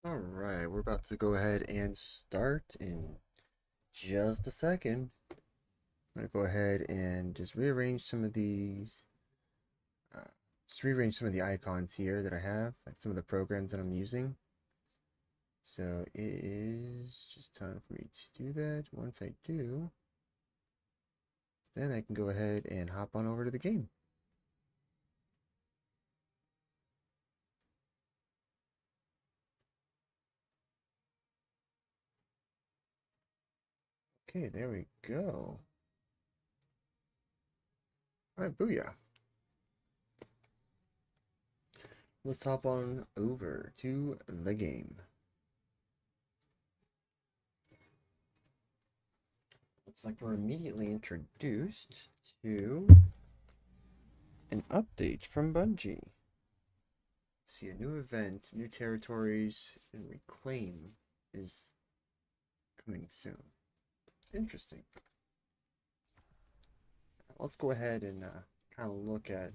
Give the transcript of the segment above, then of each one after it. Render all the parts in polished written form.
All right, we're about to go ahead and start in just a second. I'm gonna go ahead and just rearrange some of these, uh, just rearrange some of the icons here that I have, like some of the programs that I'm using. So it is just time for me to do that. Once I do, then I can go ahead and hop on over to the game. Okay, there we go. All right, booyah. Let's hop on over to the game. Looks like we're immediately introduced to an update from Bungie. See, a new event, new territories, and reclaim is coming soon. Interesting. Let's go ahead and kind of look at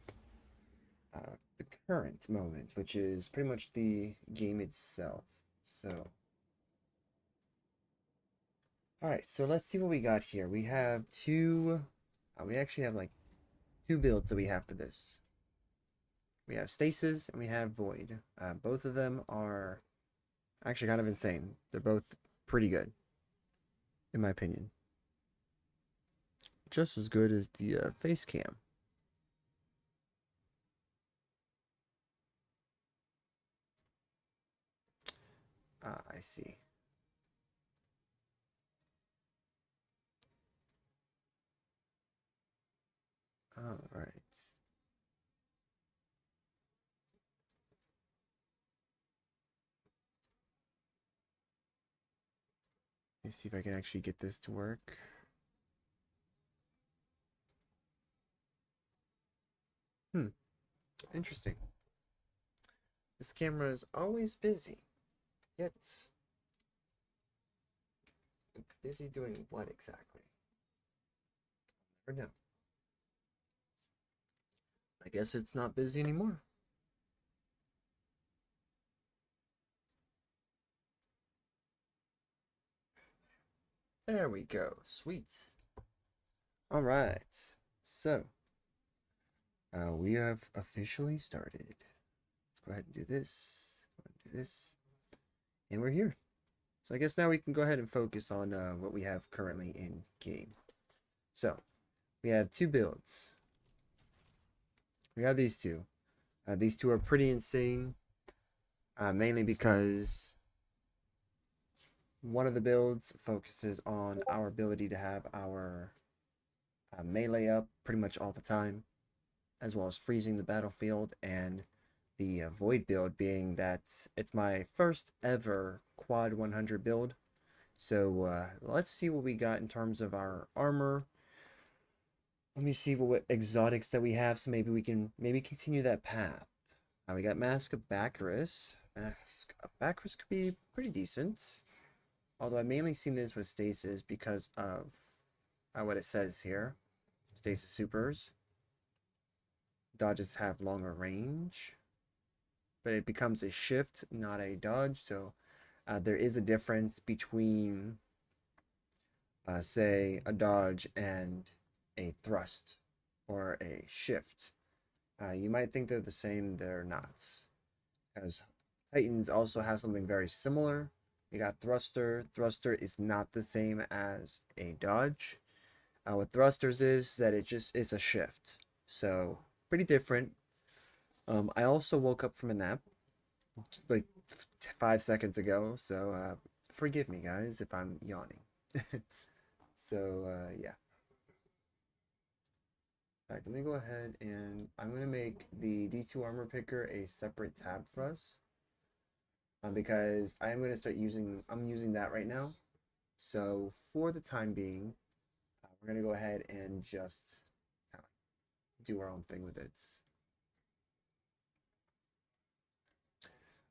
the current moment, which is pretty much the game itself. So, all right, so let's see what we got here. We have we actually have like two builds that we have for this. We have Stasis and we have Void. Both of them are actually kind of insane. They're both pretty good, in my opinion. Just as good as the face cam. Ah, I see. All right. Let's see if I can actually get this to work. Hmm, interesting. This camera is always busy, yet busy doing what exactly? Never know. I guess it's not busy anymore. There we go. Sweet. All right. So, we have officially started. Let's go ahead and do this. Go ahead and do this. And we're here. So I guess now we can go ahead and focus on what we have currently in game. So, we have two builds. We have these two. These two are pretty insane, mainly because one of the builds focuses on our ability to have our melee up pretty much all the time, as well as freezing the battlefield, and the Void build being that it's my first ever quad 100 build. So let's see what we got in terms of our armor. Let me see what exotics that we have, so maybe we can continue that path. We got Mask of Baccaris. Mask of Baccaris could be pretty decent. Although I mainly seen this with Stasis because of what it says here. Stasis supers. Dodges have longer range. But it becomes a shift, not a dodge. So there is a difference between, say, a dodge and a thrust or a shift. You might think they're the same, they're not. Because Titans also have something very similar. You got Thruster. Thruster is not the same as a dodge. What Thrusters is that it's a shift. So pretty different. I also woke up from a nap like 5 seconds ago, so forgive me guys if I'm yawning. So yeah. Alright, let me go ahead and I'm gonna make the D2 armor picker a separate tab for us. Because I am gonna start I'm using that right now. So for the time being, we're gonna go ahead and just do our own thing with it.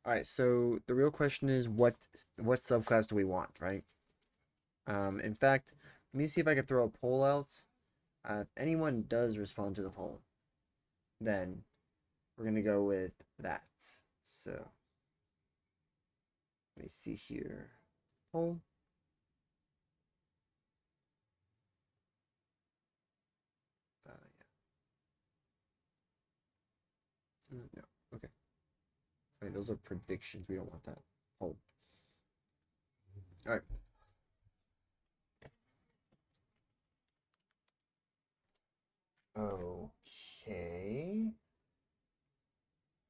All right, so the real question is what subclass do we want, right? In fact, let me see if I can throw a poll out. If anyone does respond to the poll, then we're gonna go with that. So Let me see here. Home. Yeah. No. Okay. All right, those are predictions. We don't want that. Home. All right. Okay.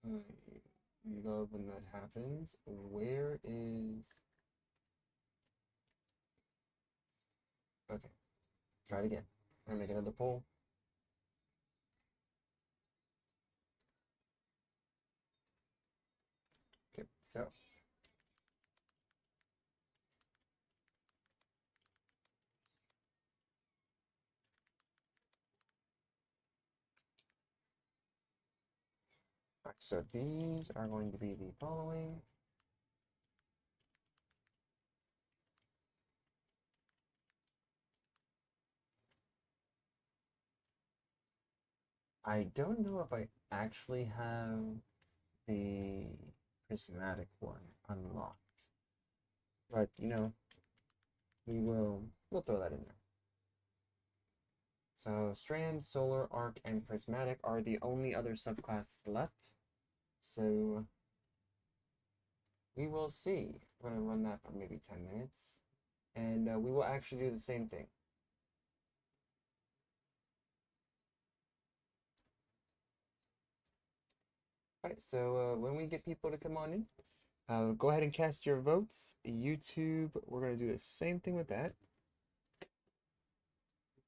I love when that happens. Where is... Okay. Try it again. I'm gonna make another poll. Okay, so alright, so these are going to be the following. I don't know if I actually have the prismatic one unlocked, but you know, we'll throw that in there. So Strand, Solar, Arc, and Prismatic are the only other subclasses left. So we will see. We're gonna run that for maybe 10 minutes, and we will actually do the same thing. Alright, so when we get people to come on in, go ahead and cast your votes. YouTube, we're going to do the same thing with that.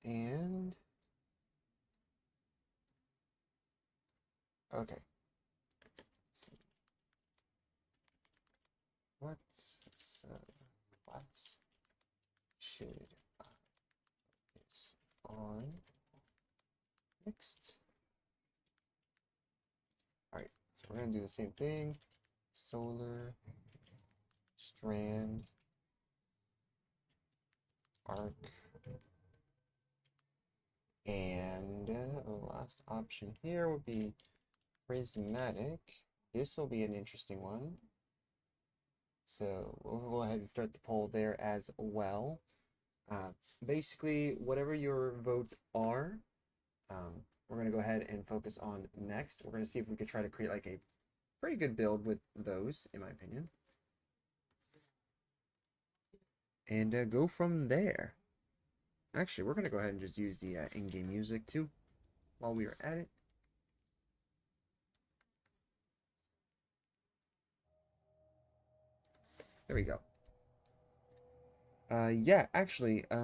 And... okay. Let's see. What class should I focus on next? Alright, so we're going to do the same thing. Solar, Strand, Arc, and the last option here would be Prismatic. This will be an interesting one. So we'll go ahead and start the poll there as well. Basically, whatever your votes are, we're going to go ahead and focus on next. We're going to see if we could try to create like a pretty good build with those, in my opinion. And go from there. Actually, we're going to go ahead and just use the in-game music too while we are at it. There we go. Yeah, actually, I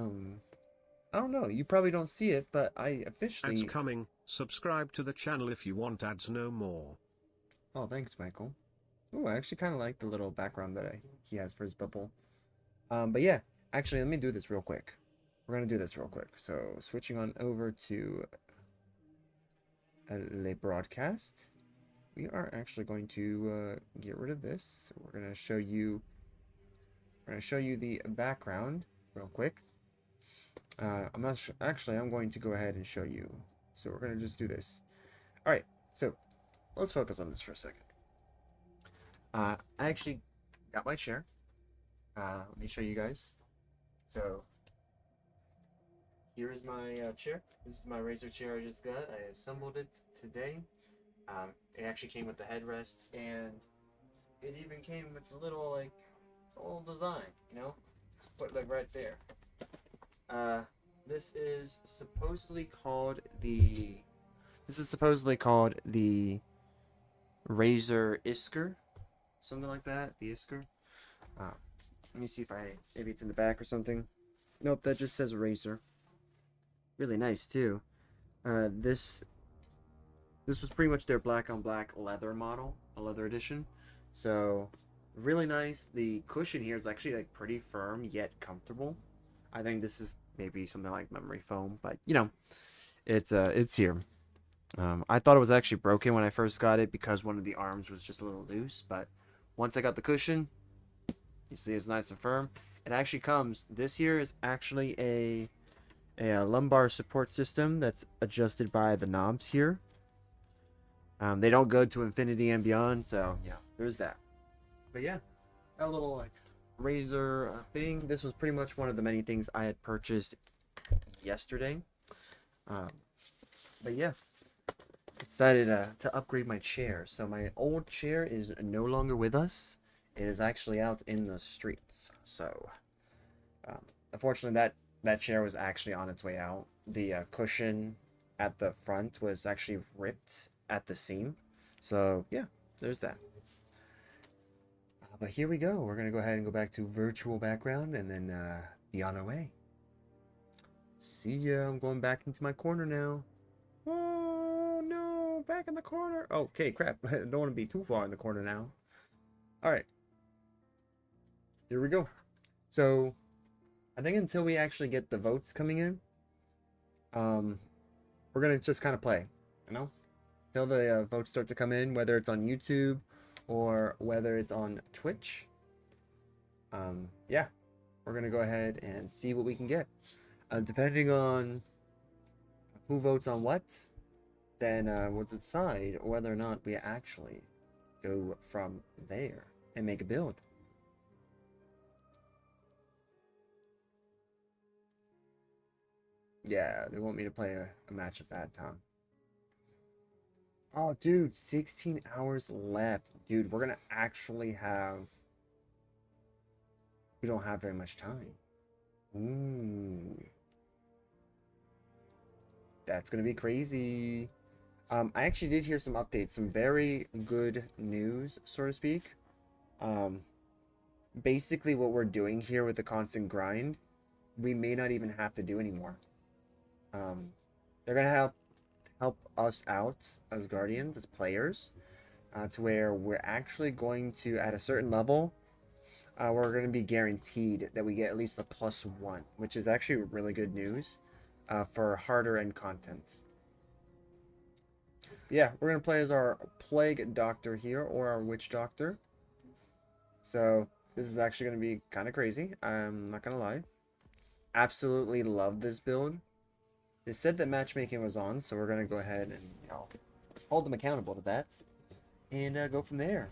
don't know. You probably don't see it, but I officially... Ads coming. Subscribe to the channel if you want ads no more. Oh, thanks, Michael. Oh, I actually kind of like the little background that he has for his bubble. But yeah, actually, let me do this real quick. We're going to do this real quick. So, switching on over to Le Broadcast. We are actually going to get rid of this. So we're going to show you... we're going to show you the background real quick. I'm not actually, I'm going to go ahead and show you. So we're going to just do this. All right, so let's focus on this for a second. I actually got my chair. Let me show you guys. So here is my chair. This is my Razer chair I just got. I assembled it today. It actually came with the headrest, and it even came with the little like design. You know, just put like right there. This is supposedly called the... this is supposedly called the Razer Isker, something like that. The Isker. Let me see if maybe it's in the back or something. Nope, that just says Razer. Really nice too. This was pretty much their black on black leather model, a leather edition. So really nice. The cushion here is actually like pretty firm yet comfortable. I think this is maybe something like memory foam, but you know, it's here. I thought it was actually broken when I first got it because one of the arms was just a little loose, but once I got the cushion, you see it's nice and firm. It actually comes, this here is actually a lumbar support system that's adjusted by the knobs here. They don't go to infinity and beyond, so yeah, there's that. But yeah, a little like razor thing. This was pretty much one of the many things I had purchased yesterday. Um, but yeah, decided to upgrade my chair. So my old chair is no longer with us. It is actually out in the streets. So um, unfortunately, that chair was actually on its way out. The cushion at the front was actually ripped at the seam. So yeah, there's that. But here we go. We're gonna go ahead and go back to virtual background and then be on our way. See ya. I'm going back into my corner now. Oh no, back in the corner. Okay, crap. I don't want to be too far in the corner now. All right, here we go. So I think until we actually get the votes coming in, we're gonna just kind of play, you know, until the votes start to come in, whether it's on YouTube or whether it's on Twitch. Yeah, we're gonna go ahead and see what we can get. Depending on who votes on what, then we'll decide whether or not we actually go from there and make a build. Yeah, they want me to play a match of that, Tom. Oh, dude, 16 hours left. Dude, we're gonna actually have... We don't have very much time. Ooh. That's gonna be crazy. I actually did hear some updates, some very good news, so to speak. Basically what we're doing here with the constant grind, we may not even have to do anymore. They're gonna help us out as guardians, as players, to where we're actually going to, at a certain level, we're going to be guaranteed that we get at least a +1, which is actually really good news for harder end content. But yeah, we're going to play as our Plague Doctor here, or our Witch Doctor. So this is actually going to be kind of crazy, I'm not going to lie. Absolutely love this build. They said that matchmaking was on, so we're going to go ahead and, you know, hold them accountable to that and go from there.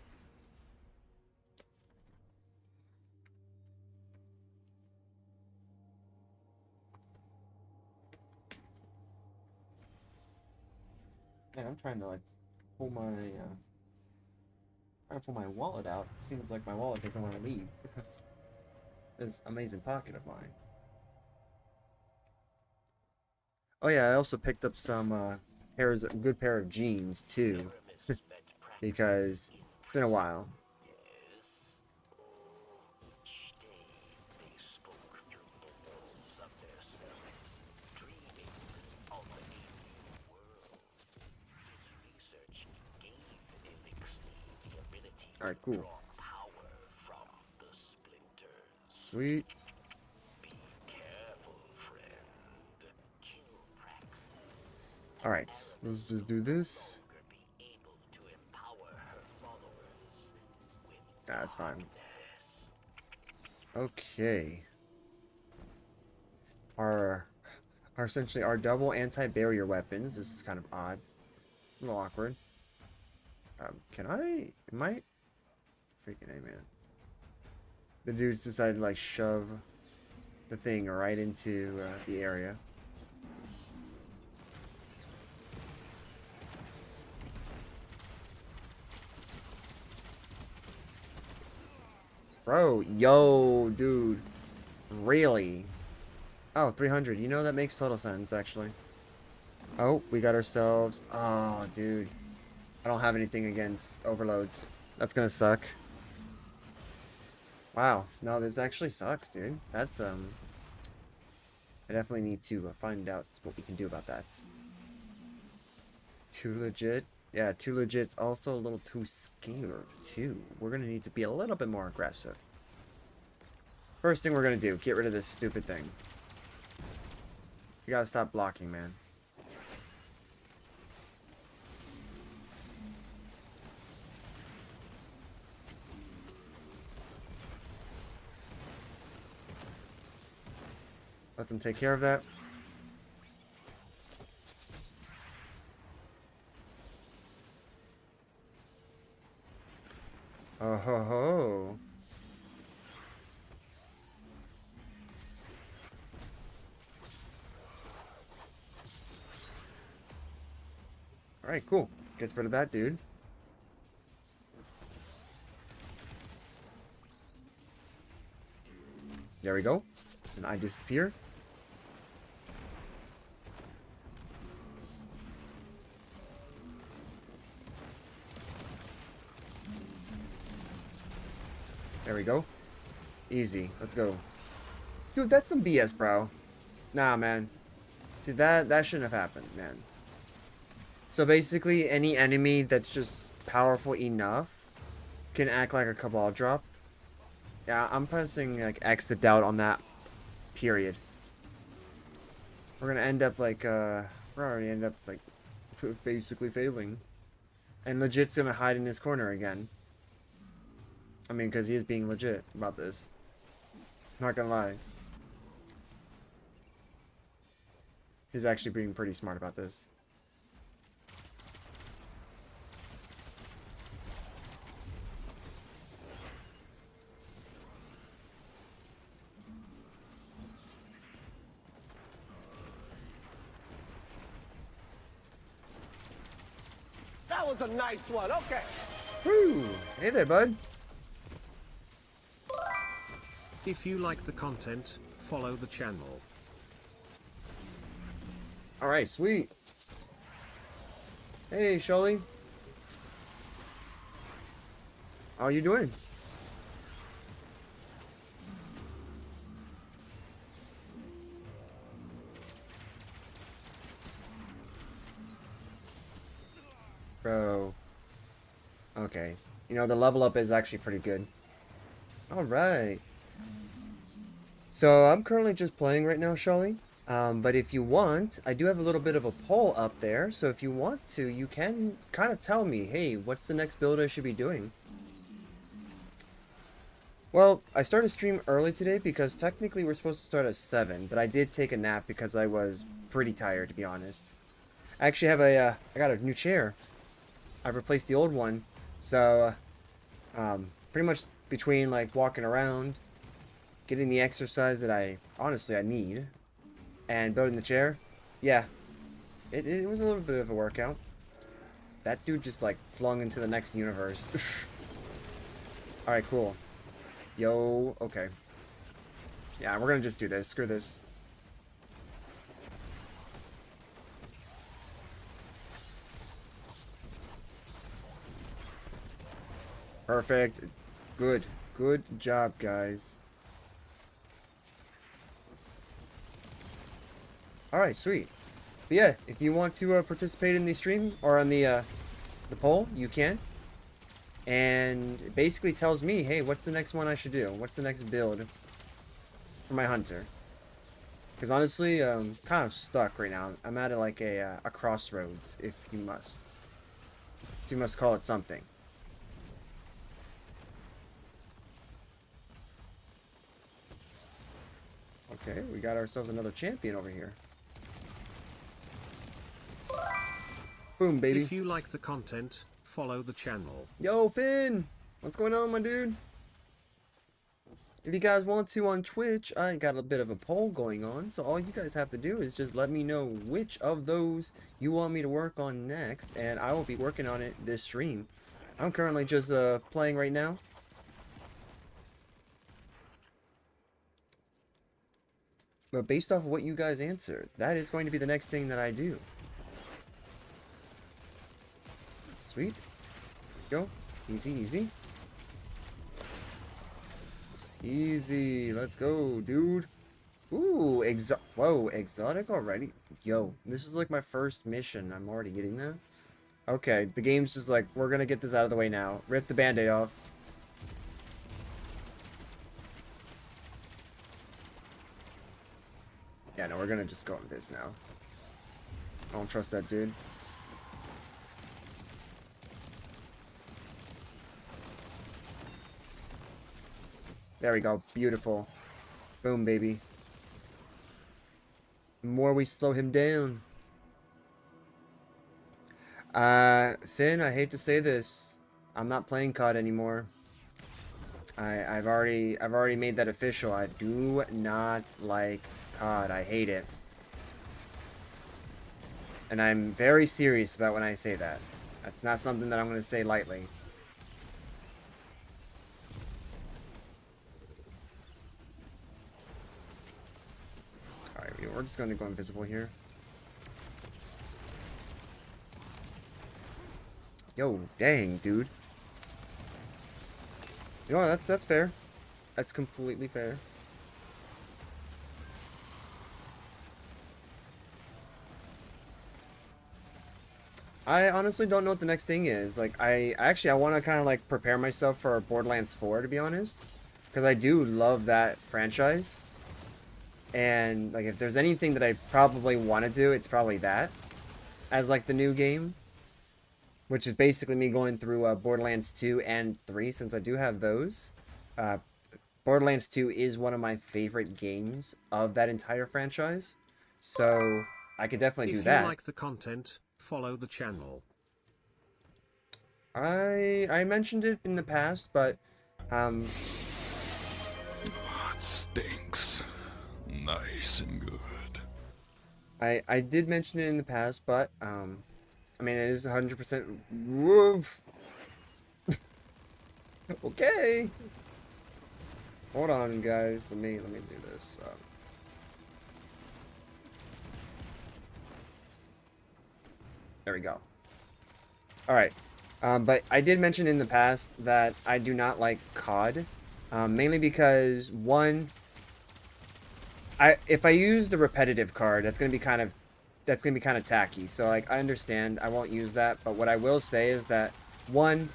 Man, I'm trying to like pull my wallet out. Seems like my wallet doesn't want to leave. This amazing pocket of mine. Oh yeah, I also picked up some good pair of jeans too, because it's been a while. All right, cool. Sweet. All right, let's just do this. That's fine. Okay. Our essentially our double anti-barrier weapons. This is kind of odd, a little awkward. Can I? Am I? Freaking A, man. The dudes decided to like shove the thing right into the area. Bro, yo, dude. Really? Oh, 300. You know, that makes total sense, actually. Oh, we got ourselves... Oh, dude. I don't have anything against overloads. That's gonna suck. Wow. No, this actually sucks, dude. That's, I definitely need to find out what we can do about that. Too legit? Yeah, too legit's also a little too scared, too. We're gonna need to be a little bit more aggressive. First thing we're gonna do, get rid of this stupid thing. You gotta stop blocking, man. Let them take care of that. Oh ho ho. Alright, cool. Gets rid of that dude. There we go. And I disappear. There we go. Easy. Let's go. Dude, that's some BS, bro. Nah, man. See, that shouldn't have happened, man. So basically, any enemy that's just powerful enough can act like a Cabal drop. Yeah, I'm pressing like X to doubt on that. Period. We're gonna end up like we're already end up like basically failing. And legit's gonna hide in his corner again. I mean, because he is being legit about this. Not gonna lie. He's actually being pretty smart about this. That was a nice one. Okay. Woo! Hey there, bud. If you like the content, follow the channel. Alright, sweet. Hey, Shully. How are you doing? Bro. Okay. You know, the level up is actually pretty good. Alright. So, I'm currently just playing right now, Shully. But if you want, I do have a little bit of a poll up there. So if you want to, you can kind of tell me, hey, what's the next build I should be doing? Well, I started stream early today because technically we're supposed to start at 7. But I did take a nap because I was pretty tired, to be honest. I actually have I got a new chair. I replaced the old one. So, pretty much between like walking around, getting the exercise that I need, and building the chair, yeah, it was a little bit of a workout. That dude just like flung into the next universe. Alright, cool. Yo, okay. Yeah, we're gonna just do this. Screw this. Perfect. Good. Good job, guys. Alright, sweet. But yeah, if you want to participate in the stream or on the poll, you can. And it basically tells me, hey, what's the next one I should do? What's the next build for my hunter? Because honestly, I'm kind of stuck right now. I'm at like a crossroads, if you must. If you must call it something. Okay, we got ourselves another champion over here. Boom, baby. If you like the content, follow the channel. Yo, Finn! What's going on, my dude? If you guys want to on Twitch, I got a bit of a poll going on, so all you guys have to do is just let me know which of those you want me to work on next, and I will be working on it this stream. I'm currently just playing right now. But based off of what you guys answer, that is going to be the next thing that I do. Sweet. Go. Easy, easy. Easy. Let's go, dude. Ooh, whoa, exotic already? Yo, this is like my first mission. I'm already getting that. Okay, the game's just like, we're gonna get this out of the way now. Rip the band-aid off. Yeah, no, we're gonna just go on this now. I don't trust that dude. There we go. Beautiful. Boom, baby. The more we slow him down. Finn, I hate to say this. I'm not playing COD anymore. I've already made that official. I do not like COD. I hate it. And I'm very serious about when I say that. That's not something that I'm going to say lightly. Alright, we're just going to go invisible here. Yo, dang, dude. You know, that's fair. That's completely fair. I honestly don't know what the next thing is. Like, I want to kind of like prepare myself for Borderlands 4, to be honest, because I do love that franchise. And like, if there's anything that I probably want to do, it's probably that as like the new game, which is basically me going through Borderlands 2 and 3, since I do have those. Borderlands 2 is one of my favorite games of that entire franchise, so I could definitely do that. If you like the content, follow the channel. I mentioned it in the past, but It stinks. Nice and good. I did mention it in the past, but I mean, it is 100% woof. Okay. Hold on, guys. Let me do this. There we go. All right. But I did mention in the past that I do not like COD, mainly because one, if I use the repetitive card, that's gonna be kind of tacky. So like, I understand I won't use that, but what I will say is that one,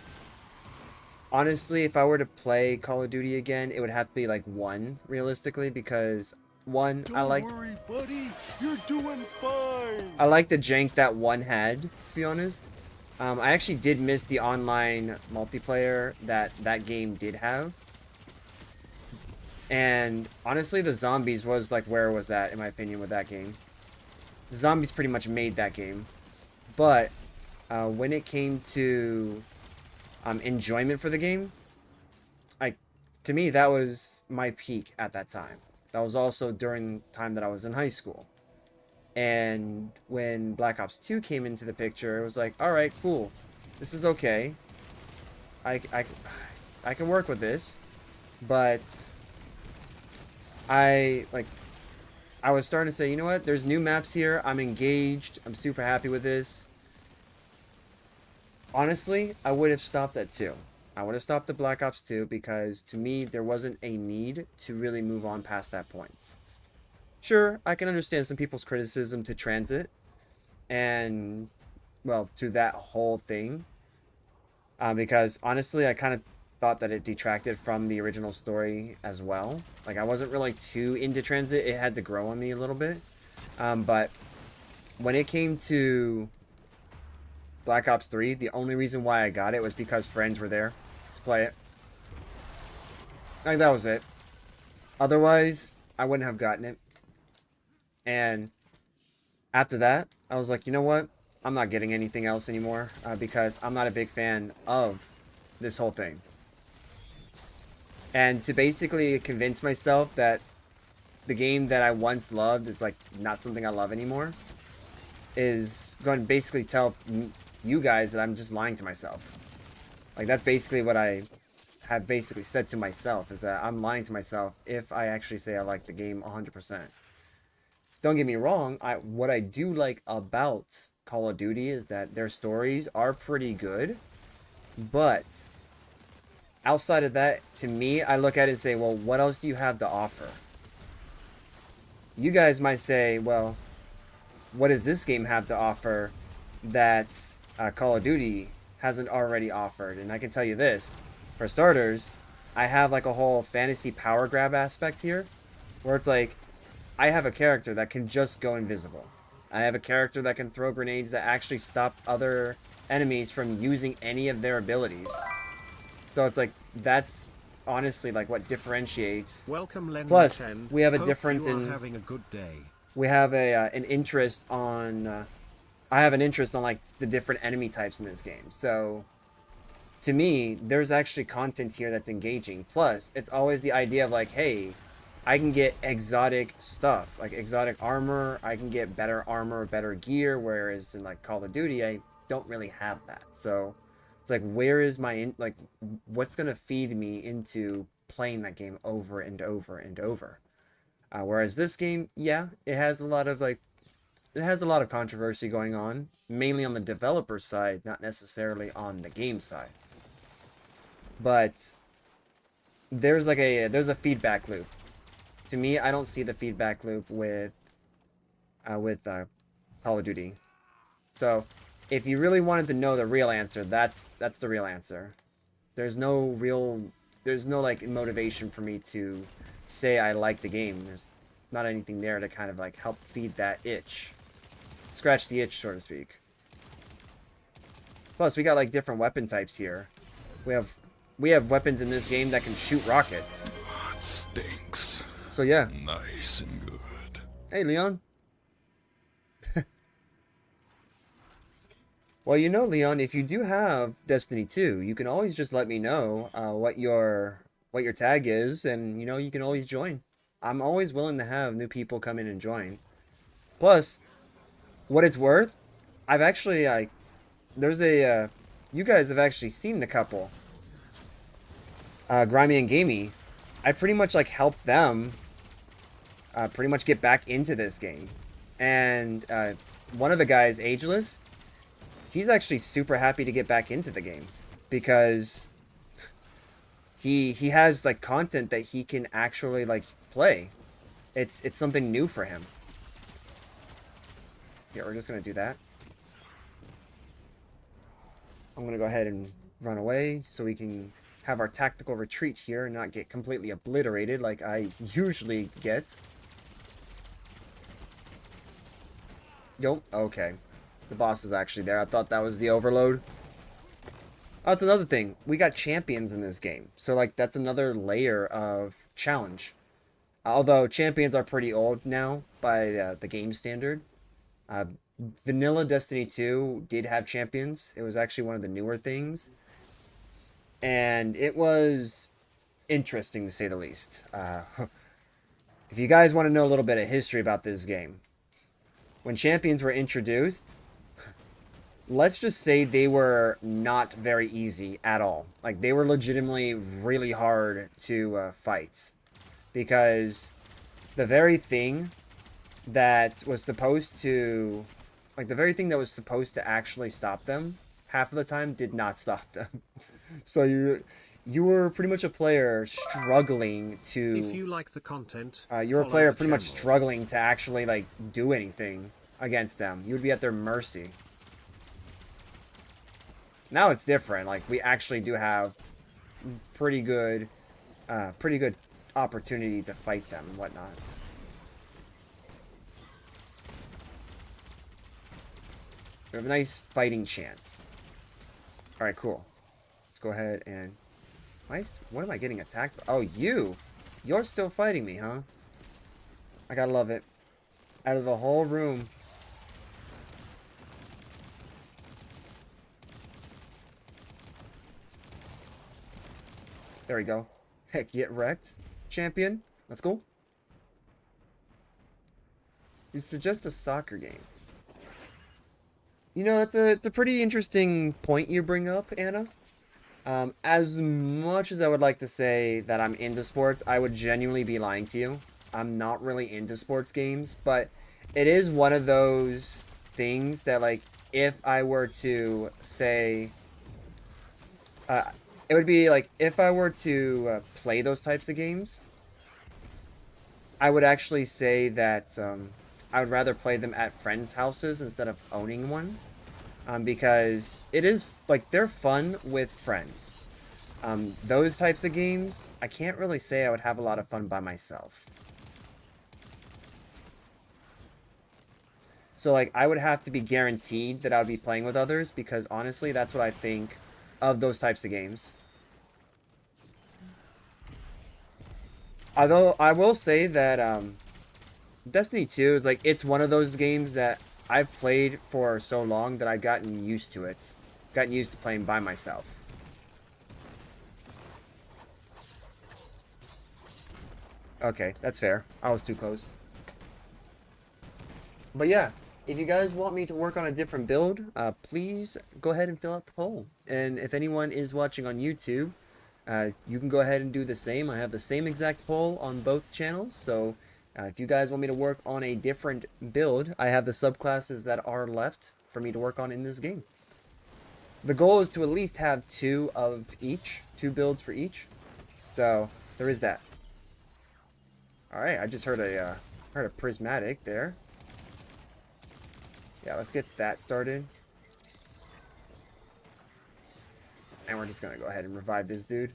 honestly, if I were to play Call of Duty again, it would have to be like 1 realistically, because one, Don't worry, buddy. You're doing fine. I like the jank that 1 had, to be honest. I actually did miss the online multiplayer that game did have. And honestly, the zombies was like where it was at, in my opinion, with that game. The zombies pretty much made that game. But when it came to enjoyment for the game, to me, that was my peak at that time. That was also during the time that I was in high school. And when Black Ops 2 came into the picture, it was like, all right, cool. This is okay. I can work with this. But I was starting to say, you know what? There's new maps here. I'm engaged. I'm super happy with this. Honestly, I would have stopped at 2. I would have stopped at Black Ops 2 because to me, there wasn't a need to really move on past that point. Sure, I can understand some people's criticism to Transit and, well, to that whole thing. Because honestly, I kind of thought that it detracted from the original story as well. Like, I wasn't really too into Transit. It had to grow on me a little bit. But when it came to Black Ops 3, the only reason why I got it was because friends were there to play it. Like, that was it. Otherwise, I wouldn't have gotten it. And after that, I was like, you know what? I'm not getting anything else anymore because I'm not a big fan of this whole thing. And to basically convince myself that the game that I once loved is like not something I love anymore is going to basically tell you guys that I'm just lying to myself. Like, that's basically what I have basically said to myself, is that I'm lying to myself if I actually say I like the game 100%. Don't get me wrong, what I do like about Call of Duty is that their stories are pretty good, but outside of that, to me, I look at it and say, well, what else do you have to offer? You guys might say, well, what does this game have to offer that Call of Duty hasn't already offered? And I can tell you this, for starters, I have like a whole fantasy power grab aspect here, where it's like, I have a character that can just go invisible. I have a character that can throw grenades that actually stop other enemies from using any of their abilities. So it's like, that's honestly like what differentiates. Welcome, Len Plus, 10. we have a Hope difference you are in. having a good day. We have an interest on. I have an interest on like the different enemy types in this game. So, to me, there's actually content here that's engaging. Plus, it's always the idea of like, hey, I can get exotic stuff, like exotic armor. I can get better armor, better gear, whereas in like Call of Duty, I don't really have that. So it's like, where is my like, what's gonna feed me into playing that game over and over and over? Whereas this game, yeah, it has a lot of like, it has a lot of controversy going on, mainly on the developer side, not necessarily on the game side. But there's like there's a feedback loop. To me, I don't see the feedback loop with Call of Duty. So, if you really wanted to know the real answer, that's the real answer. There's no like motivation for me to say I like the game. There's not anything there to kind of like help feed that itch. Scratch the itch, so to speak. Plus, we got like different weapon types here. We have weapons in this game that can shoot rockets. It stinks. So yeah. Nice and good. Hey, Leon. Well, you know, Leon, if you do have Destiny 2, you can always just let me know what your tag is, and you know, you can always join. I'm always willing to have new people come in and join. Plus, what it's worth, I've actually there's a you guys have actually seen the couple, Grimy and Gamey. I pretty much like helped them pretty much get back into this game, and one of the guys, Ageless, he's actually super happy to get back into the game because he has like content that he can actually like play. It's something new for him. Yeah, we're just gonna do that. I'm gonna go ahead and run away so we can have our tactical retreat here and not get completely obliterated like I usually get. Yo, okay. The boss is actually there. I thought that was the overload. Oh, that's another thing. We got champions in this game. So, like, that's another layer of challenge. Although, champions are pretty old now by the game standard. Vanilla Destiny 2 did have champions. It was actually one of the newer things. And it was interesting, to say the least. If you guys want to know a little bit of history about this game, when champions were introduced, let's just say they were not very easy at all. Like, they were legitimately really hard to fight. Because the very thing that was supposed to... Like, the very thing that was supposed to actually stop them, half of the time, did not stop them. So you were pretty much a player struggling to... If you like the content, you were a player pretty much channel. struggling to actually, like, do anything against them. You would be at their mercy. Now it's different. Like, we actually do have pretty good opportunity to fight them and whatnot. We have a nice fighting chance. Alright, cool. Let's go ahead and... What am I getting attacked by? Oh, you! You're still fighting me, huh? I gotta love it. Out of the whole room... There we go. Heck, get wrecked. Champion. Let's go. You suggest a soccer game. You know, it's a pretty interesting point you bring up, Anna. As much as I would like to say that I'm into sports, I would genuinely be lying to you. I'm not really into sports games, but it is one of those things that, like, if I were to say... it would be like, if I were to play those types of games, I would actually say that I would rather play them at friends' houses instead of owning one. Because it is, like, they're fun with friends. Those types of games, I can't really say I would have a lot of fun by myself. So, like, I would have to be guaranteed that I would be playing with others, because honestly, that's what I think of those types of games. Although, I will say that, Destiny 2 is, like, it's one of those games that I've played for so long that I've gotten used to it. Gotten used to playing by myself. Okay, that's fair. I was too close. But yeah, if you guys want me to work on a different build, please go ahead and fill out the poll. And if anyone is watching on YouTube, you can go ahead and do the same. I have the same exact poll on both channels. So if you guys want me to work on a different build, I have the subclasses that are left for me to work on in this game. The goal is to at least have two of each, two builds for each. So there is that. All right, I just heard a prismatic there. Yeah, let's get that started. And we're just gonna go ahead and revive this dude.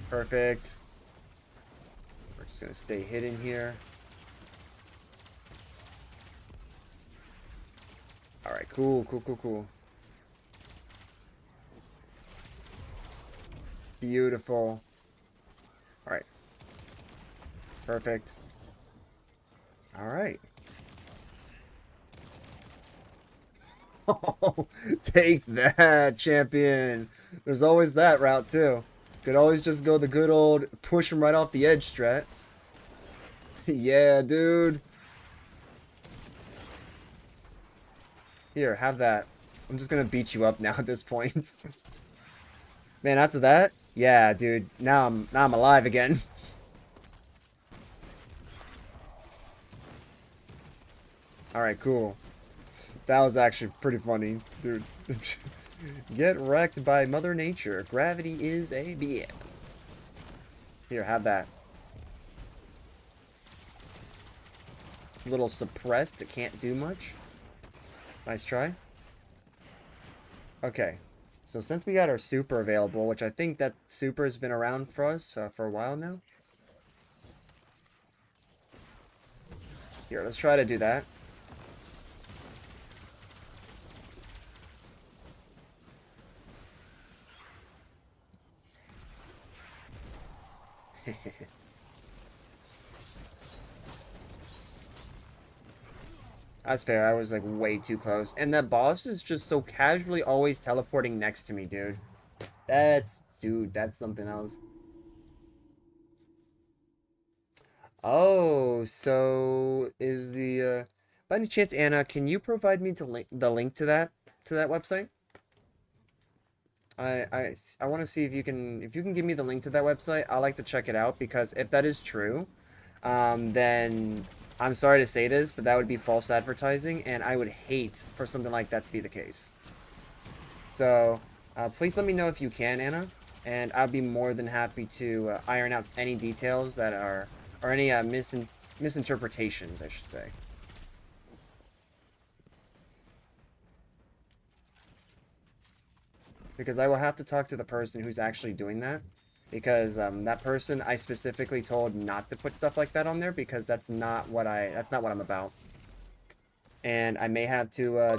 Perfect. We're just gonna stay hidden here. Alright, cool. Beautiful. Alright. Perfect. Alright. Oh, take that, champion. There's always that route, too. Could always just go the good old push him right off the edge strat. Yeah, dude. Here, have that. I'm just gonna beat you up now at this point. Man, after that, yeah, dude. Now I'm alive again. All right, cool. That was actually pretty funny, dude. Get wrecked by Mother Nature. Gravity is a BM. Here, have that. A little suppressed. It can't do much. Nice try. Okay. So since we got our super available, which I think that super has been around for us for a while now. Here, let's try to do that. That's fair. I was like way too close. And that boss is just so casually always teleporting next to me, dude. Dude, that's something else. Oh, so is by any chance, Anna, can you provide me the link to that website? I want to see if you can give me the link to that website. I like to check it out because if that is true, then I'm sorry to say this, but that would be false advertising, and I would hate for something like that to be the case. So please let me know if you can, Anna, and I'll be more than happy to iron out any details that are or any misinterpretations, I should say. Because I will have to talk to the person who's actually doing that. Because that person I specifically told not to put stuff like that on there because that's not what I'm about. And I may have to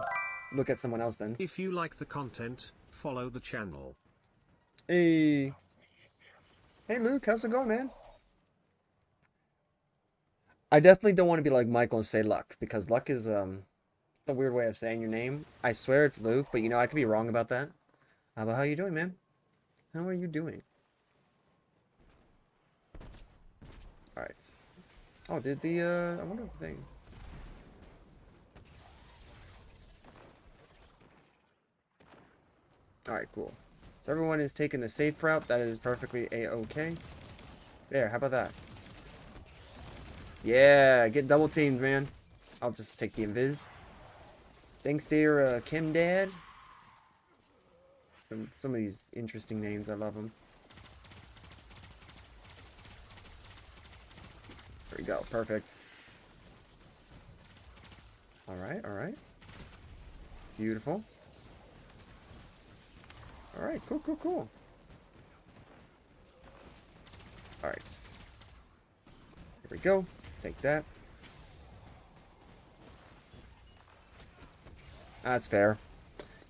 look at someone else then. If you like the content, follow the channel. Hey. Hey Luke, how's it going, man? I definitely don't want to be like Michael and say Luck, because Luck is a weird way of saying your name. I swear it's Luke, but you know I could be wrong about that. But how you doing, man? How are you doing? Alright. Oh, did I wonder if they... Alright, cool. So everyone is taking the safe route. That is perfectly a-okay. There, how about that? Yeah, get double teamed, man. I'll just take the invis. Thanks dear Kim Dad. Some of these interesting names, I love them. There we go, perfect. Alright, alright. Beautiful. Alright, cool. Alright. Here we go. Take that. That's fair.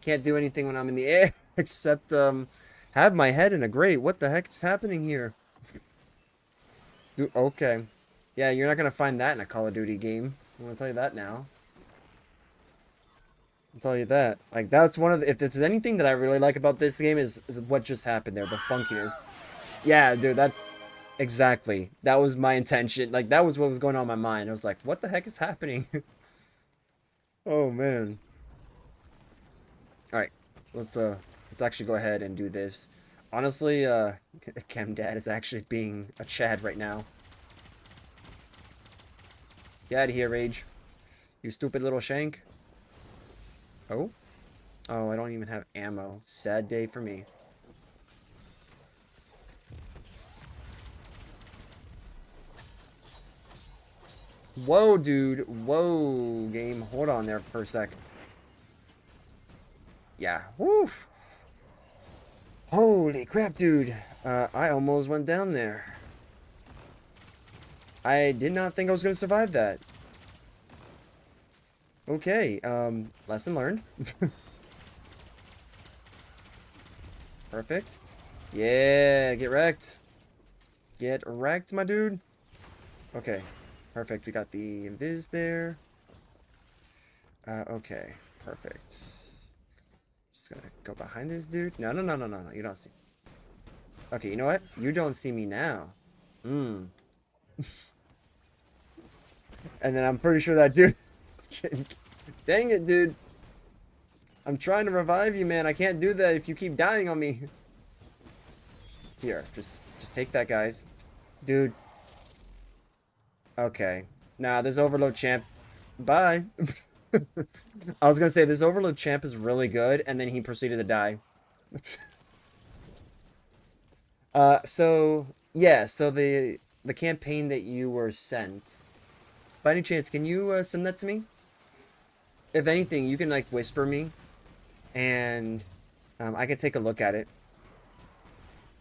Can't do anything when I'm in the air except have my head in a grate. What the heck is happening here? Dude, okay. Yeah, you're not gonna find that in a Call of Duty game. I'm gonna tell you that now. I'll tell you that. Like, that's one of the... If there's anything that I really like about this game is what just happened there. The funkiness. Yeah, dude, that's exactly. That was my intention. Like, that was what was going on in my mind. I was like, what the heck is happening? Oh, man. Alright, let's actually go ahead and do this. Honestly, Chemdad is actually being a Chad right now. Get out of here, Rage. You stupid little shank. Oh? Oh, I don't even have ammo. Sad day for me. Whoa, dude. Whoa, game. Hold on there for a sec. Yeah. Woof. Holy crap, dude. I almost went down there. I did not think I was going to survive that. Okay, lesson learned. Perfect. Yeah, get wrecked. Get wrecked, my dude. Okay, perfect. We got the invis there. Okay, perfect. Just gonna go behind this dude. No, no, no, no, no, no. You don't see. Okay, you know what? You don't see me now. Hmm. And then I'm pretty sure that dude. Dang it, dude. I'm trying to revive you, man. I can't do that if you keep dying on me. Here, just take that, guys. Dude. Okay. Nah, this Overload champ. Bye. I was gonna say, this Overload champ is really good, and then he proceeded to die. So, yeah, so the campaign that you were sent, by any chance, can you send that to me? If anything, you can, like, whisper me, and I can take a look at it.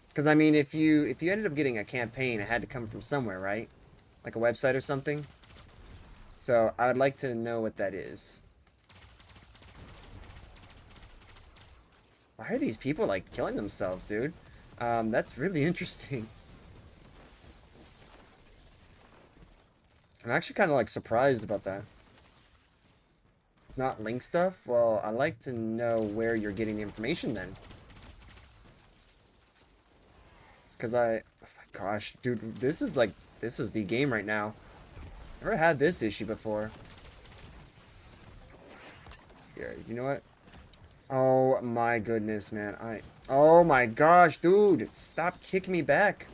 Because, I mean, if you ended up getting a campaign, it had to come from somewhere, right? Like a website or something? So, I would like to know what that is. Why are these people, like, killing themselves, dude? That's really interesting. I'm actually kind of, like, surprised about that. It's not link stuff? Well, I'd like to know where you're getting the information then. Because oh my gosh, dude, this is the game right now. Never had this issue before. Here, you know what? Oh my goodness, man. Oh my gosh, dude, stop kicking me back.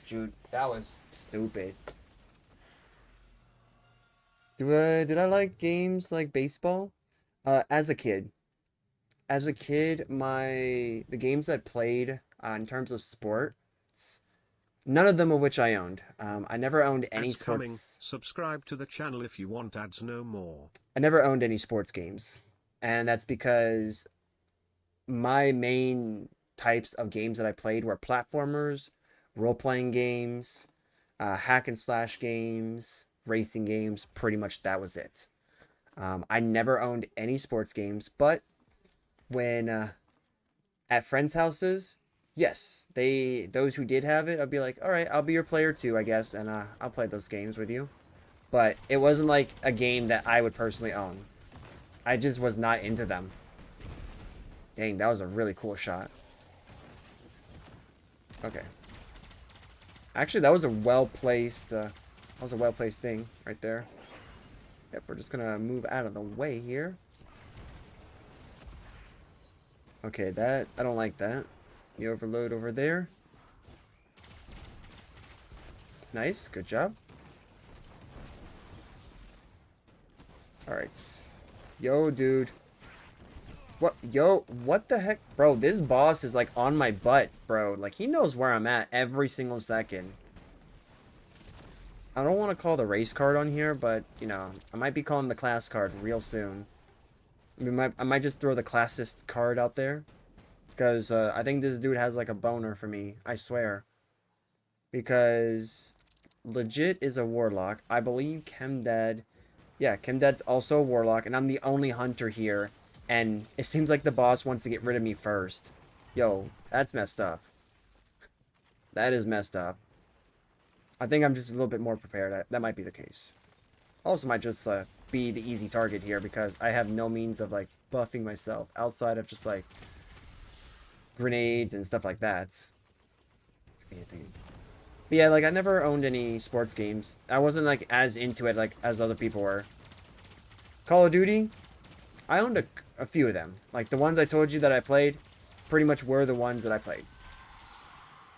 Dude, that was stupid. Did I like games like baseball? As a kid. As a kid, the games I played in terms of sports, none of them of which I owned. I never owned any Ads coming. sports. Subscribe to the channel if you want ads no more. I never owned any sports games. And that's because my main types of games that I played were platformers, role-playing games, hack and slash games, racing games. Pretty much that was it. I never owned any sports games, but when at friends' houses, yes, those who did have it, I'd be like, all right, I'll be your player too, I guess, and I'll play those games with you. But it wasn't like a game that I would personally own. I just was not into them. Dang, that was a really cool shot. Okay. Actually, that was a well-placed thing right there. Yep, we're just gonna move out of the way here. Okay, I don't like that. The overload over there. Nice, good job. Alright. Yo, dude. What the heck? Bro, this boss is like on my butt, bro. Like, he knows where I'm at every single second. I don't want to call the race card on here, but, you know, I might be calling the class card real soon. I might just throw the classist card out there. Because I think this dude has like a boner for me. I swear. Because legit is a warlock. I believe Chemdad. Yeah, Chemdad's also a warlock. And I'm the only hunter here. And it seems like the boss wants to get rid of me first. Yo, that's messed up. That is messed up. I think I'm just a little bit more prepared. That might be the case. Also might just be the easy target here because I have no means of like buffing myself outside of just like grenades and stuff like that. anything. But yeah, like I never owned any sports games. I wasn't like as into it like as other people were. Call of Duty, I owned a few of them. Like the ones I told you that I played, pretty much were the ones that I played.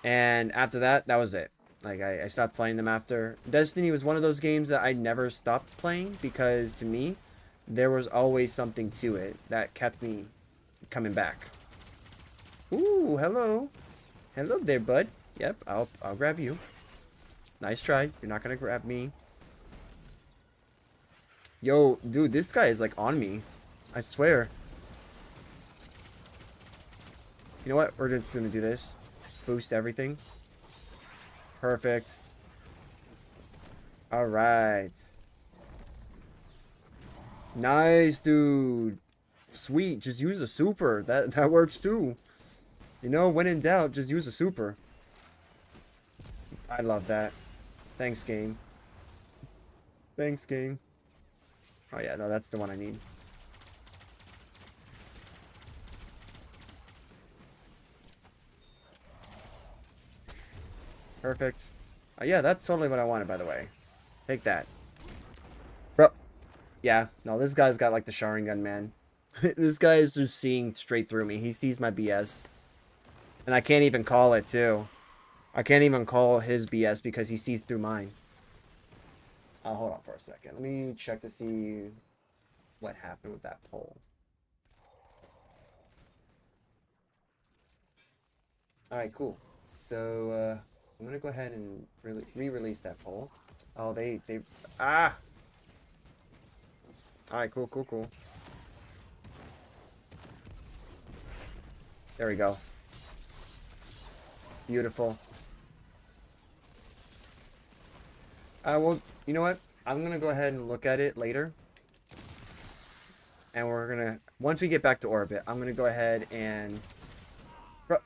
And after that, that was it. Like I stopped playing them after. Destiny was one of those games that I never stopped playing because to me, there was always something to it that kept me coming back. Ooh, hello. Hello there, bud. Yep, I'll grab you. Nice try. You're not gonna grab me. Yo, dude, this guy is like on me. I swear. You know what? We're just gonna do this. Boost everything. Perfect. Alright. Nice, dude. Sweet. Just use a super. That works too. You know, when in doubt, just use a super. I love that. Thanks, game. Thanks, game. Oh yeah, no, that's the one I need. Perfect. Yeah, that's totally what I wanted, by the way. Take that. Bro. Yeah, no, this guy's got like the Sharingan, man. This guy is just seeing straight through me. He sees my BS. And I can't even call it, too. I can't even call his BS because he sees through mine. Hold on for a second. Let me check to see what happened with that poll. Alright, cool. So, I'm gonna go ahead and re-release that poll. Oh, they... Ah! Alright, cool. There we go. Beautiful. Well, you know what? I'm gonna go ahead and look at it later. And we're gonna... Once we get back to orbit, I'm gonna go ahead and... Bro...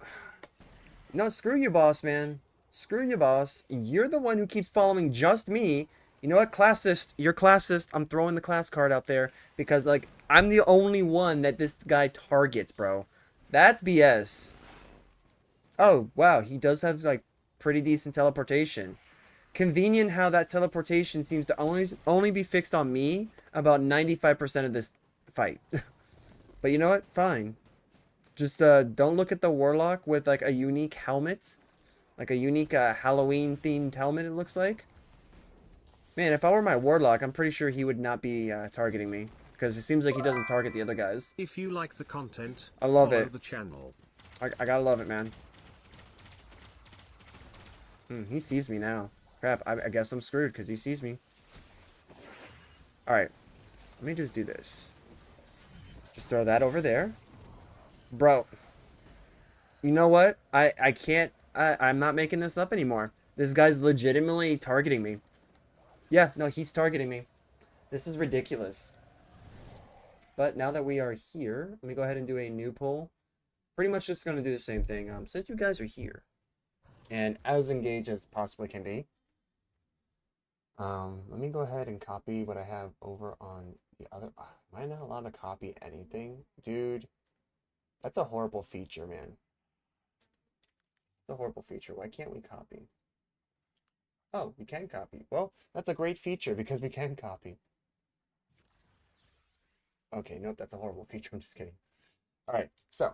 No, screw you, boss, man. Screw you, boss. You're the one who keeps following just me. You know what, classist? You're classist. I'm throwing the class card out there because, like, I'm the only one that this guy targets, bro. That's BS. Oh, wow. He does have, like, pretty decent teleportation. Convenient how that teleportation seems to only be fixed on me about 95% of this fight. But you know what? Fine. Just don't look at the Warlock with, like, a unique helmet. Like a unique Halloween-themed helmet, it looks like. Man, if I were my Warlock, I'm pretty sure he would not be targeting me. Because it seems like he doesn't target the other guys. If you like the content, I love follow it. the channel. I gotta love it, man. He sees me now. Crap, I guess I'm screwed because he sees me. Alright. Let me just do this. Just throw that over there. Bro. You know what? I can't... I'm not making this up anymore. This guy's legitimately targeting me. Yeah, no, he's targeting me. This is ridiculous. But now that we are here, let me go ahead and do a new poll. Pretty much just going to do the same thing. Since you guys are here, and as engaged as possibly can be, let me go ahead and copy what I have over on the other... Am I not allowed to copy anything? Dude, that's a horrible feature, man. It's a horrible feature. Why can't we copy? Oh, we can copy. Well, that's a great feature because we can copy. Okay, nope, that's a horrible feature. I'm just kidding. Alright, so.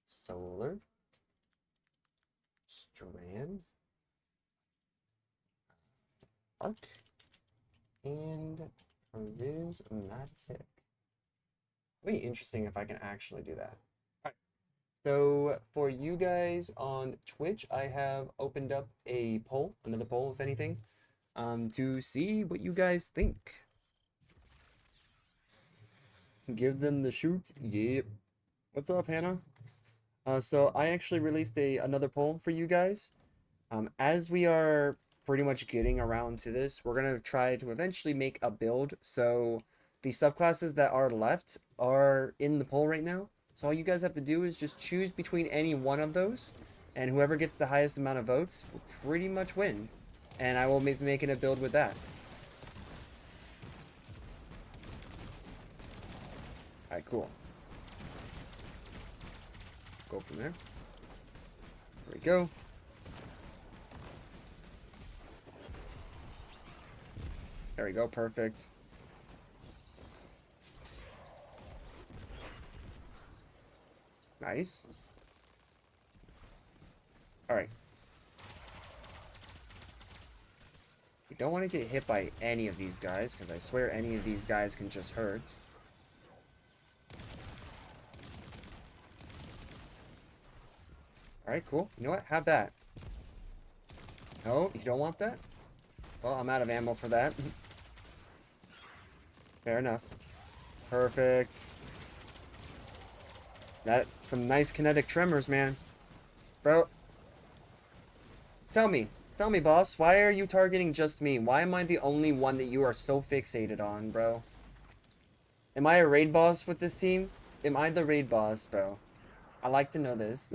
Solar. Strand. Arc. And charismatic. It'd be interesting if I can actually do that. Alright. So for you guys on Twitch, I have opened up a poll, another poll if anything, to see what you guys think. Give them the shoot. Yep. What's up, Hannah? So I actually released another poll for you guys. As we are pretty much getting around to this, we're gonna try to eventually make a build. So the subclasses that are left are in the poll right now. So all you guys have to do is just choose between any one of those, and whoever gets the highest amount of votes will pretty much win. And I will be making a build with that. Alright, cool. Go from there. There we go. There we go, perfect. Nice. Alright. We don't want to get hit by any of these guys, because I swear any of these guys can just hurt. Alright, cool. You know what? Have that. No, you don't want that? Well, I'm out of ammo for that. Fair enough. Perfect. That's some nice kinetic tremors, man. Bro. Tell me, boss, why are you targeting just me? Why am I the only one that you are so fixated on, bro? Am I a raid boss with this team? Am I the raid boss, bro? I like to know this.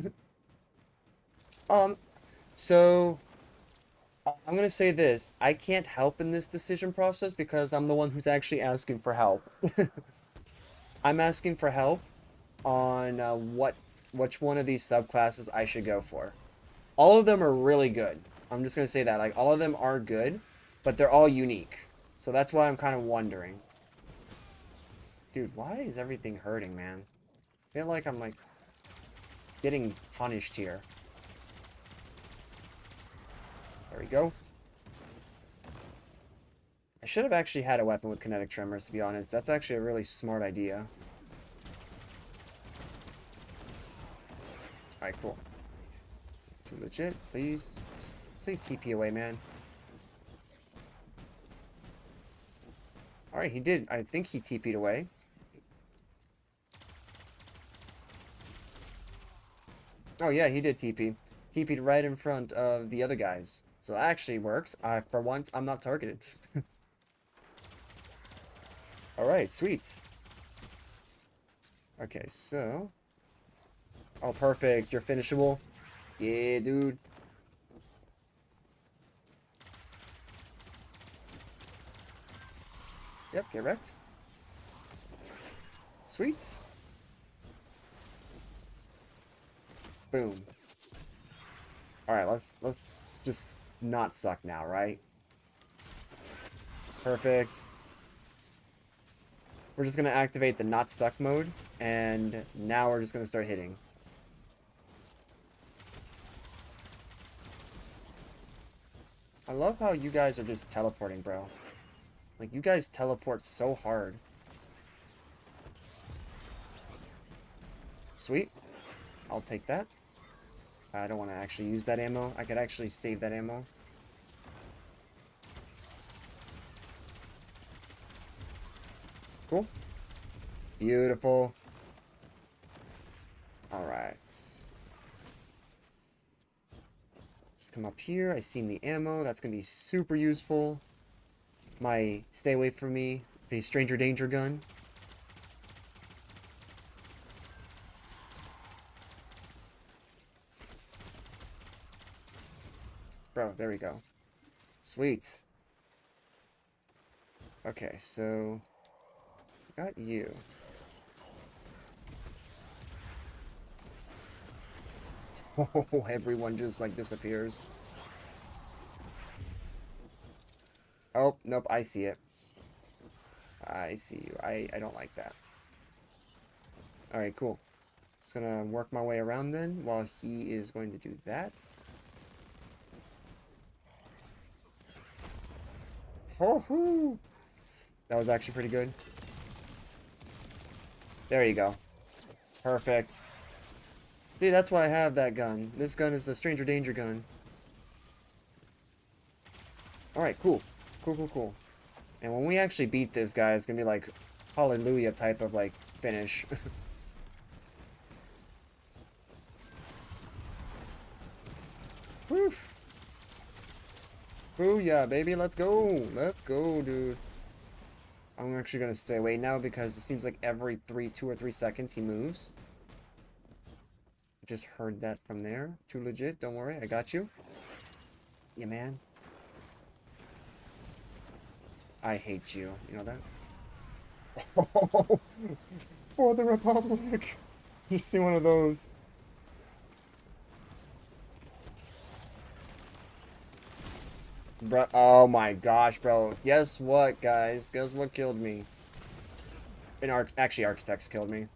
So I'm gonna say this. I can't help in this decision process because I'm the one who's actually asking for help. I'm asking for help on which one of these subclasses I should go for. All of them are really good. I'm just gonna say that. Like, all of them are good, but they're all unique. So that's why I'm kind of wondering. Dude, why is everything hurting, man? I feel like I'm, like, getting punished here. There we go. I should have actually had a weapon with kinetic tremors, to be honest. That's actually a really smart idea. Alright, cool. Too legit, please. Just, please TP away, man. Alright, he did. I think he TP'd away. Oh yeah, he did TP. TP'd right in front of the other guys. So that actually works. For once, I'm not targeted. Alright, sweet. Okay, so... Oh, perfect. You're finishable. Yeah, dude. Yep, get wrecked. Sweet. Boom. Alright, let's just not suck now, right? Perfect. We're just gonna activate the not suck mode, and now we're just gonna start hitting. I love how you guys are just teleporting, bro. Like, you guys teleport so hard. Sweet. I'll take that. I don't want to actually use that ammo. I could actually save that ammo. Cool. Beautiful. Alright. Just come up here. I seen the ammo. That's going to be super useful. My stay away from me. The stranger danger gun. Bro, there we go. Sweet. Okay, so... got you. Oh, everyone just, like, disappears. Oh, nope, I see it. I see you. I don't like that. Alright, cool. Just gonna work my way around then, while he is going to do that. Oh, that was actually pretty good. There you go. Perfect. See, that's why I have that gun. This gun is the stranger danger gun. Alright, cool. Cool. And when we actually beat this guy, it's gonna be like hallelujah type of like finish. Woo. Booyah, baby, let's go. Let's go, dude. I'm actually gonna stay away now because it seems like every 2 or 3 seconds he moves. I just heard that from there. Too legit, don't worry, I got you. Yeah, man. I hate you. You know that? For the Republic! You see one of those. Bro, oh my gosh, bro. Guess what, guys? Guess what killed me? Actually, Architects killed me.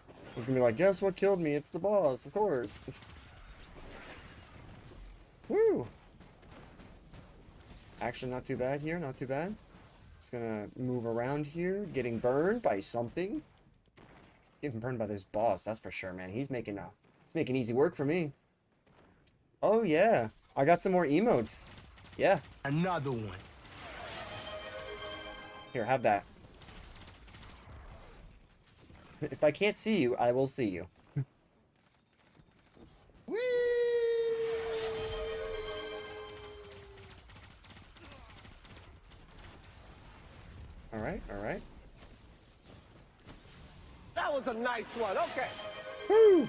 I was gonna be like, guess what killed me? It's the boss, of course. Woo! Actually, not too bad here, not too bad. Just gonna move around here, getting burned by something. Getting burned by this boss, that's for sure, man. He's making easy work for me. Oh yeah, I got some more emotes. Yeah. Another one. Here, have that. If I can't see you, I will see you. Whee! Alright, alright. That was a nice one. Okay. Woo!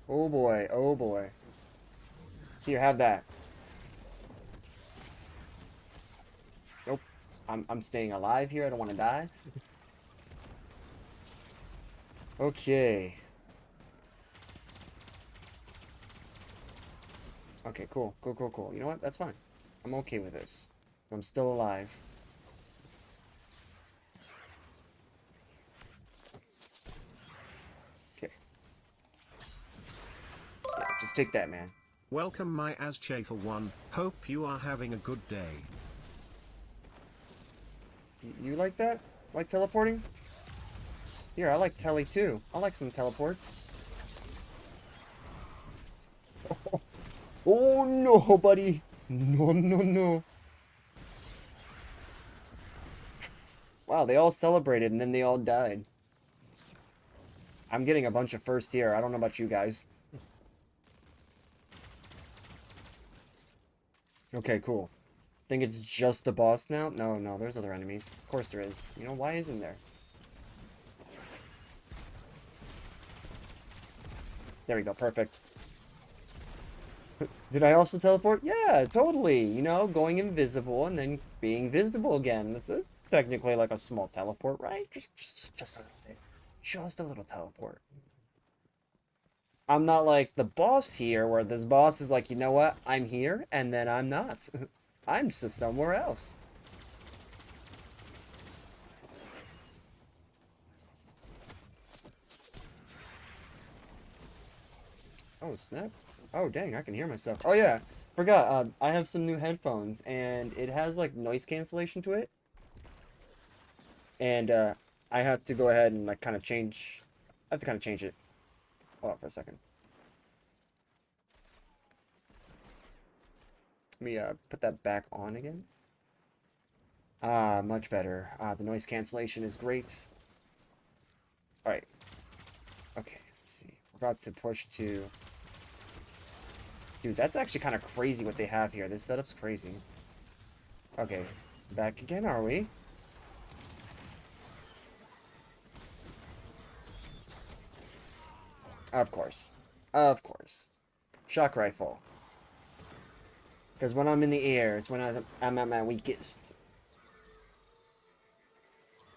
Oh boy, oh boy. Here, have that. Nope. I'm staying alive here. I don't want to die. Okay. Okay, cool. Cool, cool, cool. You know what? That's fine. I'm okay with this. I'm still alive. Okay. Yeah, just take that, man. Welcome my AsChafer1. Hope you are having a good day. You like that? Like teleporting? Here, I like tele too. I like some teleports. Oh no, buddy. No, no, no. Wow, they all celebrated and then they all died. I'm getting a bunch of firsts here. I don't know about you guys. Okay, cool. Think it's just the boss now? No, no, there's other enemies. Of course there is. You know, why isn't there? There we go, perfect. Did I also teleport? Yeah, totally. You know, going invisible and then being visible again. That's technically like a small teleport, right? Just a little bit. Just a little teleport. I'm not like the boss here, where this boss is like, you know what? I'm here, and then I'm not. I'm just somewhere else. Oh, snap. Oh, dang, I can hear myself. Oh, yeah. Forgot, I have some new headphones, and it has, like, noise cancellation to it. And, I have to go ahead and, like, kind of change... I have to kind of change it. Hold on for a second. Let me, put that back on again. Ah, much better. The noise cancellation is great. Alright. Okay, let's see. We're about to push to... Dude, that's actually kind of crazy what they have here. This setup's crazy. Okay, back again, are we? Of course. Of course. Shock rifle. Because when I'm in the air, it's when I'm at my weakest.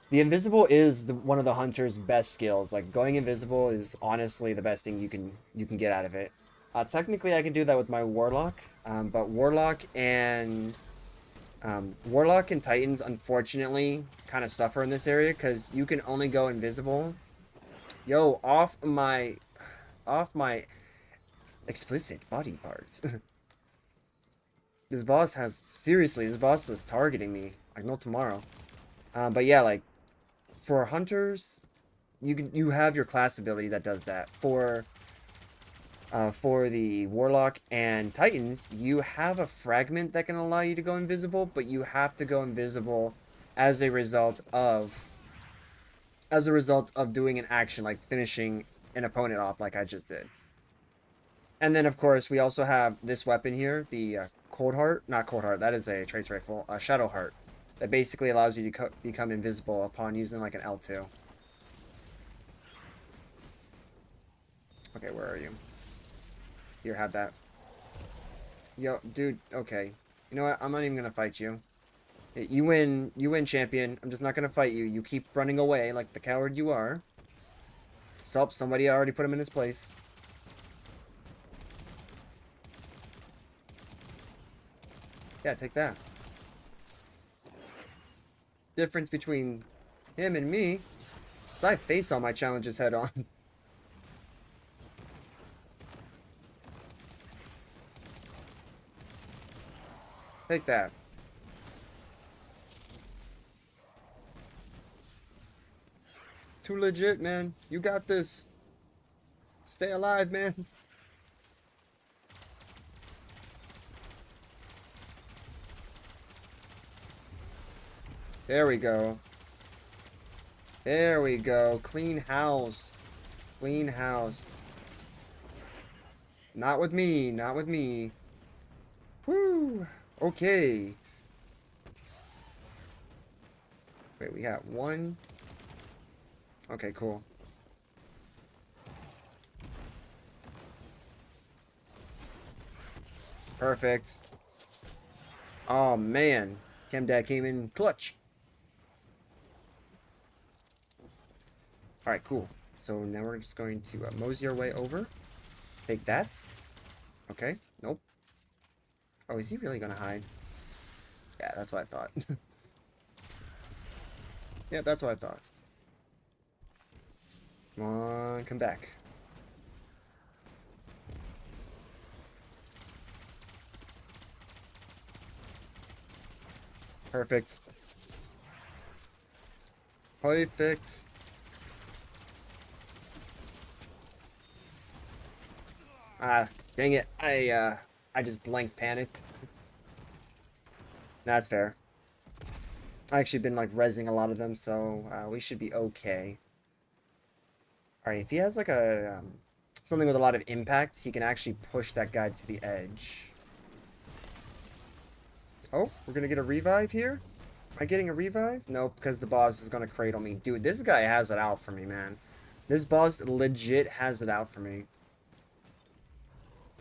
The invisible is one of the hunter's best skills. Like, going invisible is honestly the best thing you can get out of it. Technically, I can do that with my Warlock, but Warlock and Titans, unfortunately, kind of suffer in this area because you can only go invisible. Yo, off my explicit body parts. This boss is targeting me like no tomorrow. But yeah, like for hunters, you have your class ability that does that. For the Warlock and Titans, you have a fragment that can allow you to go invisible, but you have to go invisible as a result of doing an action like finishing an opponent off like I just did. And then of course we also have this weapon here, the Cold Heart, not Cold Heart, that is a trace rifle, Shadow Heart, that basically allows you to become invisible upon using like an L2. Okay, where are you? Here, have that. Yo, dude, okay. You know what? I'm not even gonna fight you. You win, champion. I'm just not gonna fight you. You keep running away like the coward you are. So, somebody already put him in his place. Yeah, take that. Difference between him and me is I face all my challenges head on. Take that. Too legit, man. You got this. Stay alive, man. There we go. There we go. Clean house. Clean house. Not with me. Not with me. Woo. Okay. Wait, we got one. Okay, cool. Perfect. Oh, man. Chemdad came in clutch. Alright, cool. So now we're just going to mosey our way over. Take that. Okay. Nope. Oh, is he really gonna hide? Yeah, that's what I thought. Yeah, that's what I thought. Come on, come back. Perfect. Perfect. Ah, dang it. I just blank panicked. That's fair. I actually been like rezzing a lot of them, so we should be okay. Alright, if he has like a something with a lot of impact, he can actually push that guy to the edge. Oh, we're gonna get a revive here? Am I getting a revive? Nope, because the boss is gonna cradle me. Dude, this guy has it out for me, man. This boss legit has it out for me.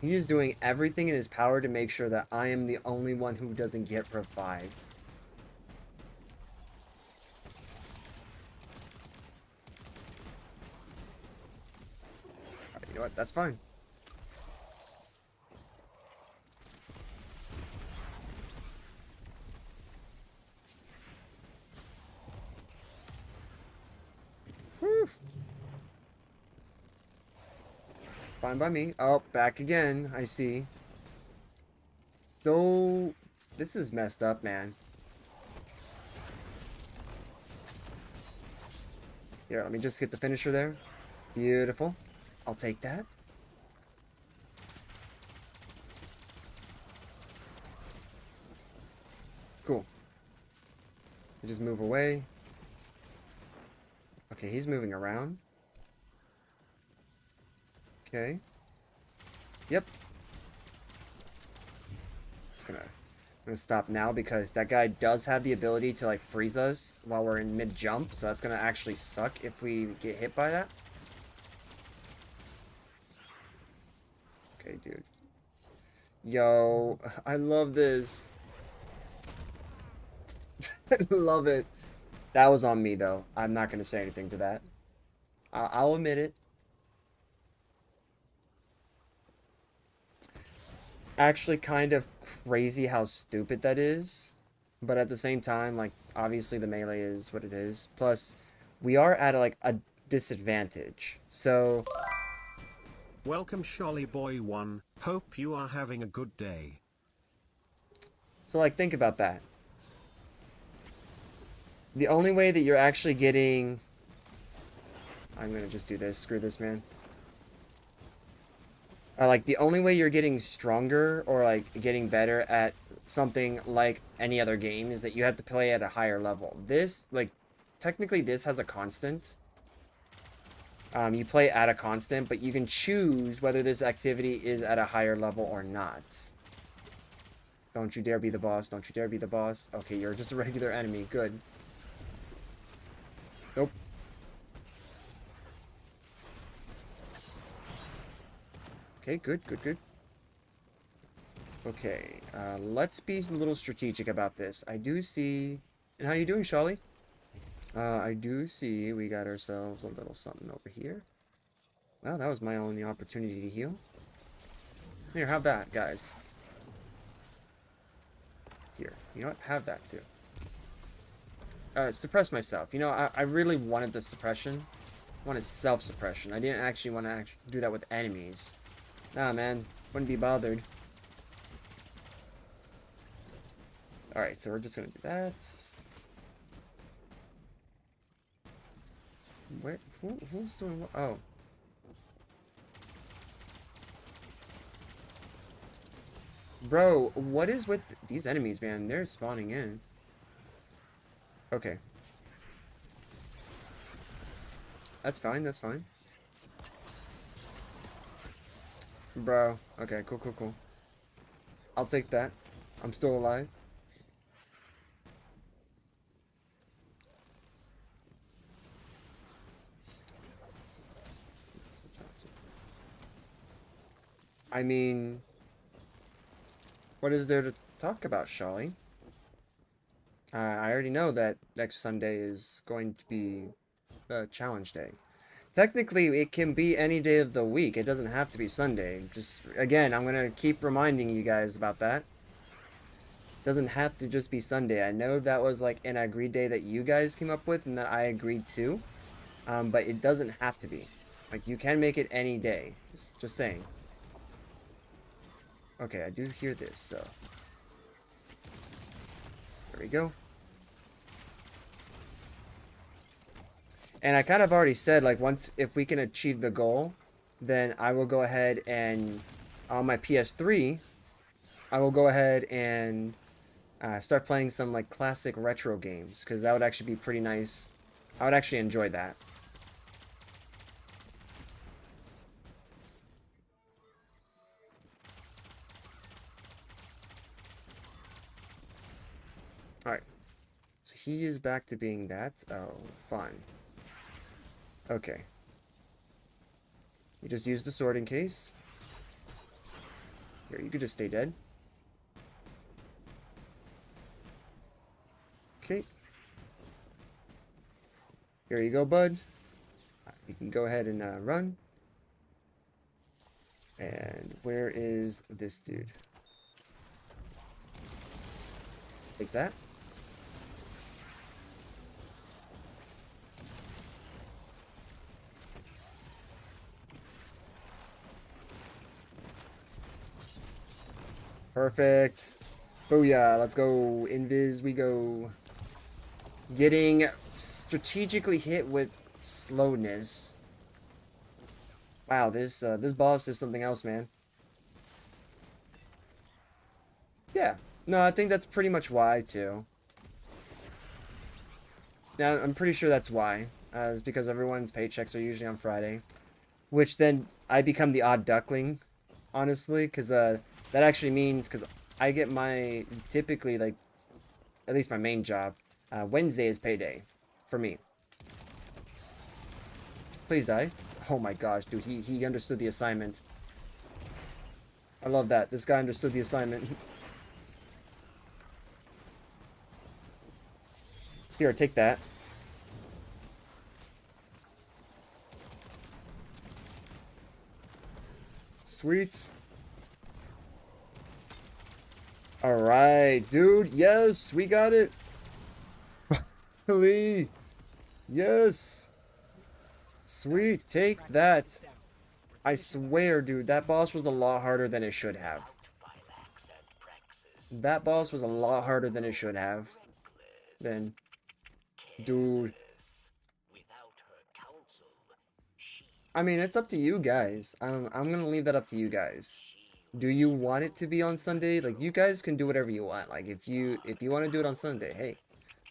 He is doing everything in his power to make sure that I am the only one who doesn't get revived. Alright, you know what? That's fine. Whew. Fine by me. Oh, back again. I see. So, this is messed up, man. Here, let me just get the finisher there. Beautiful. I'll take that. Cool. Just move away. Okay, he's moving around. Okay. Yep. I'm gonna stop now because that guy does have the ability to like freeze us while we're in mid jump, so that's gonna actually suck if we get hit by that. Okay, dude. Yo, I love this. I love it. That was on me though. I'm not gonna say anything to that. I'll admit it. Actually kind of crazy how stupid that is, but at the same time, like, obviously the melee is what it is, plus we are at like a disadvantage, so Welcome Sholly Boy 1, hope you are having a good day. like think about that. The only way that you're actually getting, I'm gonna just do this, screw this, man. Like, the only way you're getting stronger or, like, getting better at something like any other game is that you have to play at a higher level. This, like, technically this has a constant. You play at a constant, but you can choose whether this activity is at a higher level or not. Don't you dare be the boss. Don't you dare be the boss. Okay, you're just a regular enemy. Good. Nope. Okay, good, good, good. Okay, let's be a little strategic about this. I do see... And how you doing, Sholly? I do see we got ourselves a little something over here. Well, that was my only opportunity to heal. Here, have that, guys. Here, you know what? Have that too. Suppress myself. You know, I really wanted the suppression. I wanted self-suppression. I didn't actually want to do that with enemies. Nah, man. Wouldn't be bothered. Alright, so we're just gonna do that. Where? Who's doing what? Oh. Bro, what is with these enemies, man? They're spawning in. Okay. That's fine, that's fine. Bro, okay, cool, cool, cool. I'll take that. I'm still alive. I mean, what is there to talk about, Sholly? I already know that next Sunday is going to be a challenge day. Technically, it can be any day of the week. It doesn't have to be Sunday. Just, again, I'm going to keep reminding you guys about that. It doesn't have to just be Sunday. I know that was like an agreed day that you guys came up with and that I agreed to. But it doesn't have to be. Like, you can make it any day. Just saying. Okay, I do hear this, so. There we go. And I kind of already said, like, if we can achieve the goal, then I will go ahead and, on my PS3, I will go ahead and start playing some, like, classic retro games, because that would actually be pretty nice. I would actually enjoy that. Alright. So he is back to being that. Oh, fine. Okay. We just used the sword in case. Here, you could just stay dead. Okay. Here you go, bud. You can go ahead and run. And where is this dude? Take that. Perfect. Booyah. Let's go. Invis, we go. Getting strategically hit with slowness. Wow, this boss is something else, man. Yeah. No, I think that's pretty much why, too. Yeah, I'm pretty sure that's why. It's because everyone's paychecks are usually on Friday. Which then I become the odd duckling, honestly, because that actually means, because I get my, typically, like, at least my main job, Wednesday is payday for me. Please die. Oh my gosh, dude, he understood the assignment. I love that. This guy understood the assignment. Here, take that. Sweet. Alright, dude. Yes, we got it. Finally. Yes. Sweet. Take that. I swear, dude, that boss was a lot harder than it should have. That boss was a lot harder than it should have. Then, dude. I mean, it's up to you guys. I'm gonna leave that up to you guys. Do you want it to be on Sunday? Like, you guys can do whatever you want. Like, if you want to do it on Sunday, hey,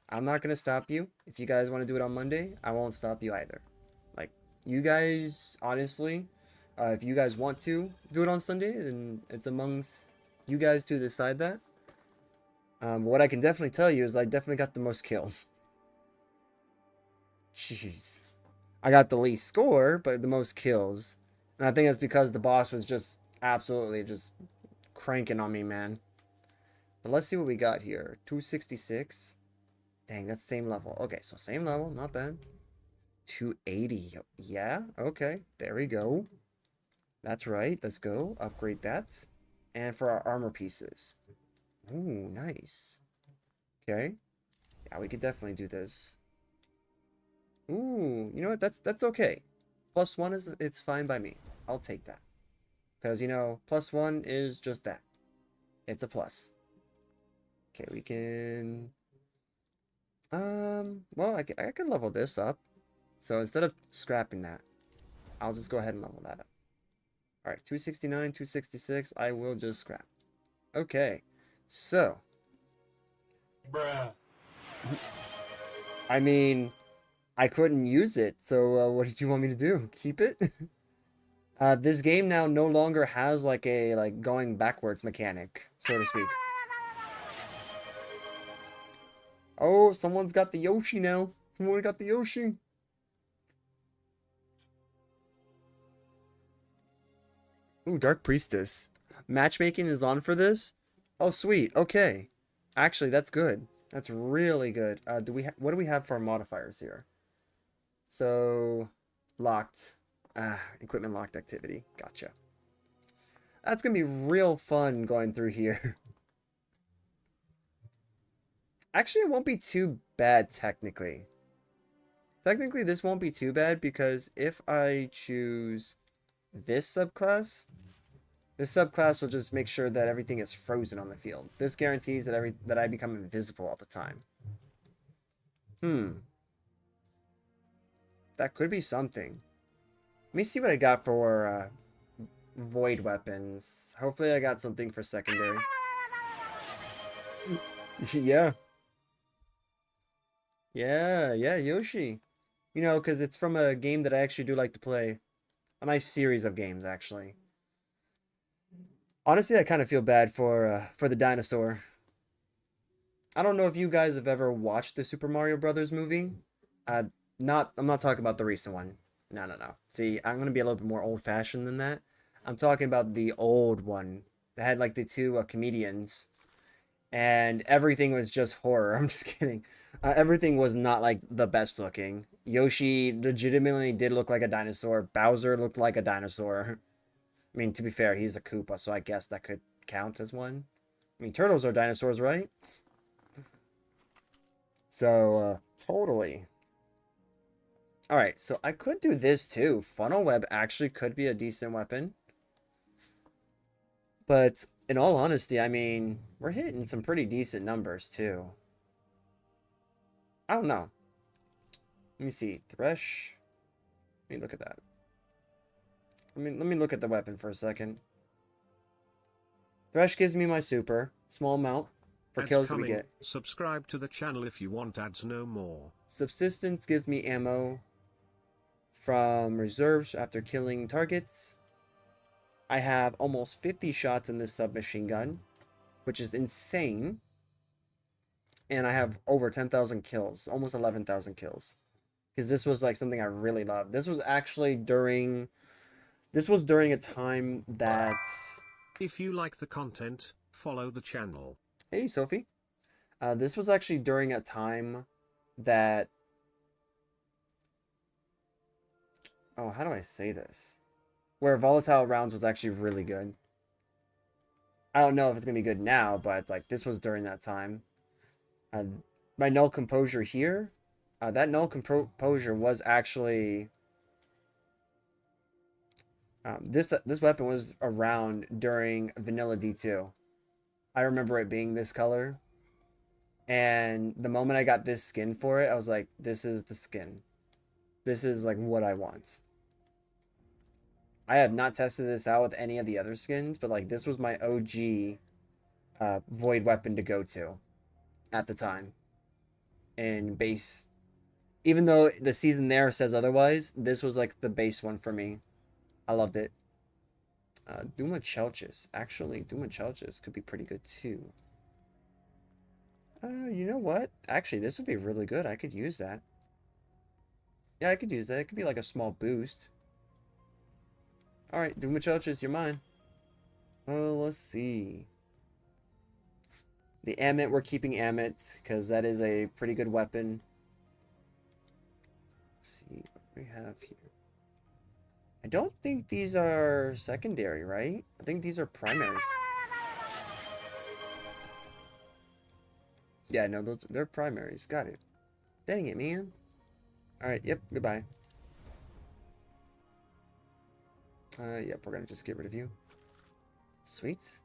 I'm not gonna stop you. If you guys want to do it on Monday, I won't stop you either. Like, you guys, honestly, if you guys want to do it on Sunday, then it's amongst you guys to decide that. But what I can definitely tell you is I definitely got the most kills. Jeez. I got the least score, but the most kills. And I think that's because the boss was just absolutely just cranking on me, man. But let's see what we got here. 266. Dang, that's same level. Okay, so same level, not bad. 280. Yeah, okay. There we go. That's right. Let's go. Upgrade that. And for our armor pieces. Ooh, nice. Okay. Yeah, we could definitely do this. Ooh, you know what? That's okay. +1 is it's fine by me. I'll take that. Because, you know, +1 is just that. It's a plus. Okay, we can... well, I can level this up. So instead of scrapping that, I'll just go ahead and level that up. Alright, 269, 266, I will just scrap. Okay, so... Bruh. I mean, I couldn't use it, so what did you want me to do? Keep it? This game now no longer has like a going backwards mechanic, so to speak. Oh, someone's got the Yoshi now. Someone got the Yoshi. Ooh, Dark Priestess. Matchmaking is on for this? Oh, sweet. Okay. Actually, that's good. That's really good. What do we have for our modifiers here? So, locked. Equipment locked activity. Gotcha. That's gonna be real fun going through here. Actually, it won't be too bad technically. Technically, this won't be too bad because if I choose this subclass will just make sure that everything is frozen on the field. This guarantees that I become invisible all the time. That could be something. Let me see what I got for void weapons. Hopefully I got something for secondary. Yeah. Yeah, Yoshi. You know, because it's from a game that I actually do like to play. A nice series of games, actually. Honestly, I kind of feel bad for the dinosaur. I don't know if you guys have ever watched the Super Mario Brothers movie. I'm not talking about the recent one. No. See, I'm gonna be a little bit more old-fashioned than that. I'm talking about the old one that had like the two comedians, and everything was just horror. I'm just kidding. Everything was not like the best looking. Yoshi legitimately did look like a dinosaur. Bowser looked like a dinosaur. I mean, to be fair, he's a Koopa, so I guess that could count as one. I mean, turtles are dinosaurs, right? So, totally. Alright, so I could do this too. Funnel web actually could be a decent weapon. But, in all honesty, I mean, we're hitting some pretty decent numbers too. I don't know. Let me see. Thresh. Let me look at that. Let me look at the weapon for a second. Thresh gives me my super. Small amount for Ads kills that we coming. get. Subscribe to the channel if you want ads no more. Subsistence gives me ammo from reserves after killing targets. I have almost 50 shots in this submachine gun, which is insane. And I have over 10,000 kills, almost 11,000 kills. Because this was like something I really loved. This was actually during a time that... If you like the content, follow the channel. Hey, Sophie. This was actually during a time that... Oh, how do I say this? Where volatile rounds was actually really good. I don't know if it's going to be good now, but like this was during that time. My null composure here, that null composure was actually... this weapon was around during Vanilla D2. I remember it being this color. And the moment I got this skin for it, I was like, this is the skin. This is like what I want. I have not tested this out with any of the other skins, but like this was my OG void weapon to go to at the time in base. Even though the season there says otherwise, this was like the base one for me. I loved it. Duma Chelchis. Actually, Duma Chelchis could be pretty good too. You know what? Actually, this would be really good. I could use that. Yeah, I could use that. It could be like a small boost. Alright, Duma Chelchis, you're mine. Let's see. The Amit, we're keeping Amit, because that is a pretty good weapon. Let's see what we have here. I don't think these are secondary, right? I think these are primaries. Yeah, no, they're primaries. Got it. Dang it, man. Alright, yep, goodbye. Yep, we're gonna just get rid of you. Sweet.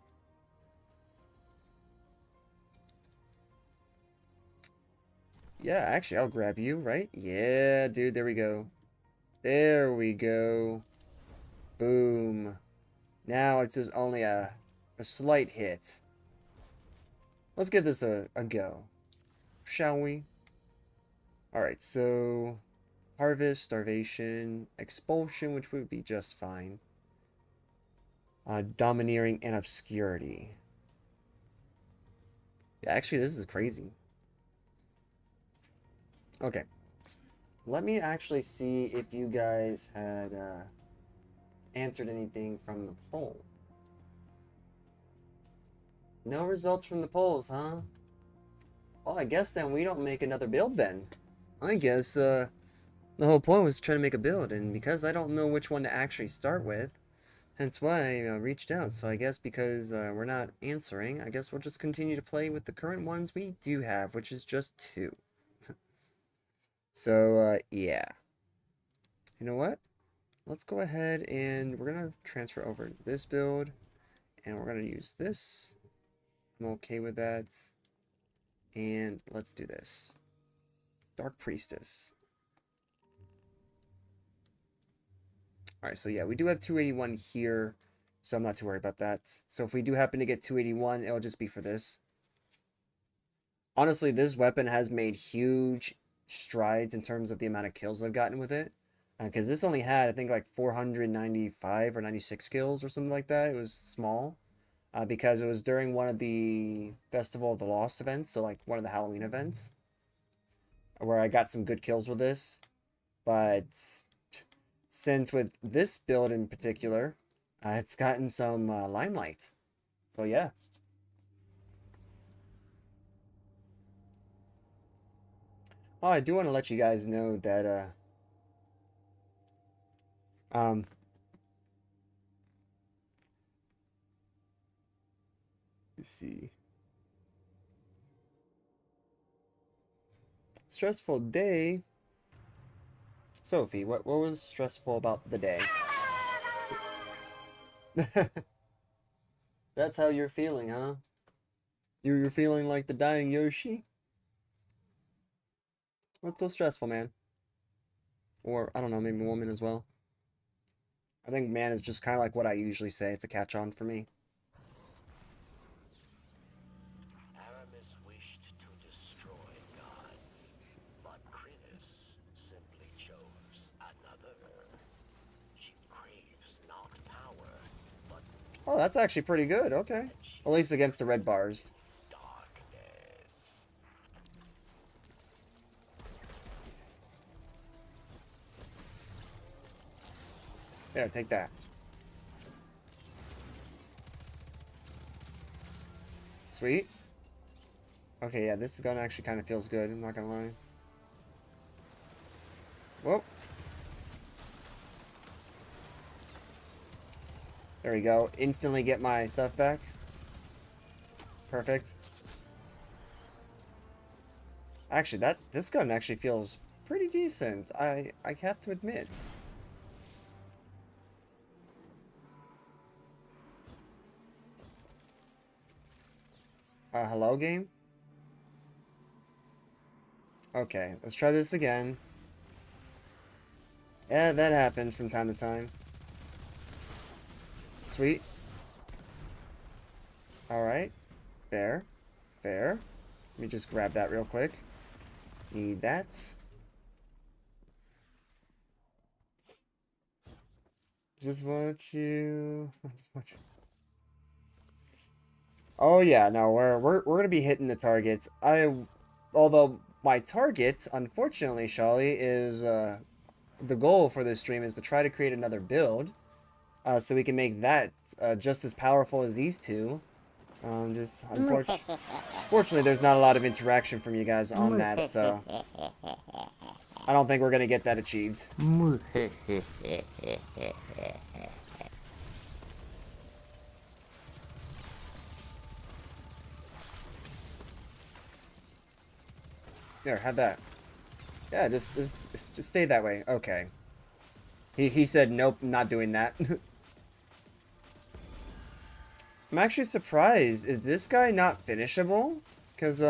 Yeah, actually, I'll grab you, right? Yeah, dude, there we go. There we go. Boom. Now it's just only a slight hit. Let's give this a go. Shall we? Alright, so... Harvest, Starvation, Expulsion, which would be just fine. Domineering and Obscurity. Yeah, actually, this is crazy. Okay. Let me actually see if you guys had answered anything from the poll. No results from the polls, huh? Well, I guess then we don't make another build then. I guess the whole point was trying to make a build, and because I don't know which one to actually start with, hence why I reached out. So I guess because we're not answering, I guess we'll just continue to play with the current ones we do have, which is just 2. So, yeah. You know what? Let's go ahead and we're going to transfer over to this build, and we're going to use this. I'm okay with that. And let's do this. Dark Priestess. Alright, so yeah, we do have 281 here, so I'm not too worried about that. So if we do happen to get 281, it'll just be for this. Honestly, this weapon has made huge strides in terms of the amount of kills I've gotten with it. Because this only had, I think, like 495 or 96 kills or something like that. It was small. Because it was during one of the Festival of the Lost events, so like one of the Halloween events, where I got some good kills with this. But since with this build in particular, it's gotten some limelight. So yeah. Oh, I do want to let you guys know that let's see. Stressful day. Sophie, what was stressful about the day? That's how you're feeling, huh? You're feeling like the dying Yoshi? What's so stressful, man? Or, I don't know, maybe woman as well. I think man is just kind of like what I usually say. It's a catch-on for me. Aramis wished to destroy gods, but Krinis simply chose another. She craves not power, but Oh, that's actually pretty good. Okay. At least against the red bars. darkness. There, take that. Sweet. Okay, yeah, this gun actually kind of feels good. I'm not gonna lie. Whoa. There we go. Instantly get my stuff back. Perfect. Actually, this gun actually feels pretty decent. I have to admit. Hello, game? Okay, let's try this again. Yeah, that happens from time to time. Sweet. Alright. Fair. Fair. Let me just grab that real quick. Need that. Just want you. Just want you. Oh yeah, no, we're gonna be hitting the targets. Although my target, unfortunately, Sholly, is the goal for this stream is to try to create another build, so we can make that just as powerful as these two. Just unfortunately, there's not a lot of interaction from you guys on that, so I don't think we're gonna get that achieved. There, have that. Yeah, just stay that way. Okay. He said nope, not doing that. I'm actually surprised. Is this guy not finishable? Because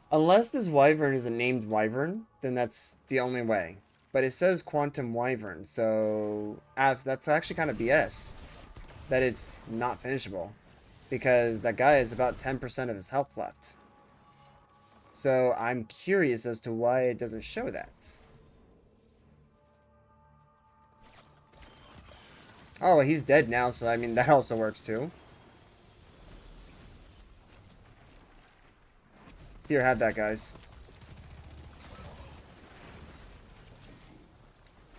unless this wyvern is a named wyvern, then that's the only way. But it says quantum wyvern, so that's actually kind of BS that it's not finishable, because that guy has about 10% of his health left. So I'm curious as to why it doesn't show that. Oh, he's dead now, so I mean that also works too. Here, have that, guys.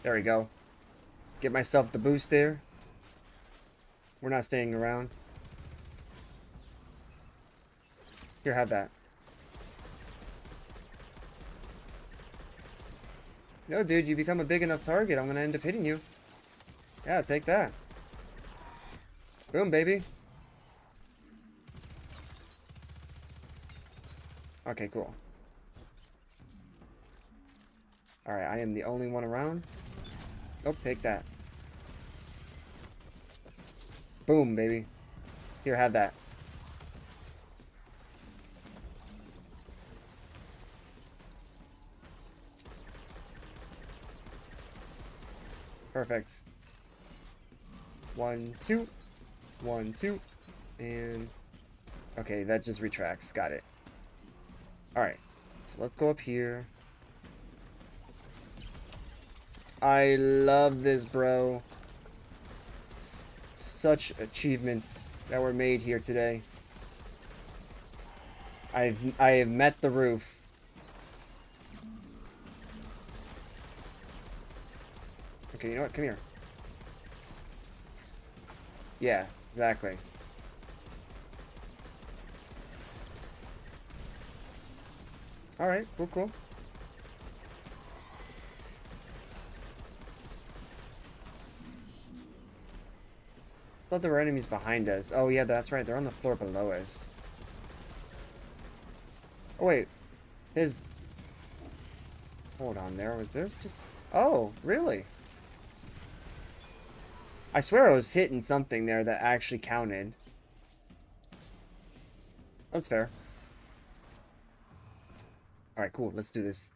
There we go. Get myself the boost there. We're not staying around. Here, have that. No, dude, you become a big enough target, I'm gonna end up hitting you. Yeah, take that. Boom, baby. Okay, cool. Alright, I am the only one around. Nope, take that. Boom, baby. Here, have that. Perfect. 1, 2. 1, 2. And... okay, that just retracts. Got it. Alright. So let's go up here. I love this, bro. Such achievements that were made here today. I have met the roof. Okay, you know what? Come here. Yeah, exactly. Alright, cool, cool. I thought there were enemies behind us. Oh yeah, that's right. They're on the floor below us. Oh wait. His... hold on there. Was there just... oh, really? I swear I was hitting something there that actually counted. That's fair. Alright, cool. Let's do this.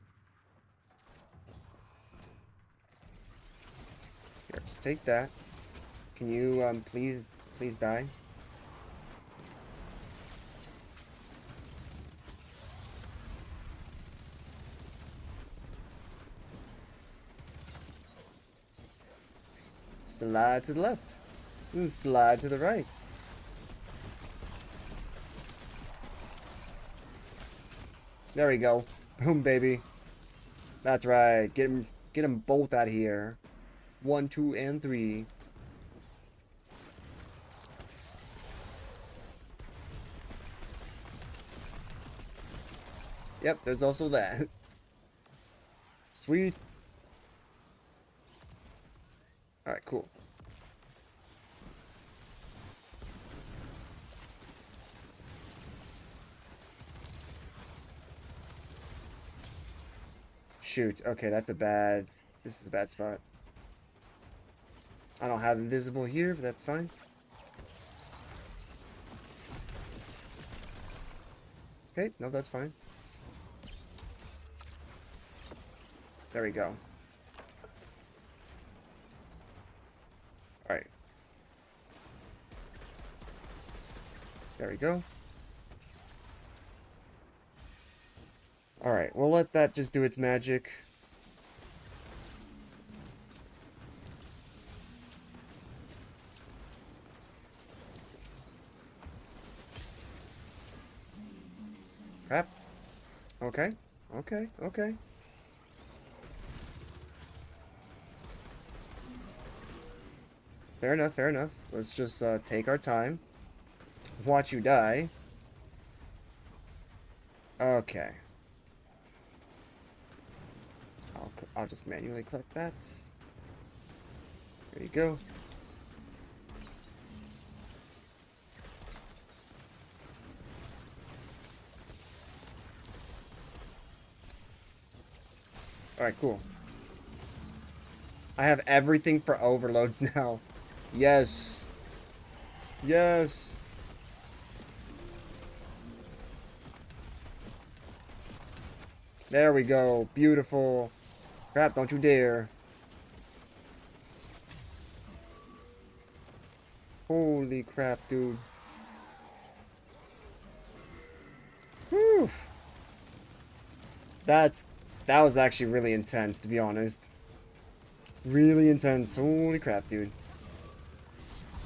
Here, just take that. Can you, please die? Slide to the left. And slide to the right. There we go. Boom, baby. That's right. Get them both out of here. 1, 2, and 3. Yep, there's also that. Sweet. Alright, cool. Shoot. Okay, that's a bad... this is a bad spot. I don't have invisible here, but that's fine. Okay, no, that's fine. There we go. Alright. There we go. Alright, we'll let that just do its magic. Crap. Okay. Okay. Okay. Fair enough, fair enough. Let's just take our time. Watch you die. Okay. I'll just manually click that. There you go. Alright, cool. I have everything for overloads now. Yes. Yes. There we go. Beautiful. Crap, don't you dare. Holy crap, dude. Whew. That was actually really intense, to be honest. Really intense. Holy crap, dude.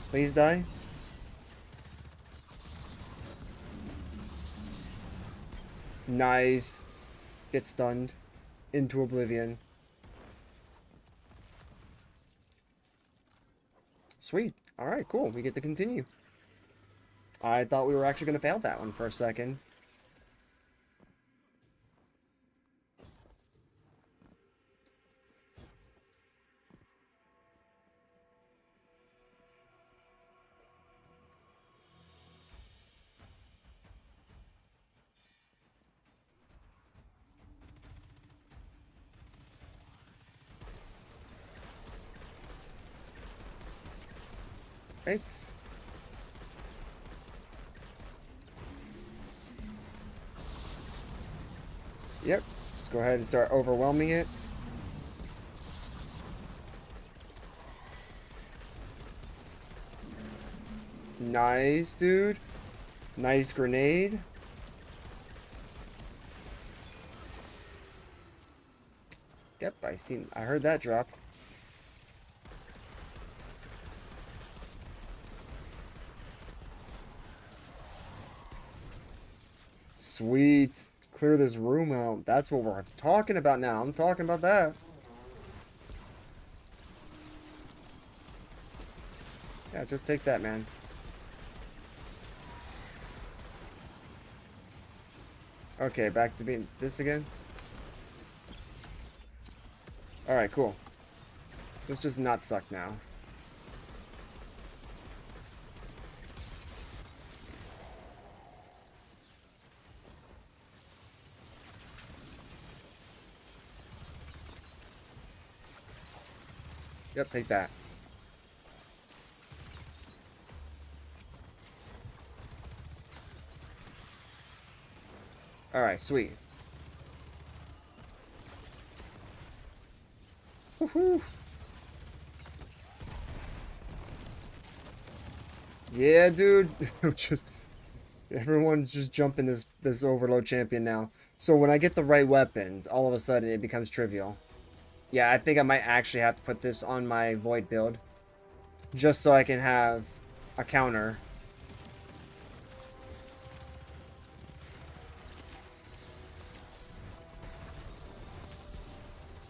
Please die. Nice. Get stunned into oblivion. Sweet. Alright, cool. We get to continue. I thought we were actually going to fail that one for a second. Right. Yep. Just go ahead and start overwhelming it. Nice, dude. Nice grenade. Yep, I heard that drop. Sweet. Clear this room out. That's what we're talking about now. I'm talking about that. Yeah, just take that, man. Okay, back to being this again. Alright, cool. Let's just not suck now. Yep, take that. Alright, sweet. Woohoo! Yeah, dude. Just everyone's just jumping this overload champion now. So when I get the right weapons, all of a sudden it becomes trivial. Yeah, I think I might actually have to put this on my void build. Just so I can have a counter.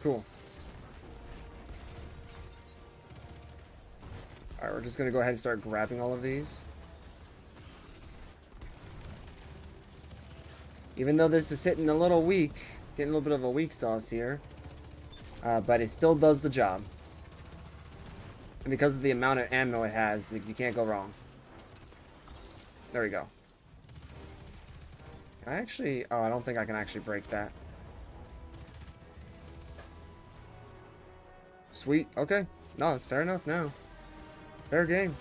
Cool. Alright, we're just gonna go ahead and start grabbing all of these. Even though this is hitting a little weak, getting a little bit of a weak sauce here. But it still does the job. And because of the amount of ammo it has, you can't go wrong. There we go. I don't think I can actually break that. Sweet, okay. No, that's fair enough now. Fair game.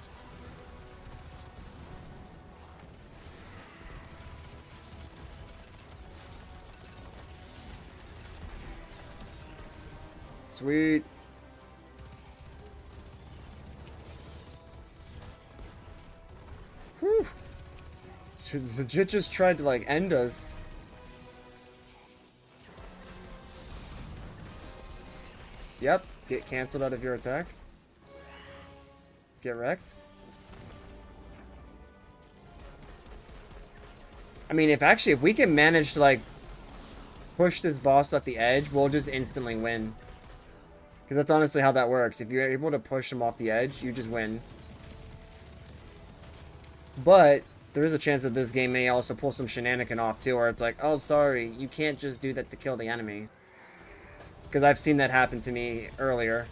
Sweet. Whew. She legit just tried to like end us. Yep. Get canceled out of your attack. Get wrecked. I mean, if we can manage to like push this boss at the edge, we'll just instantly win. Because that's honestly how that works. If you're able to push him off the edge, you just win. But there is a chance that this game may also pull some shenanigan off too, where it's like, oh, sorry, you can't just do that to kill the enemy. Because I've seen that happen to me earlier.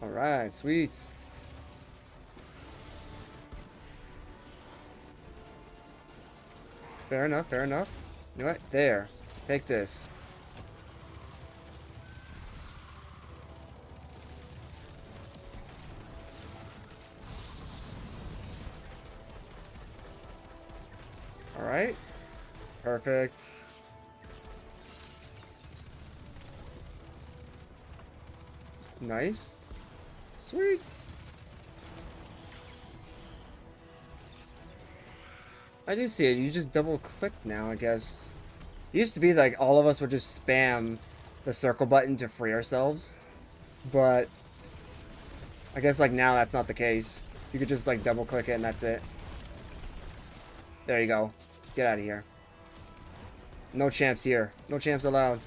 Alright, sweet. Fair enough, fair enough. You know what? There. Take this. Alright. Perfect. Nice. Sweet. I do see it. You just double click now, I guess. It used to be like all of us would just spam the circle button to free ourselves. But I guess like now that's not the case. You could just like double click it and that's it. There you go. Get out of here. No champs here. No champs allowed.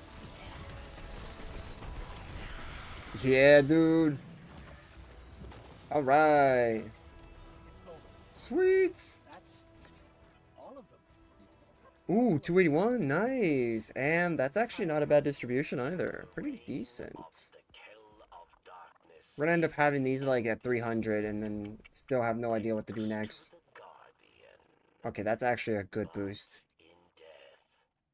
Yeah, dude. Alright. Sweet. That's all of them. Ooh, 281. Nice. And that's actually not a bad distribution either. Pretty decent. The kill of darkness. We're gonna end up having these like at 300 and then still have no idea what to do next. The guardian. Okay, that's actually a good boost. In death,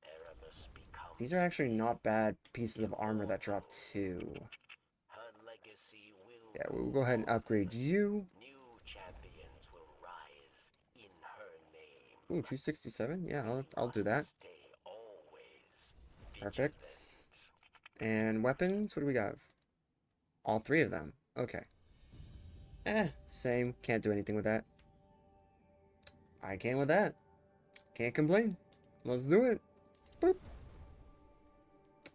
Aramis becomes These are actually not bad pieces of armor that drop too. her legacy will Yeah, we'll go ahead and upgrade you. new champions will rise in her name. Ooh, 267. Yeah, I'll do that. Stay always Perfect. And weapons, what do we got? All three of them. Okay. Same. Can't do anything with that. I can with that. Can't complain. Let's do it. Boop.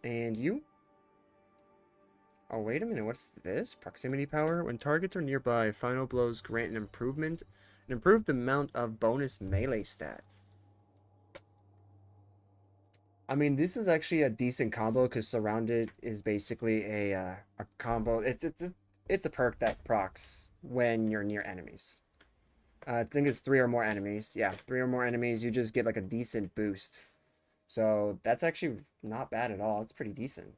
And you? Oh, wait a minute. What's this? Proximity power. When targets are nearby, final blows grant an improvement. An improved amount of bonus melee stats. I mean, this is actually a decent combo because Surrounded is basically a combo. It's a perk that procs when you're near enemies. I think it's 3 or more enemies. Yeah, 3 or more enemies, you just get like a decent boost. So that's actually not bad at all. It's pretty decent.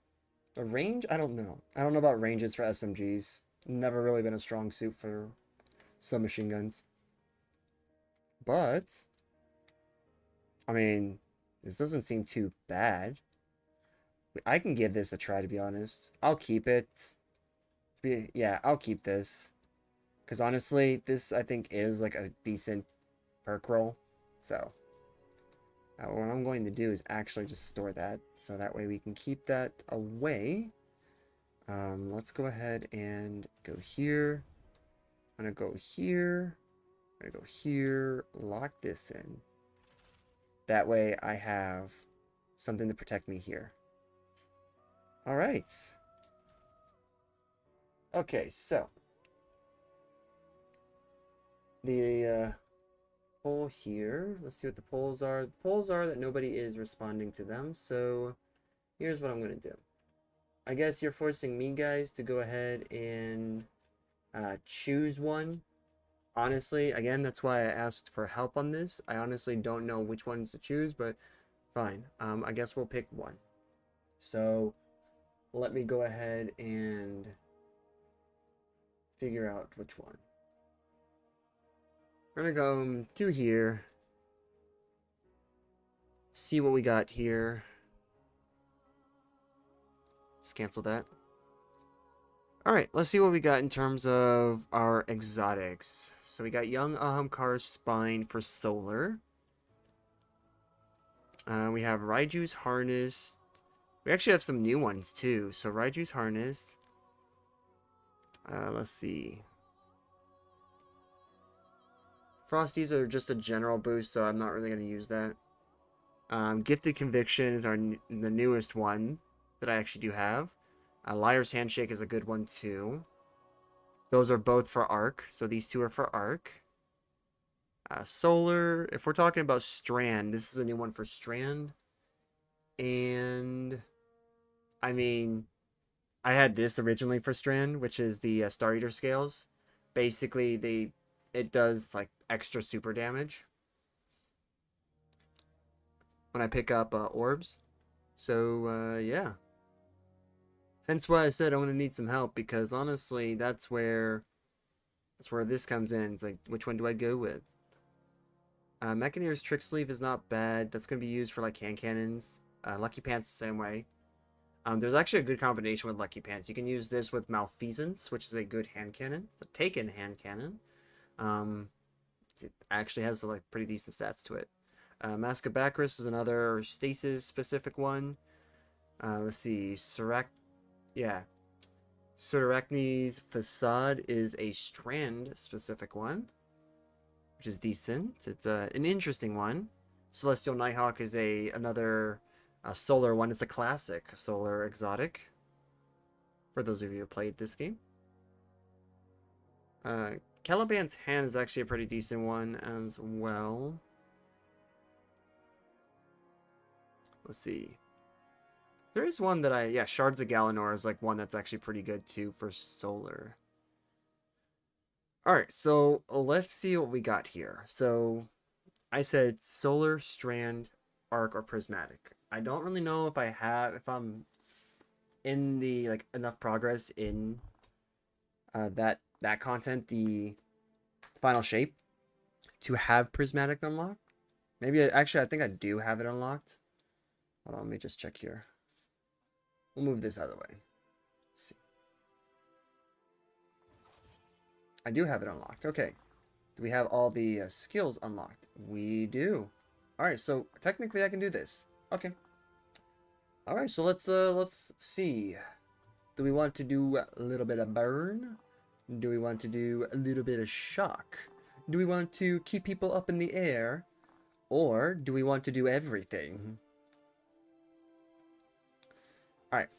The range, I don't know. I don't know about ranges for SMGs. Never really been a strong suit for submachine guns. But, I mean, this doesn't seem too bad. I can give this a try, to be honest. I'll keep it. Yeah, I'll keep this. Because honestly, this I think is like a decent perk roll. So, what I'm going to do is actually just store that. So that way we can keep that away. Let's go ahead and go here. I'm going to go here. I'm going to go here. Lock this in. That way I have something to protect me here. Alright. Okay, so. The poll here. Let's see what the polls are. The polls are that nobody is responding to them. So here's what I'm going to do. I guess you're forcing me, guys, to go ahead and choose one. Honestly, again, that's why I asked for help on this. I honestly don't know which ones to choose, but fine. I guess we'll pick one. So let me go ahead and figure out which one. We're gonna go to here. See what we got here. Just cancel that. Alright, let's see what we got in terms of our exotics. So we got Young Ahamkar's Spine for Solar. We have Raiju's Harness. We actually have some new ones too. So Raiju's Harness. Let's see. Frosties are just a general boost, so I'm not really going to use that. Gifted Conviction is the newest one that I actually do have. Liar's Handshake is a good one too. Those are both for Arc, so these two are for Arc. Solar, if we're talking about Strand, this is a new one for Strand. And, I mean, I had this originally for Strand, which is the Star Eater Scales. Basically, it does like extra super damage when I pick up orbs. So yeah, hence why I said I'm gonna need some help, because honestly that's where this comes in. It's like, which one do I go with? Mechanier's Trick Sleeve is not bad. That's going to be used for like hand cannons. Lucky Pants the same way. There's actually a good combination with Lucky Pants. You can use this with Malfeasance, which is a good hand cannon. It's a taken hand cannon. It actually has like pretty decent stats to it. Mask of Bacchus is another stasis specific one. Let's see, Sotorachne's Facade is a strand specific one, which is decent. It's an interesting one. Celestial Nighthawk is another solar one. It's a classic solar exotic. For those of you who played this game. Caliban's Hand is actually a pretty decent one as well. Let's see. There is one that Shards of Galanor is like one that's actually pretty good too for solar. Alright, so let's see what we got here. So I said solar, strand, arc, or prismatic. I don't really know if I'm in the like enough progress in that content, the final shape, to have prismatic unlocked. Maybe actually I think I do have it unlocked. Hold on, let me just check here. We'll move this out of the way. Let's see. I do have it unlocked. Okay. Do we have all the skills unlocked? We do. Alright, so technically I can do this. Okay. Alright, so let's see. Do we want to do a little bit of burn? Do we want to do a little bit of shock? Do we want to keep people up in the air? Or do we want to do everything? Alright.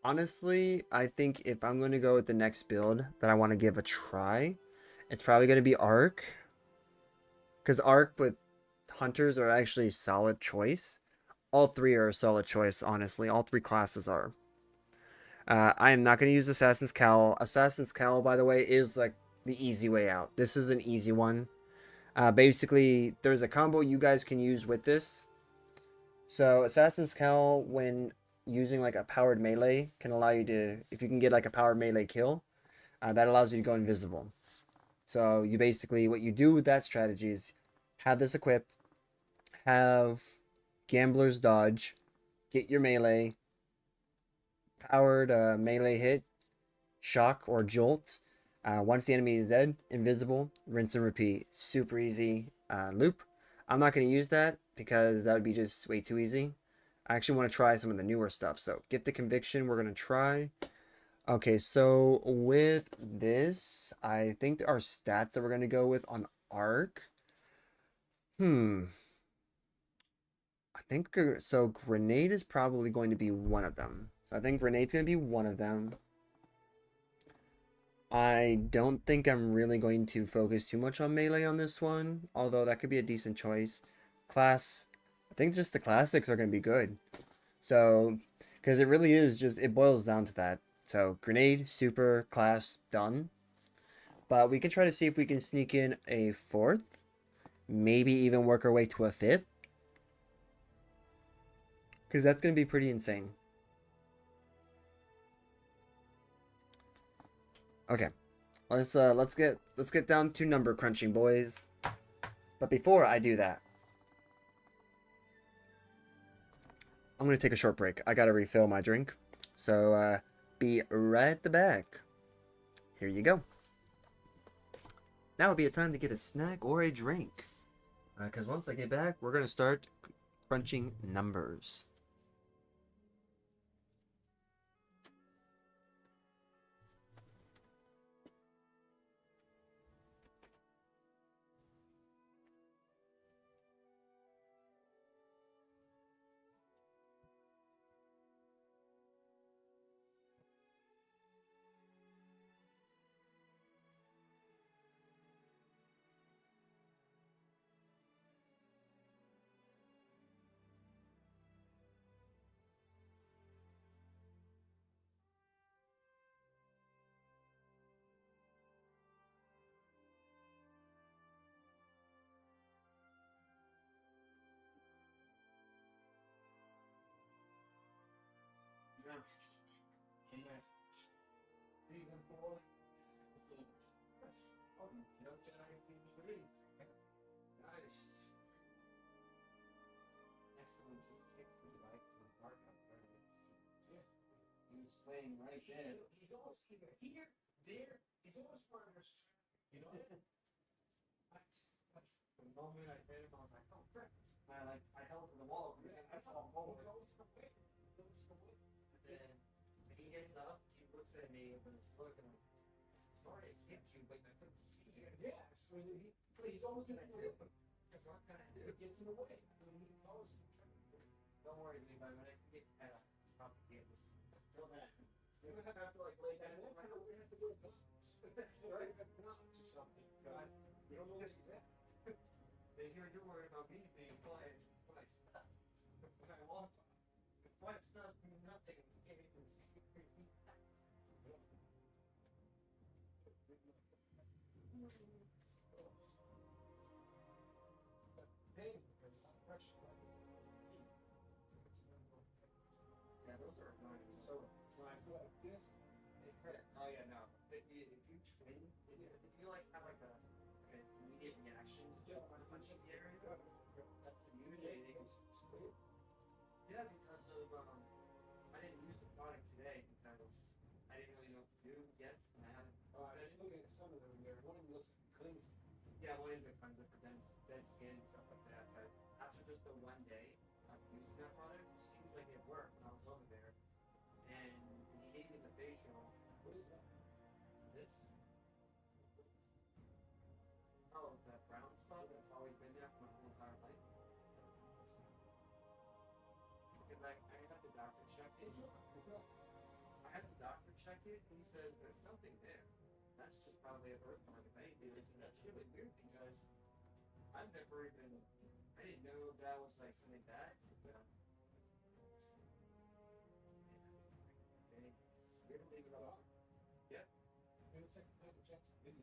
Honestly, I think if I'm going to go with the next build that I want to give a try, it's probably going to be Arc. Because Arc with Hunters are actually a solid choice. All three are a solid choice, honestly. All three classes are. I am not going to use Assassin's Cowl. Assassin's Cowl, by the way, is like the easy way out. This is an easy one. Basically, there's a combo you guys can use with this. So Assassin's Cowl, when using like a powered melee, can allow you to, if you can get like a powered melee kill, that allows you to go invisible. So you basically, what you do with that strategy is have this equipped, have Gambler's Dodge, get your melee, powered melee hit, shock or jolt. Once the enemy is dead, invisible, rinse and repeat. Super easy loop. I'm not going to use that because that would be just way too easy. I actually want to try some of the newer stuff. So Gift of Conviction we're going to try. Okay, so with this, I think there are stats that we're going to go with on Arc. I think, so Grenade is probably going to be one of them. So I think Grenade's going to be one of them. I don't think I'm really going to focus too much on melee on this one, although that could be a decent choice. Class, I think just the classics are going to be good. So, because it really is just, it boils down to that. So, Grenade, Super, Class, done. But we can try to see if we can sneak in a fourth. Maybe even work our way to a fifth. Because that's going to be pretty insane. Okay, let's get down to number crunching, boys. But before I do that, I'm gonna take a short break. I gotta refill my drink, so be right at the back. Here you go. Now would be a time to get a snack or a drink, because once I get back, we're gonna start crunching numbers. someone just kicks me right to the park out there. Yeah. He was laying right there. He's always either here, there. He's always running this traffic. You know. The moment I hit him, I was like, oh crap! And I held to the wall. Yeah, I saw him forward. And then when he gets up, he looks at me with this look, and I'm like, sorry I hit you, but I couldn't see you. Yes, he's always gonna do it. What can I do? It gets in the way. He always. Don't worry, Levi. When I get at a propaganda, till then, you're gonna have to like lay down. We're gonna have to do a box. Right? A box or something. God, you don't know what you get. They hear you're worried about me being quiet when I stop. When I walk, quiet stuff means nothing. You can't even see me. Pain because I'm pressure. Yeah, those are annoying. So when I feel like this, it hurt. Oh yeah, no. If you train, if you like have like an immediate reaction to just one punch in the area, that's immunity. Yeah, because of I didn't use the product today because I didn't really know what to do yet, and I haven't. I was looking at some of them there. One of them looks clean. Yeah, one is a cleanser for dead skin and stuff like that. But after just the one day of using that product, it seems like it worked when I was over there. And he gave me the facial. What is that? This? Oh, that brown stuff that's always been there for my whole entire life. Because I had the doctor check it. I had the doctor check it, and he says there's nothing there. That's just probably a birthmark if anything. And that's really weird because I've never even, I didn't know that was like something bad. But we don't leave it alone. Yeah. It's like Michael Jackson video.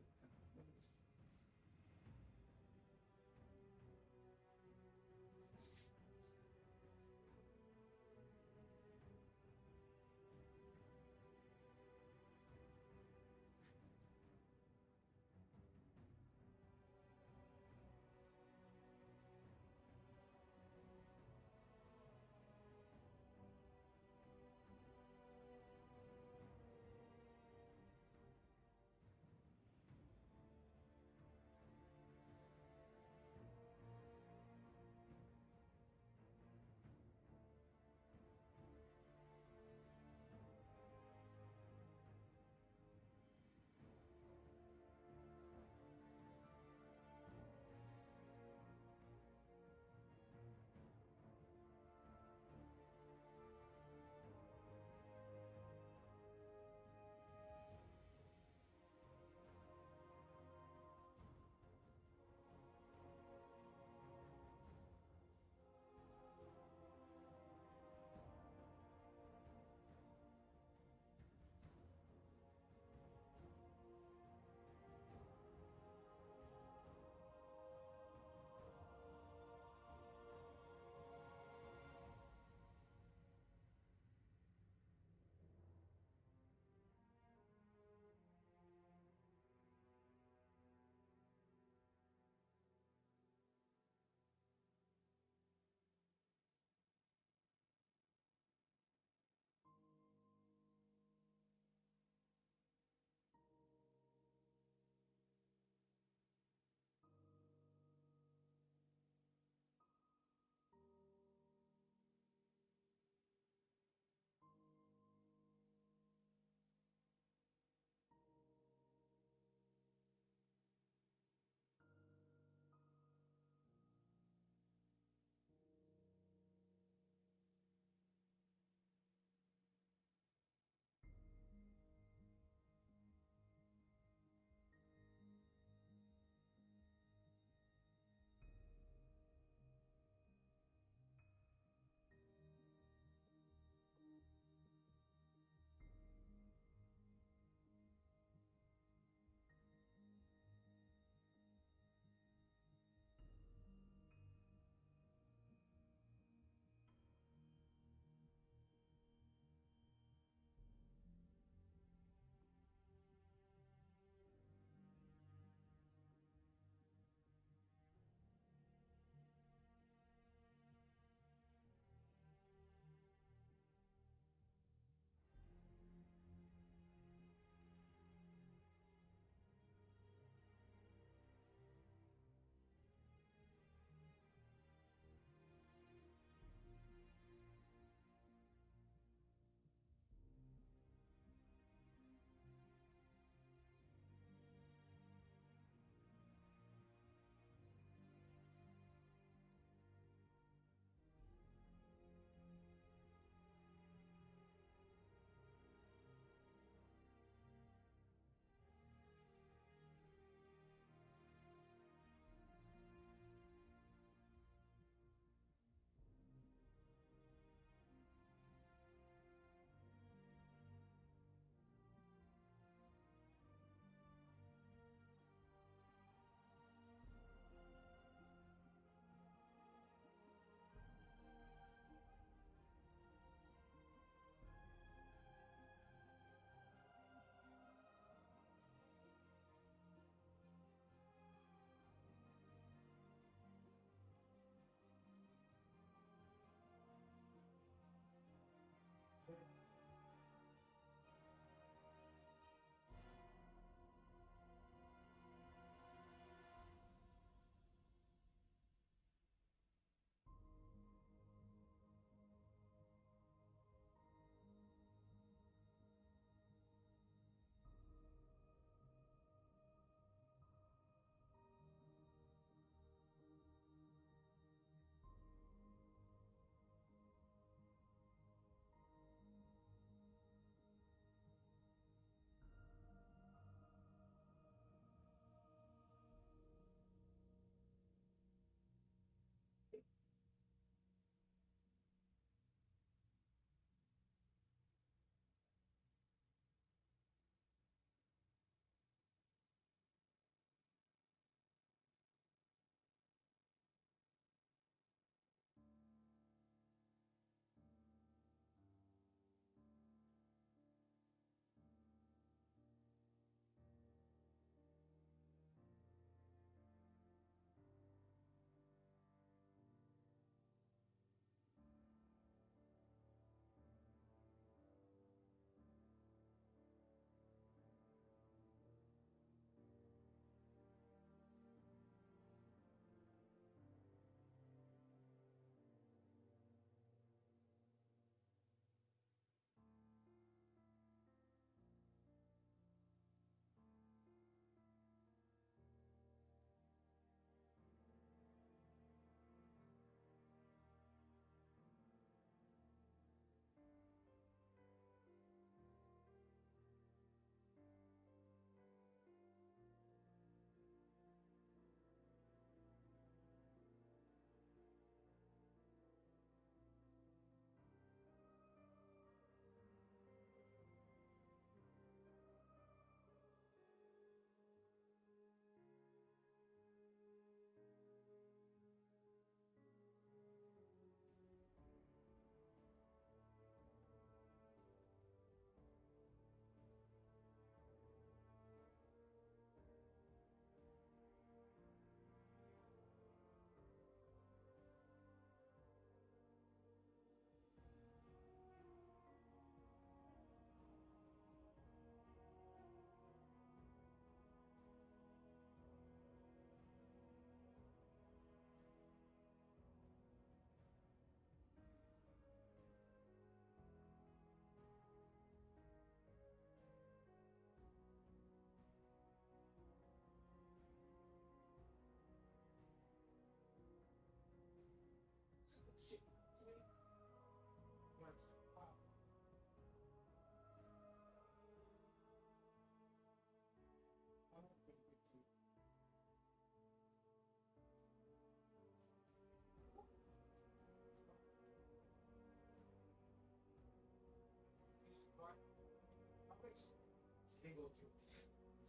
They go through.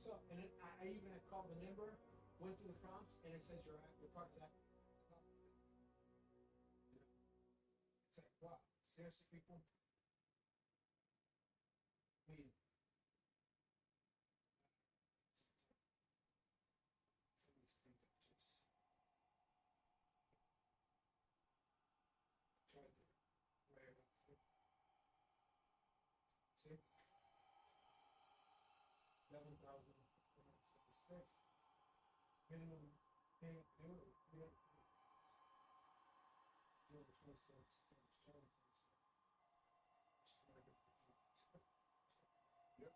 So, and then I even had called the number, went to the prompts, and it says your card is active. It's like, wow, seriously, people? I mean, some of these things are just try to wear it out. See? 11,476. Minimum pay, 0 to 26, Yep.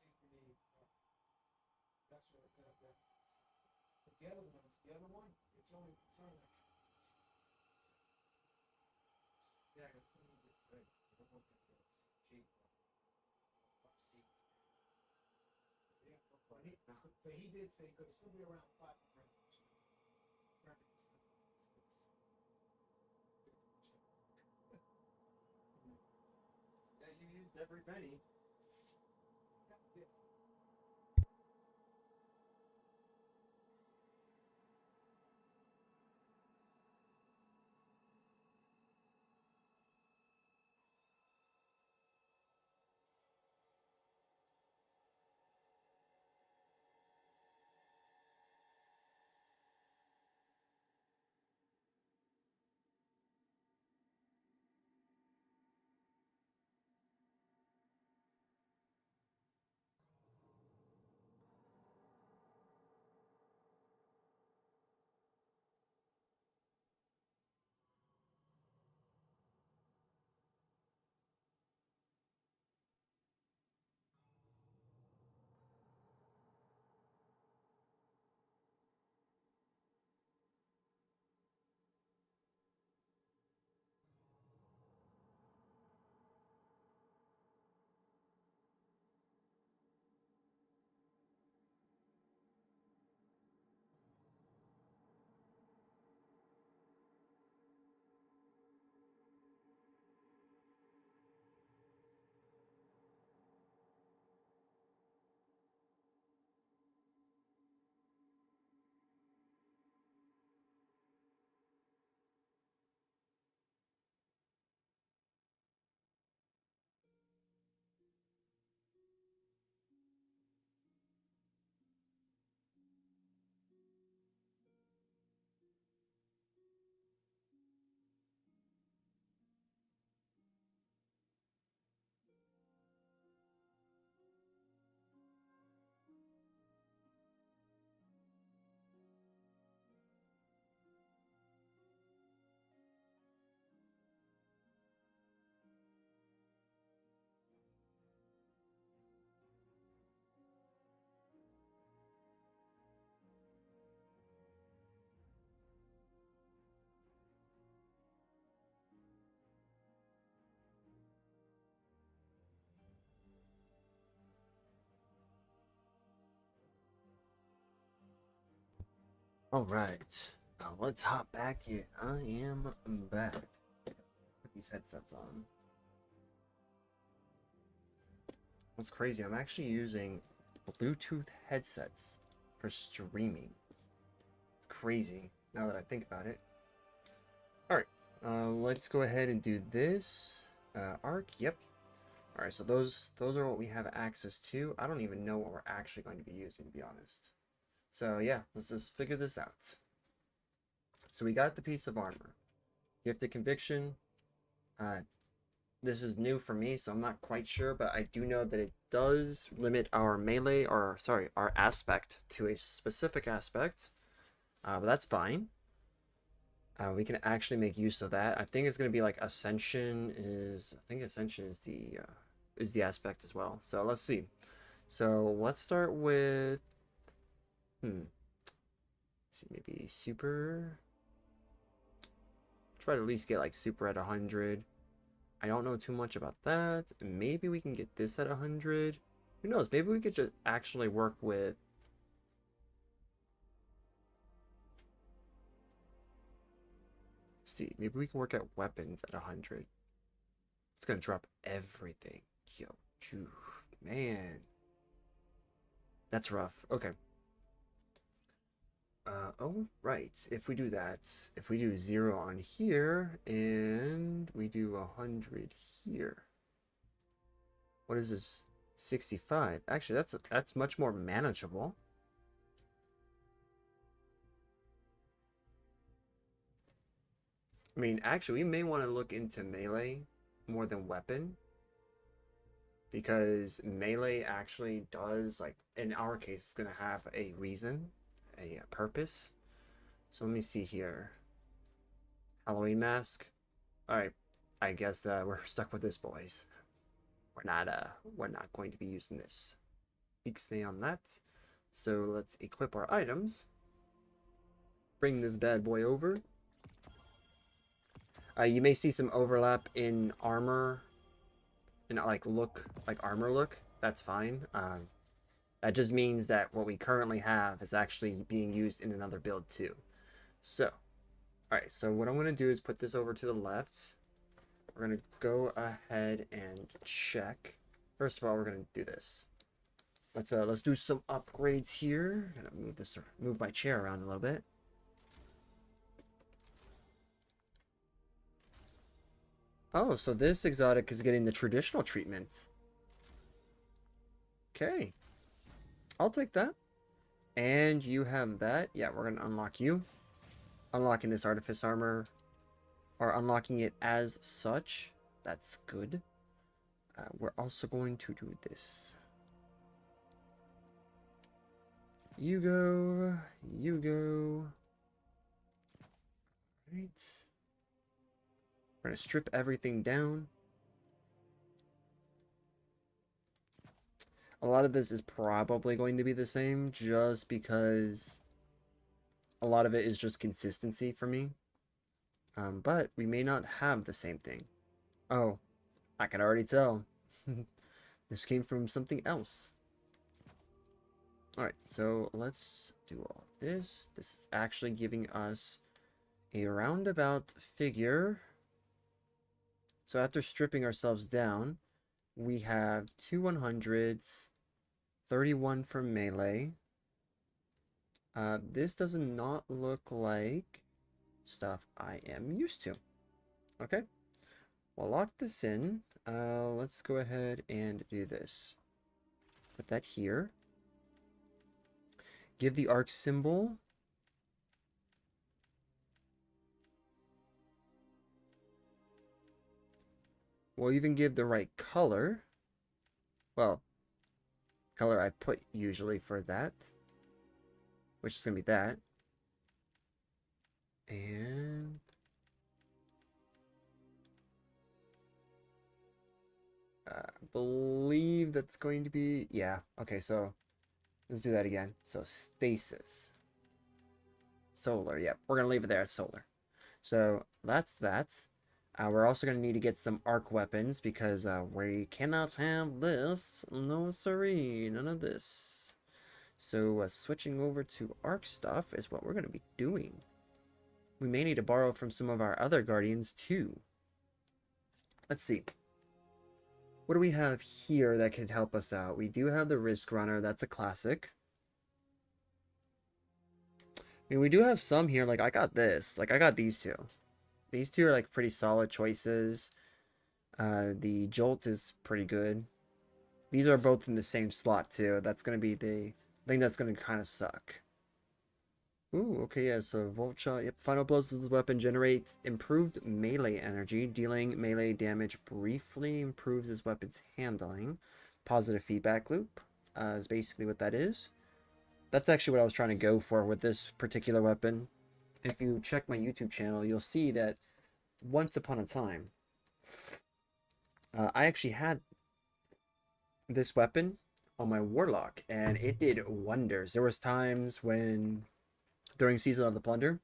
Synchrony, that's what I got there. But the other one, it's only like. Yeah, it's only good. I don't know if it's cheap. Yeah, but he did say because it's gonna be around 5 grand. Yeah, you used every penny. All right, now let's hop back in. I am back. Put these headsets on. What's crazy, I'm actually using Bluetooth headsets for streaming. It's crazy now that I think about it. All right, let's go ahead and do this. Arc, yep. All right, so those are what we have access to. I don't even know what we're actually going to be using, to be honest. So yeah, let's just figure this out. So we got the piece of armor. Gifted Conviction. This is new for me, so I'm not quite sure, but I do know that it does limit our melee, or sorry, our aspect to a specific aspect. But that's fine. We can actually make use of that. I think it's going to be like Ascension is, I think Ascension is the aspect as well. So let's see. So let's start with, see, maybe super. Try to at least get like super at 100. I don't know too much about that. Maybe we can get this at 100. Who knows? Maybe we could just actually work with. See, maybe we can work at weapons at 100. It's gonna drop everything. Yo, Phew, man. That's rough. Okay. Oh, right. If we do that, if we do 0 on here, and we do 100 here. What is this? 65. Actually, that's much more manageable. I mean, actually, we may want to look into melee more than weapon. Because melee actually does, like, in our case, it's going to have a reason, a purpose. So let me see here. Halloween mask. Alright, I guess we're stuck with this, boys. We're not going to be using this. Ixnay on that. So let's equip our items. Bring this bad boy over. You may see some overlap in armor, and like armor look. That's fine. That just means that what we currently have is actually being used in another build too. So, alright, so what I'm going to do is put this over to the left. We're going to go ahead and check. First of all, we're going to do this. Let's do some upgrades here. I'm going to move my chair around a little bit. Oh, so this exotic is getting the traditional treatment. Okay. I'll take that. And you have that. Yeah, we're going to unlock you. Unlocking this artifice armor. Or unlocking it as such. That's good. We're also going to do this. You go. You go. Right. We're going to strip everything down. A lot of this is probably going to be the same just because a lot of it is just consistency for me. But we may not have the same thing. Oh, I can already tell. This came from something else. Alright, so let's do all this. This is actually giving us a roundabout figure. So after stripping ourselves down, we have 2 100s, 31 for melee. This does not look like stuff I am used to. Okay, we'll lock this in. Let's go ahead and do this. Put that here. Give the arc symbol. We'll even give the right color. Well, color I put usually for that, which is going to be that. And I believe that's going to be, yeah, okay, so let's do that again. So stasis. Solar, yep, we're going to leave it there as solar. So that's that. We're also going to need to get some arc weapons because we cannot have this. No siree, none of this. So switching over to arc stuff is what we're going to be doing. We may need to borrow from some of our other guardians too. Let's see. What do we have here that could help us out? We do have the Risk Runner. That's a classic. I mean, we do have some here. Like, I got this. Like, I got these two. These two are like pretty solid choices. The Jolt is pretty good. These are both in the same slot too. That's going to be the thing that's going to kind of suck. Ooh, okay, yeah, so Volt Shot. Yep, final blows of the weapon generate improved melee energy. Dealing melee damage briefly improves his weapon's handling. Positive feedback loop is basically what that is. That's actually what I was trying to go for with this particular weapon. If you check my YouTube channel, you'll see that once upon a time, I actually had this weapon on my Warlock, and it did wonders. There was times when, during Season of the Plunder,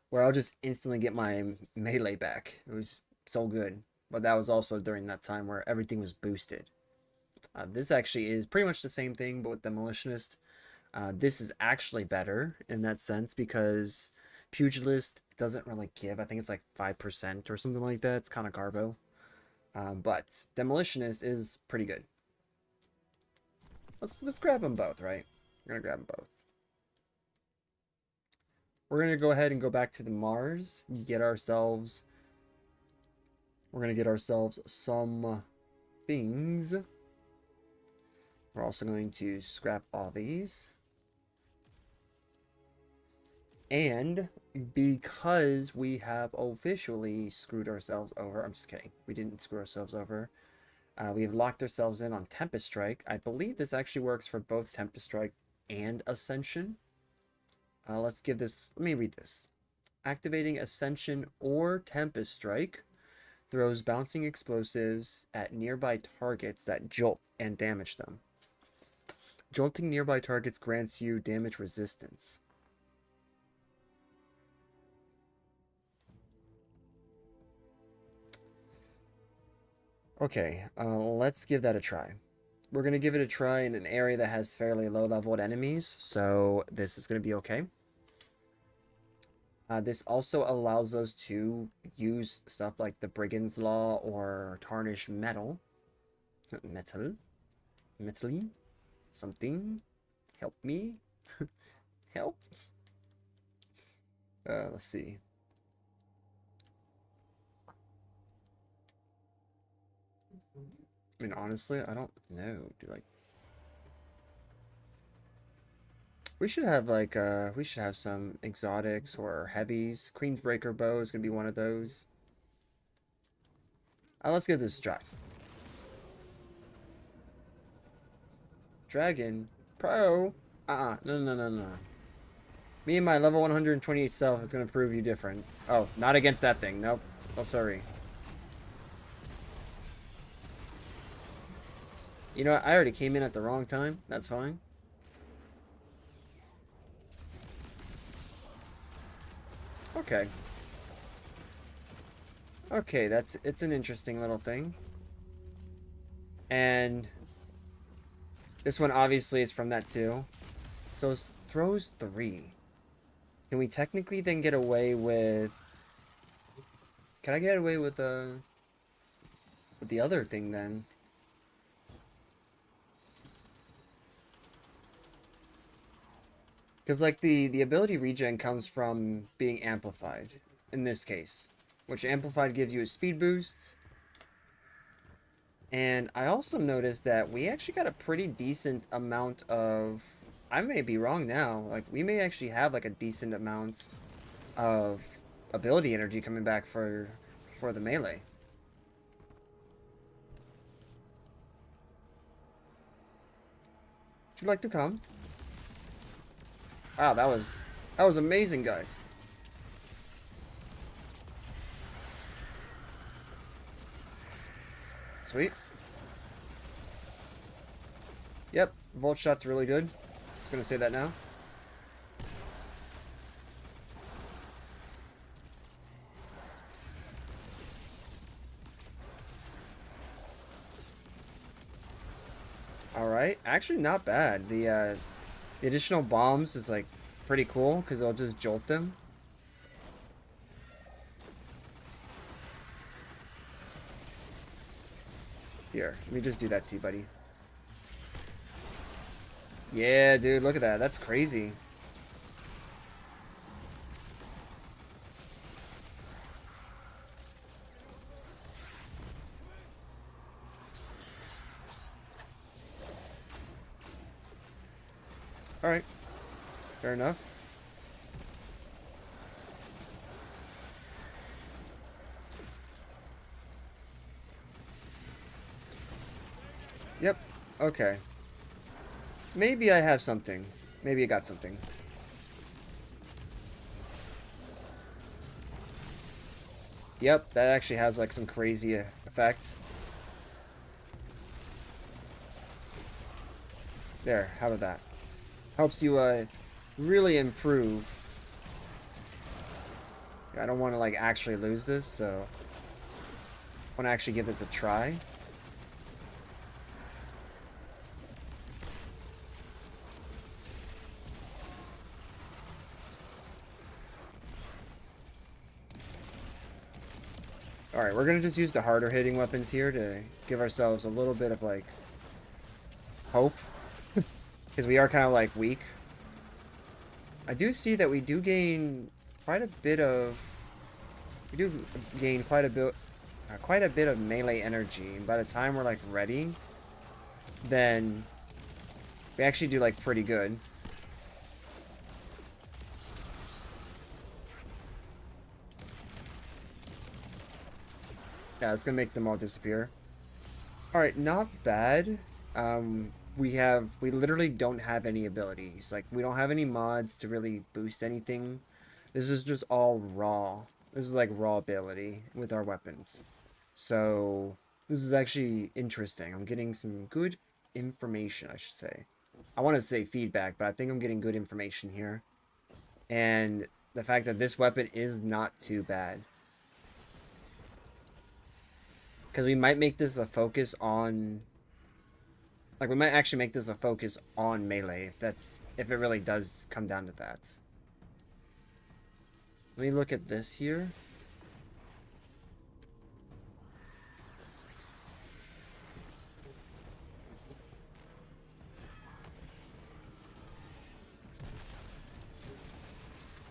where I'll just instantly get my melee back. It was so good. But that was also during that time where everything was boosted. This actually is pretty much the same thing, but with Demolitionist. This is actually better in that sense because Pugilist doesn't really give. I think it's like 5% or something like that. It's kind of garbo. But Demolitionist is pretty good. let's grab them both, right? We're gonna grab them both. We're gonna go ahead and go back to the Mars, get ourselves. We're gonna get ourselves some things. We're also going to scrap all these. And because we have officially screwed ourselves over, I'm just kidding. We didn't screw ourselves over. We have locked ourselves in on Tempest Strike. I believe this actually works for both Tempest Strike and Ascension. Let's give this, let me read this. Activating Ascension or Tempest Strike throws bouncing explosives at nearby targets that jolt and damage them. Jolting nearby targets grants you damage resistance. Okay, let's give that a try. We're going to give it a try in an area that has fairly low-leveled enemies, so this is going to be okay. This also allows us to use stuff like the Brigand's Law or Tarnished Metal. Metal? Metally? Something? Help me? Help? Let's see. I mean, honestly, I don't know. We should have like we should have some exotics or heavies. Queensbreaker bow is gonna be one of those. Let's give this a try. Dragon Pro. No. Me and my level 128 self is gonna prove you different. Oh, not against that thing. Nope. Oh, sorry. You know what? I already came in at the wrong time. That's fine. Okay. Okay, it's an interesting little thing. And this one obviously is from that too. So it throws 3. Can we technically then get away with... Can I get away with the other thing then? Because, like, the ability regen comes from being amplified, in this case. Which amplified gives you a speed boost. And I also noticed that we actually got a pretty decent amount of... I may be wrong now. Like, we may actually have, like, a decent amount of ability energy coming back for the melee. Would you like to come? Wow, that was amazing, guys. Sweet. Yep, Volt Shot's really good. Just gonna say that now. Alright, actually not bad. The additional bombs is like pretty cool because they'll just jolt them. Here, let me just do that to you, buddy. Yeah, dude, look at that. That's crazy. Alright. Fair enough. Yep. Okay. Maybe I have something. Maybe I got something. Yep, that actually has like some crazy effect. There, how about that? Helps you really improve. I don't want to like actually lose this, so I want to actually give this a try. Alright, we're gonna just use the harder hitting weapons here to give ourselves a little bit of like hope. Because we are kind of like weak. I do see that we do gain quite a bit of... We do gain quite a bit of melee energy. And by the time we're like ready, then we actually do like pretty good. Yeah, it's gonna make them all disappear. Alright, not bad. We literally don't have any abilities. Like, we don't have any mods to really boost anything. This is just all raw. This is like raw ability with our weapons. So, this is actually interesting. I'm getting some good information, I should say. I want to say feedback, but I think I'm getting good information here. And the fact that this weapon is not too bad. Because we might make this a focus on... Like, we might actually make this a focus on melee, if it really does come down to that. Let me look at this here.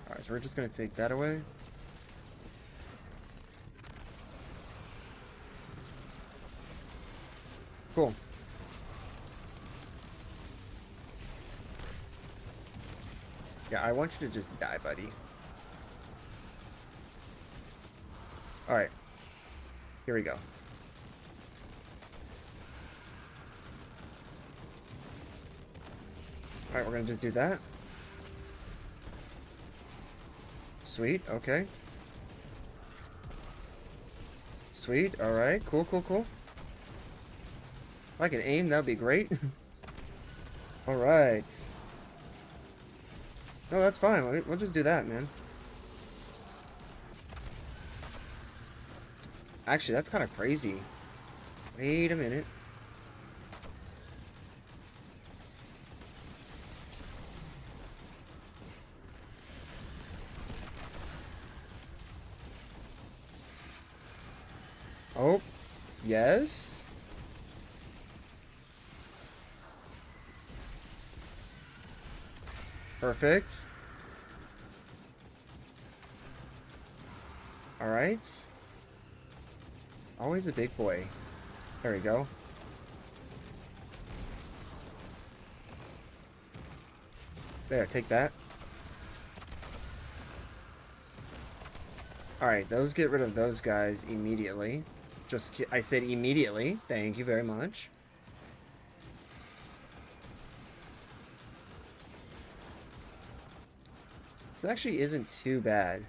Alright, so we're just going to take that away. Cool. Yeah, I want you to just die, buddy. Alright. Here we go. Alright, we're gonna just do that. Sweet, okay. Sweet, alright, cool, cool, cool. If I can aim, that'd be great. Alright. No, that's fine. We'll just do that, man. Actually, that's kind of crazy. Wait a minute. Oh, yes. Perfect. Alright. Always a big boy. There we go. There, take that. Alright, those get rid of those guys immediately. I said immediately. Thank you very much. This actually isn't too bad.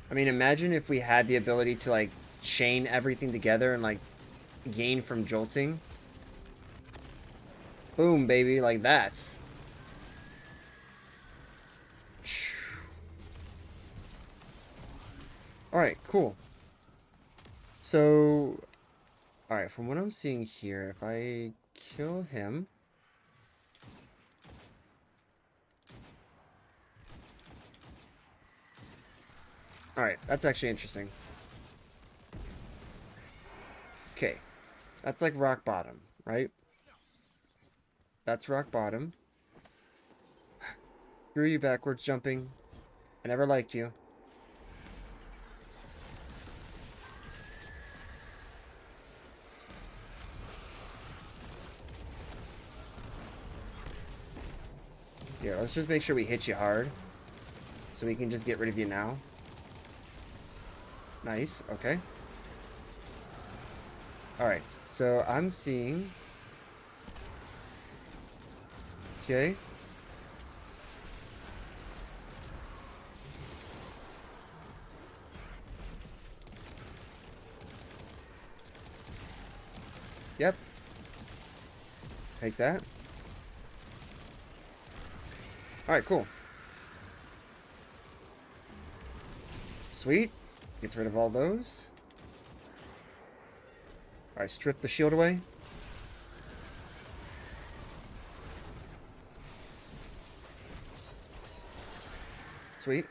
I mean, imagine if we had the ability to, like, chain everything together and, like, gain from jolting. Boom, baby, like that. Alright, cool. So, alright, from what I'm seeing here, if I kill him... Alright, that's actually interesting. Okay. That's like rock bottom, right? That's rock bottom. Screw you backwards jumping. I never liked you. Here, let's just make sure we hit you hard. So we can just get rid of you now. Nice, okay. Alright, so I'm seeing... Okay. Yep. Take that. Alright, cool. Sweet. Gets rid of all those. Alright, strip the shield away. Sweet.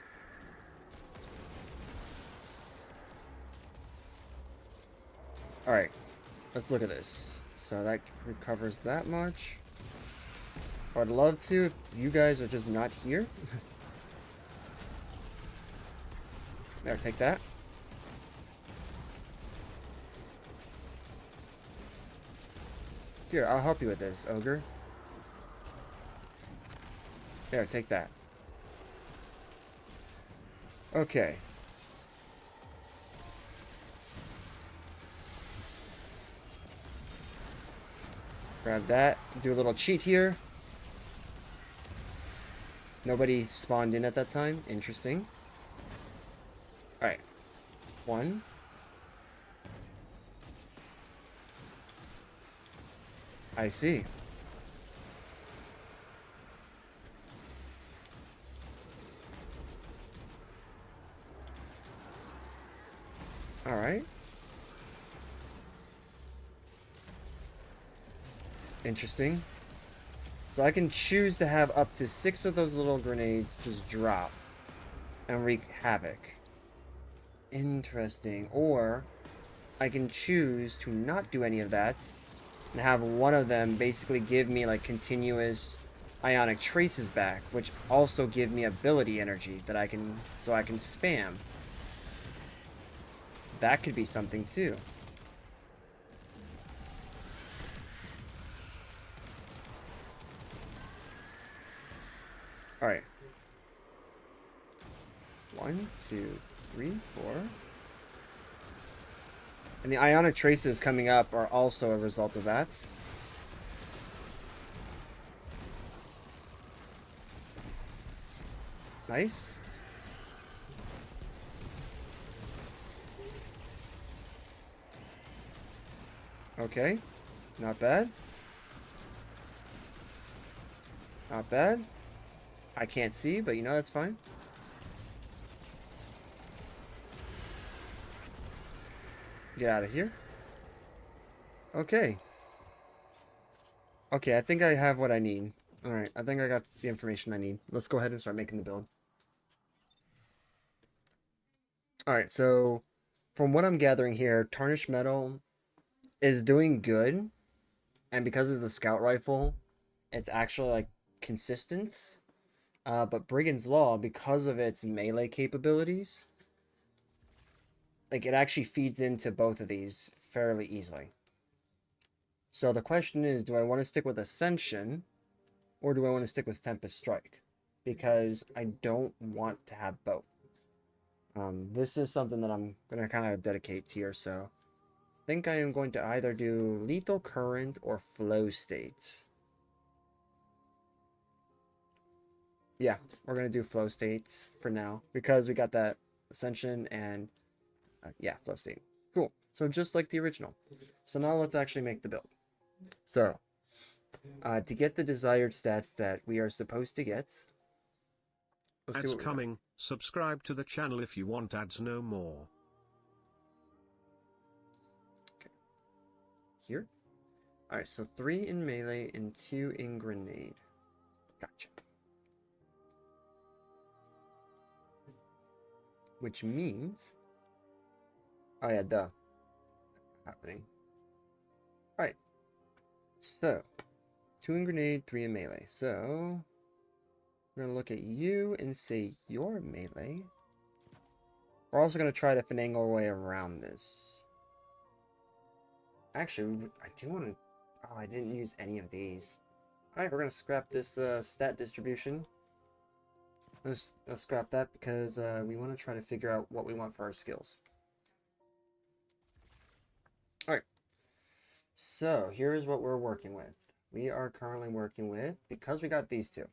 Alright. Let's look at this. So that recovers that much. I'd love to if you guys are just not here. There, take that. Here, I'll help you with this, Ogre. There, take that. Okay. Grab that. Do a little cheat here. Nobody spawned in at that time. Interesting. Alright. 1. I see. Alright. Interesting. So I can choose to have up to 6 of those little grenades just drop and wreak havoc. Interesting. Or I can choose to not do any of that and have one of them basically give me like continuous ionic traces back, which also give me ability energy that I can spam. That could be something too. Alright. 1, 2, 3, 4. And the ionic traces coming up are also a result of that. Nice. Okay. Not bad. Not bad. I can't see, but you know that's fine. Get out of here. Okay. Okay, I think I have what I need. Alright, I think I got the information I need. Let's go ahead and start making the build. Alright, so from what I'm gathering here, Tarnished Metal is doing good. And because it's a scout rifle, it's actually like consistent. But Brigand's Law, because of its melee capabilities, like it actually feeds into both of these fairly easily. So the question is, do I want to stick with Ascension or do I want to stick with Tempest Strike? Because I don't want to have both. This is something that I'm going to kind of dedicate here. So I think I am going to either do Lethal Current or Flow State. Yeah, we're going to do Flow States for now because we got that Ascension and yeah, Flow State. Cool. So just like the original. So now let's actually make the build. So, to get the desired stats that we are supposed to get, let's see Ads what we got. coming. Subscribe to the channel if you want ads no more. Here. Alright, so 3 in melee and 2 in grenade. Gotcha. Which means... Oh yeah, duh. Happening. Alright. So, 2 in grenade, 3 in melee. So, we're going to look at you and say you're melee. We're also going to try to finagle our way around this. Actually, I do want to... Oh, I didn't use any of these. Alright, we're going to scrap this stat distribution. Let's scrap that because we want to try to figure out what we want for our skills. Alright. So, here's what we're working with. We are currently working with, because we got these two.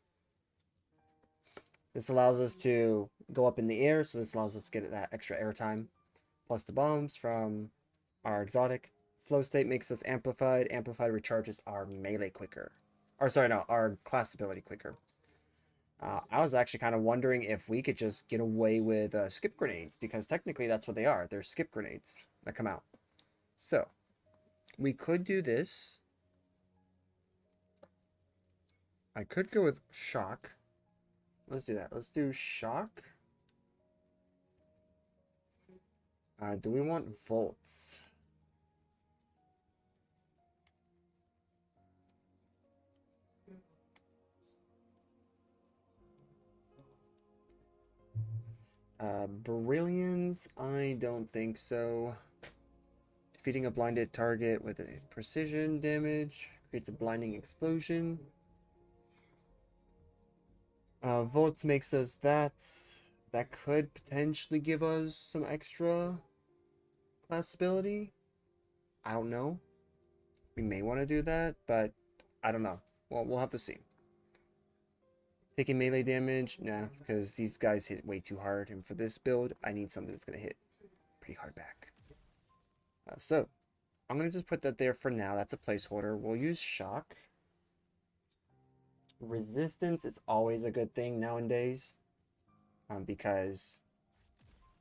This allows us to go up in the air, so this allows us to get that extra airtime. Plus the bombs from our exotic. Flow State makes us amplified. Amplified recharges our melee quicker. Or sorry, no, our class ability quicker. I was actually kind of wondering if we could just get away with skip grenades, because technically that's what they are. They're skip grenades that come out. So, we could do this. I could go with shock. Let's do that. Let's do shock. Do we want volts? Brilliance, I don't think so. Defeating a blinded target with a precision damage creates a blinding explosion. Volts makes us that could potentially give us some extra class ability. I don't know. We may want to do that, but I don't know. Well, we'll have to see. Taking melee damage, nah, because these guys hit way too hard, and for this build, I need something that's gonna hit pretty hard back. So, I'm gonna just put that there for now. That's a placeholder. We'll use shock. Resistance is always a good thing nowadays, because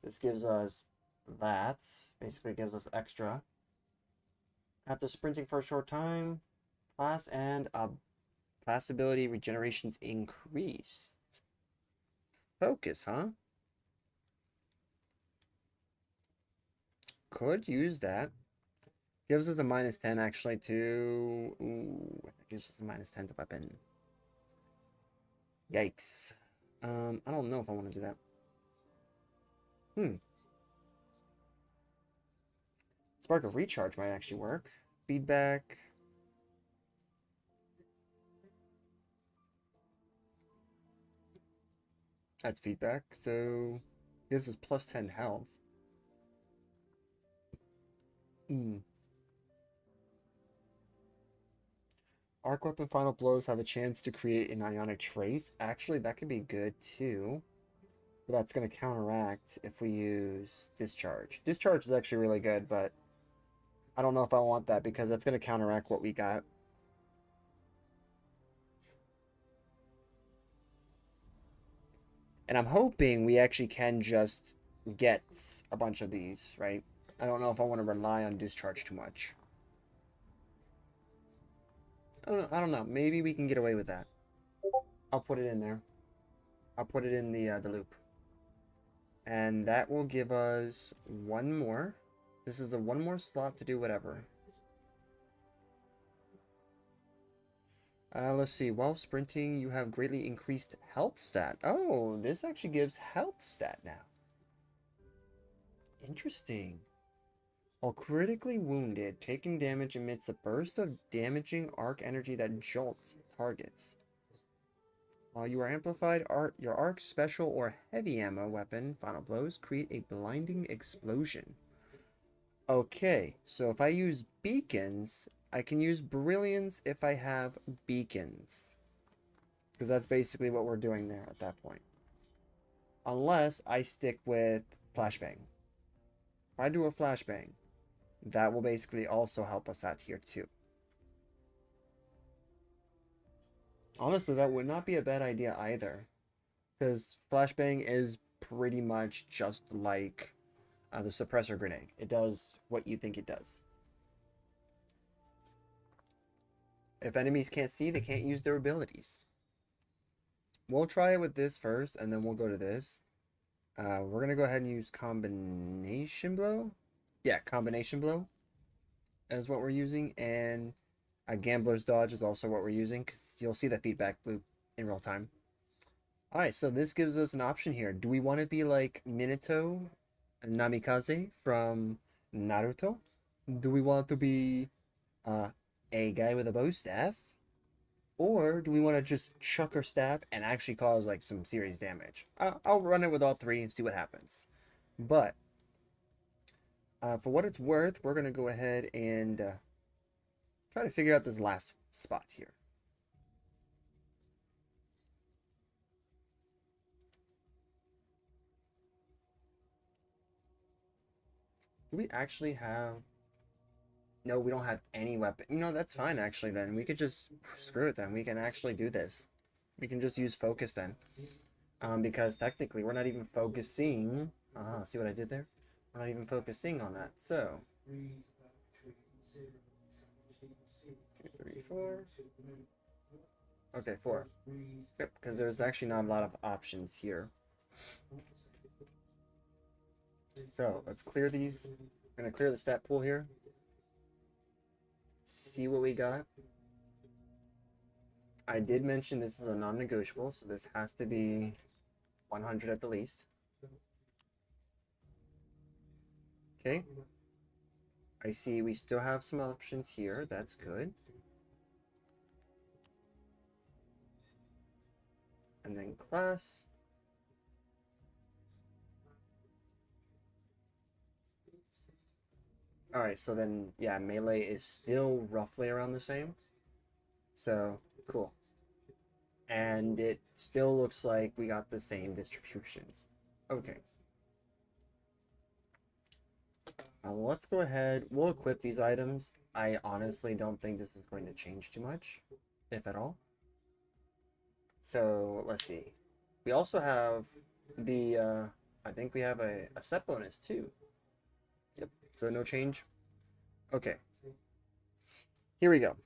this gives us that. Basically, gives us extra. After sprinting for a short time, class and class ability regenerations increased. Focus, huh? Could use that. Gives us a -10 actually to... Ooh, that gives us a -10 to weapon. Yikes. I don't know if I want to do that. Spark of Recharge might actually work. Feedback. That's feedback, so gives us +10 health. Arc Weapon Final Blows have a chance to create an Ionic Trace. Actually, that could be good too. But that's going to counteract if we use Discharge. Discharge is actually really good, but I don't know if I want that because that's going to counteract what we got. And I'm hoping we actually can just get a bunch of these, right? I don't know if I want to rely on Discharge too much. I don't know. Maybe we can get away with that. I'll put it in there. I'll put it in the loop. And that will give us one more. This is a one more slot to do whatever. Let's see. While sprinting, you have greatly increased health stat. Oh, this actually gives health stat now. Interesting. While critically wounded, taking damage emits a burst of damaging arc energy that jolts targets. While you are amplified, your arc, special, or heavy ammo weapon final blows create a blinding explosion. Okay, so if I use beacons, I can use brilliance if I have beacons. Because that's basically what we're doing there at that point. Unless I stick with flashbang. If I do a flashbang, that will basically also help us out here too. Honestly, that would not be a bad idea either. Because flashbang is pretty much just like the suppressor grenade. It does what you think it does. If enemies can't see, they can't use their abilities. We'll try it with this first, and then we'll go to this. We're going to go ahead and use Combination Blow. Yeah, Combination Blow is what we're using, and a Gambler's Dodge is also what we're using, because you'll see the feedback loop in real time. Alright, so this gives us an option here. Do we want to be like Minato Namikaze from Naruto? Do we want to be a guy with a bow staff? Or do we want to just chuck our staff and actually cause like some serious damage? I'll run it with all three and see what happens. But for what it's worth, we're going to go ahead and try to figure out this last spot here. Do we actually have... No, we don't have any weapon. You know, that's fine actually then. We could just screw it then. We can actually do this. We can just use focus then. Because technically we're not even focusing. See what I did there? We're not even focusing on that. So 2, 3, 4. Okay, 4. Yep, because there's actually not a lot of options here. So let's clear these. We're gonna clear the stat pool here. See what we got. I did mention this is a non-negotiable, so this has to be 100 at the least. Okay. I see we still have some options here. That's good. And then class. Alright, so then, yeah, melee is still roughly around the same. So, cool. And it still looks like we got the same distributions. Okay. Let's go ahead. We'll equip these items. I honestly don't think this is going to change too much, if at all. So, let's see. We also have the, I think we have a set bonus too. Yep, so no change. Okay. Here we go.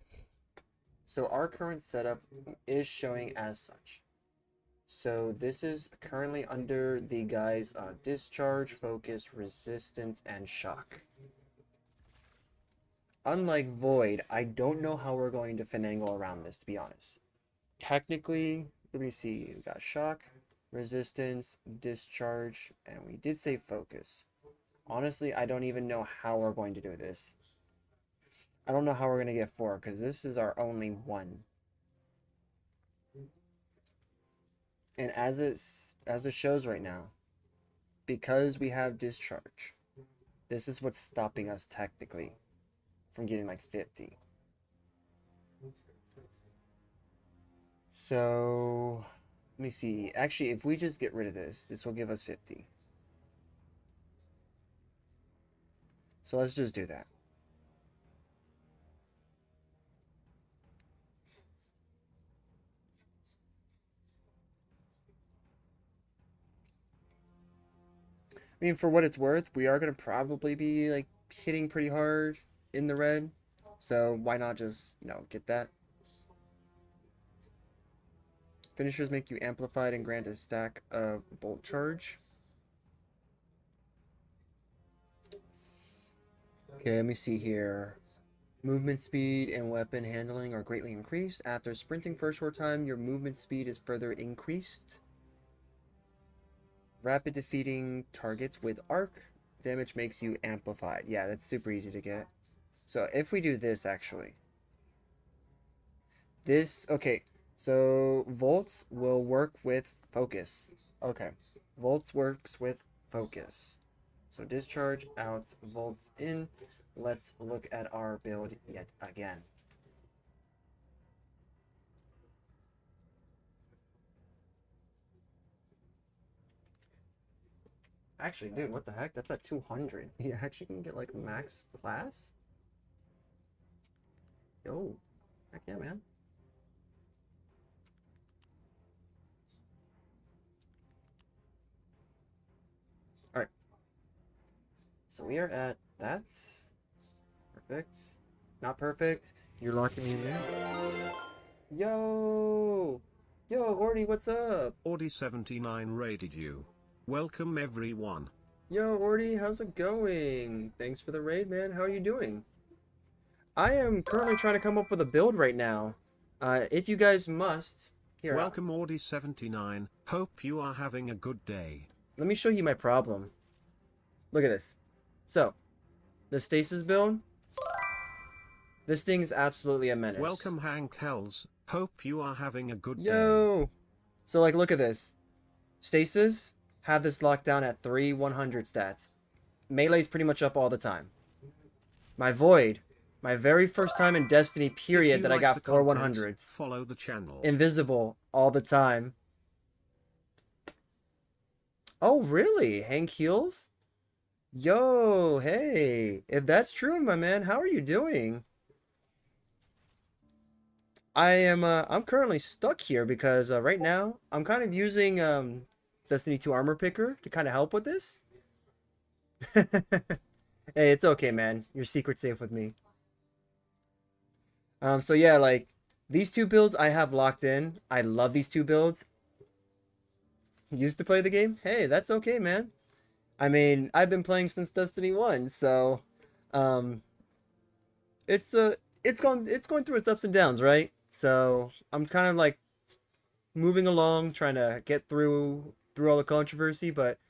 So our current setup is showing as such. So this is currently under the guise of discharge, focus, resistance, and shock. Unlike void, I don't know how we're going to finagle around this, to be honest. Technically, let me see, we got shock, resistance, discharge, and we did say focus. Honestly, I don't even know how we're going to do this. I don't know how we're going to get 4, because this is our only 1. And as it shows right now, because we have discharge, this is what's stopping us technically from getting like 50. So, let me see. Actually, if we just get rid of this, this will give us 50. So let's just do that. I mean, for what it's worth, we are going to probably be like hitting pretty hard in the red. So why not just, get that? Finishers make you amplified and grant a stack of bolt charge. Okay, let me see here. Movement speed and weapon handling are greatly increased. After sprinting for a short time, your movement speed is further increased. Rapid defeating targets with arc damage makes you amplified. Yeah, that's super easy to get. So if we do this, actually. Okay, so Volts will work with focus. Okay, Volts works with focus. So discharge out, Volts in. Let's look at our build yet again. Actually, dude, what the heck? That's at 200. You actually can get, like, max class? Yo. Heck yeah, man. Alright. So we are at... That's... Perfect. Not perfect. You're locking me in there. Yo! Yo, Horty, what's up? Ordy79 raided you. Welcome everyone. Yo, Horty, how's it going? Thanks for the raid, man. How are you doing? I am currently trying to come up with a build right now. If you guys must... Here, Welcome Ordy79. Hope you are having a good day. let me show you my problem. Look at this. So, the stasis build... This thing is absolutely a menace. Welcome Hank Hells. Hope you are having a good day. Yo! So, like, look at this. Stasis, have this locked down at 100 stats. Melee's pretty much up all the time. My Void, my very first time in Destiny, period, that I got 4 100s. Follow the channel. Invisible all the time. Oh, really? Hank Heals? Yo, hey. If that's true, my man, how are you doing? I'm currently stuck here because right now I'm kind of using Destiny 2 Armor Picker to kind of help with this. Hey, it's okay, man. Your secret's safe with me. So yeah, like these 2 builds I have locked in. I love these 2 builds. Used to play the game? Hey, that's okay, man. I mean, I've been playing since Destiny 1, so it's going through its ups and downs, right? So I'm kind of like moving along, trying to get through all the controversy, but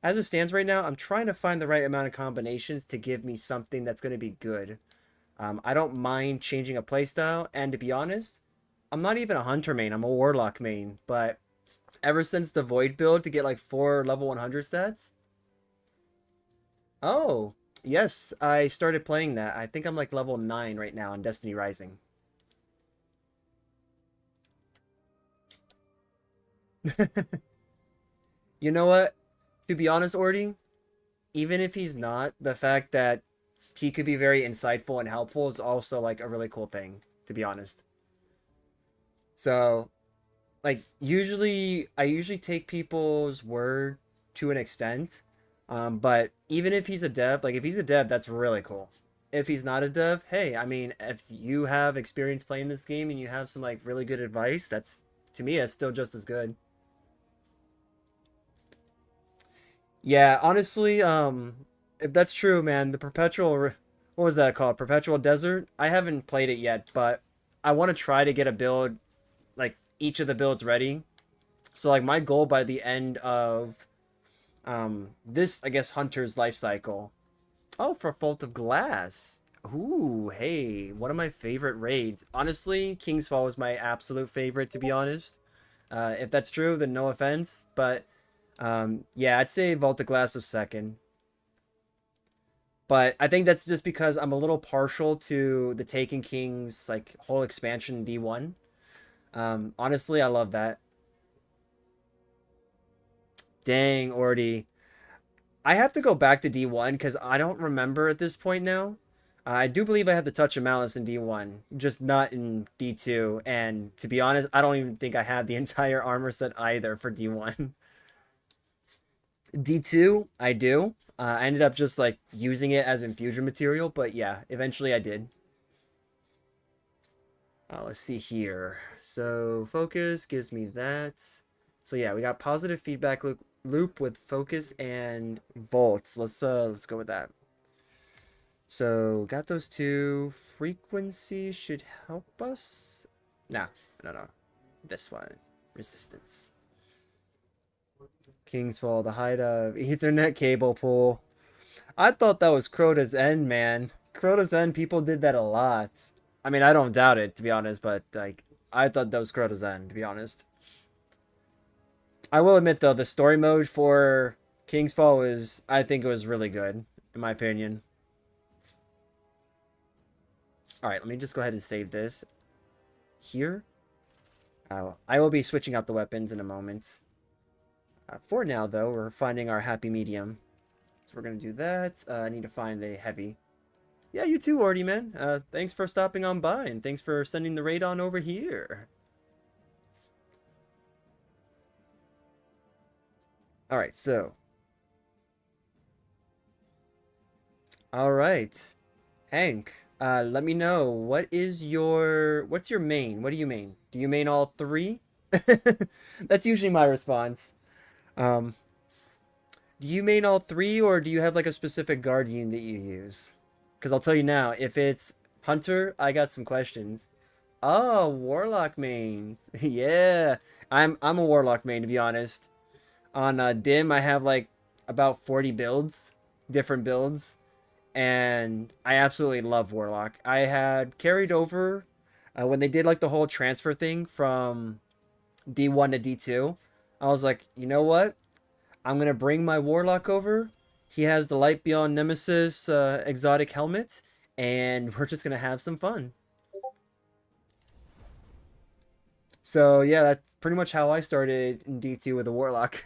as it stands right now, I'm trying to find the right amount of combinations to give me something that's going to be good. I don't mind changing a playstyle, and to be honest, I'm not even a hunter main, I'm a warlock main, but ever since the void build to get like 4 level 100 stats. Oh, yes, I started playing that. I think I'm like level 9 right now on Destiny Rising. You know what? To be honest, Orty, even if he's not, the fact that he could be very insightful and helpful is also like a really cool thing, to be honest. So, like I usually take people's word to an extent. But even if he's a dev, like if he's a dev, that's really cool. If he's not a dev, hey, I mean, if you have experience playing this game and you have some like really good advice, that's to me that's still just as good. Yeah, honestly, if that's true, man, the what was that called? Perpetual Desert? I haven't played it yet, but I want to try to get a build, like each of the builds ready. So like my goal by the end of this, I guess, Hunter's life cycle. Oh, for Fault of Glass. Ooh, hey, one of my favorite raids. Honestly, King's Fall is my absolute favorite, to be honest. If that's true, then no offense, but yeah, I'd say Vault of Glass was second. But I think that's just because I'm a little partial to the Taken King's like whole expansion in D1. Honestly, I love that. Dang, Orty. I have to go back to D1 because I don't remember at this point now. I do believe I have the Touch of Malice in D1, just not in D2. And to be honest, I don't even think I have the entire armor set either for D1. D2, I do. I ended up just like using it as infusion material, but yeah, eventually I did. Let's see here. So focus gives me that. So yeah, we got positive feedback loop with focus and volts. Let's go with that. So got those two. Frequency should help us. No. This one, resistance. King's Fall, the height of Ethernet cable pull. I thought that was Crota's End, man. Crota's End, people did that a lot. I mean, I don't doubt it, to be honest, but like, I thought that was Crota's End, to be honest. I will admit, though, the story mode for King's Fall was, I think it was really good, in my opinion. Alright, let me just go ahead and save this here. I will be switching out the weapons in a moment. For now, though, we're finding our happy medium. So we're going to do that. I need to find a heavy. Yeah, you too, Orty, man. Thanks for stopping on by, and thanks for sending the raid on over here. Alright, so. Alright. Hank, let me know, what's your main? What do you main? Do you main all 3? That's usually my response. Do you main all 3, or do you have like a specific guardian that you use? Because I'll tell you now, if it's Hunter, I got some questions. Oh, Warlock mains. Yeah, I'm a Warlock main, to be honest. On Dim, I have like about 40 builds, different builds, and I absolutely love Warlock. I had carried over when they did like the whole transfer thing from D1 to D2. I was like, you know what? I'm going to bring my Warlock over. He has the Light Beyond Nemesis exotic helmet, and we're just going to have some fun. So, yeah, that's pretty much how I started in D2 with a Warlock.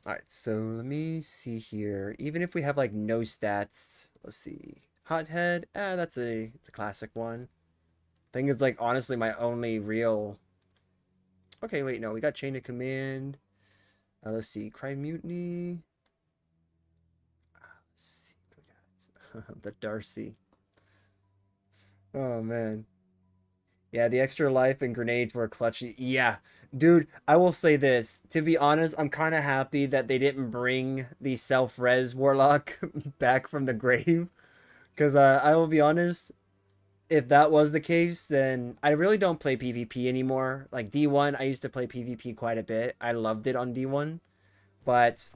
Alright, so let me see here. Even if we have, like, no stats, let's see. Hothead, it's a classic one. Thing is, like, honestly, my only real... Okay, wait, no, we got Chain of Command. Let's see, Crime Mutiny. Let's see, we got the Darcy. Oh, man. Yeah, the extra life and grenades were clutch. Yeah, dude, I will say this. To be honest, I'm kind of happy that they didn't bring the self-res Warlock back from the grave. Because I will be honest, if that was the case, then I really don't play PvP anymore. Like D1, I used to play PvP quite a bit. I loved it on D1, but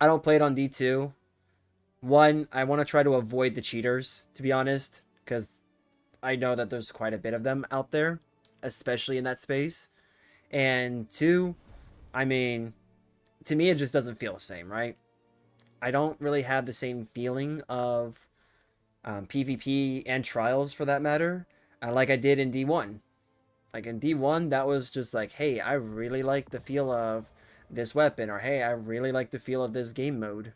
I don't play it on D2. One, I want to try to avoid the cheaters, to be honest, because I know that there's quite a bit of them out there, especially in that space. And two, I mean, to me, it just doesn't feel the same, right? I don't really have the same feeling of PvP and trials for that matter, like I did in D1. Like in D1, that was just like, hey, I really like the feel of this weapon, or hey, I really like the feel of this game mode.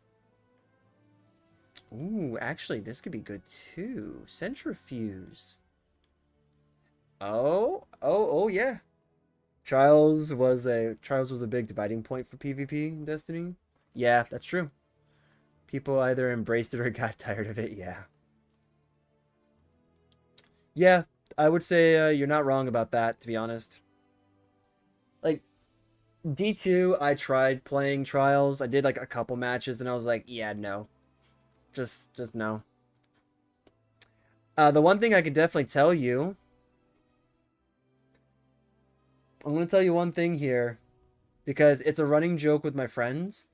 Ooh, actually, this could be good too. Centrifuge. Oh yeah. Trials was a big dividing point for PvP in Destiny. Yeah, that's true. People either embraced it or got tired of it. Yeah. Yeah, I would say you're not wrong about that, to be honest. Like D2, I tried playing Trials. I did like a couple matches and I was like, yeah, no. Just no. The one thing I could definitely tell you, I'm going to tell you one thing here, because it's a running joke with my friends.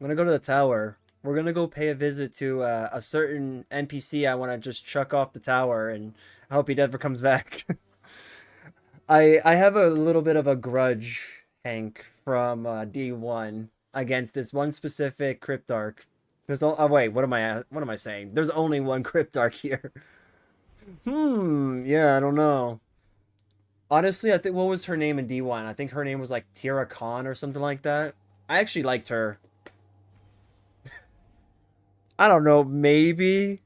I'm going to go to the tower. We're going to go pay a visit to a certain NPC I want to just chuck off the tower, and I hope he never comes back. I have a little bit of a grudge, Hank, from D1 against this one specific Cryptarch. There's oh wait, what am I saying? There's only one Cryptarch here. Yeah, I don't know. Honestly, I think, what was her name in D1? I think her name was like Tira Khan or something like that. I actually liked her. I don't know, maybe.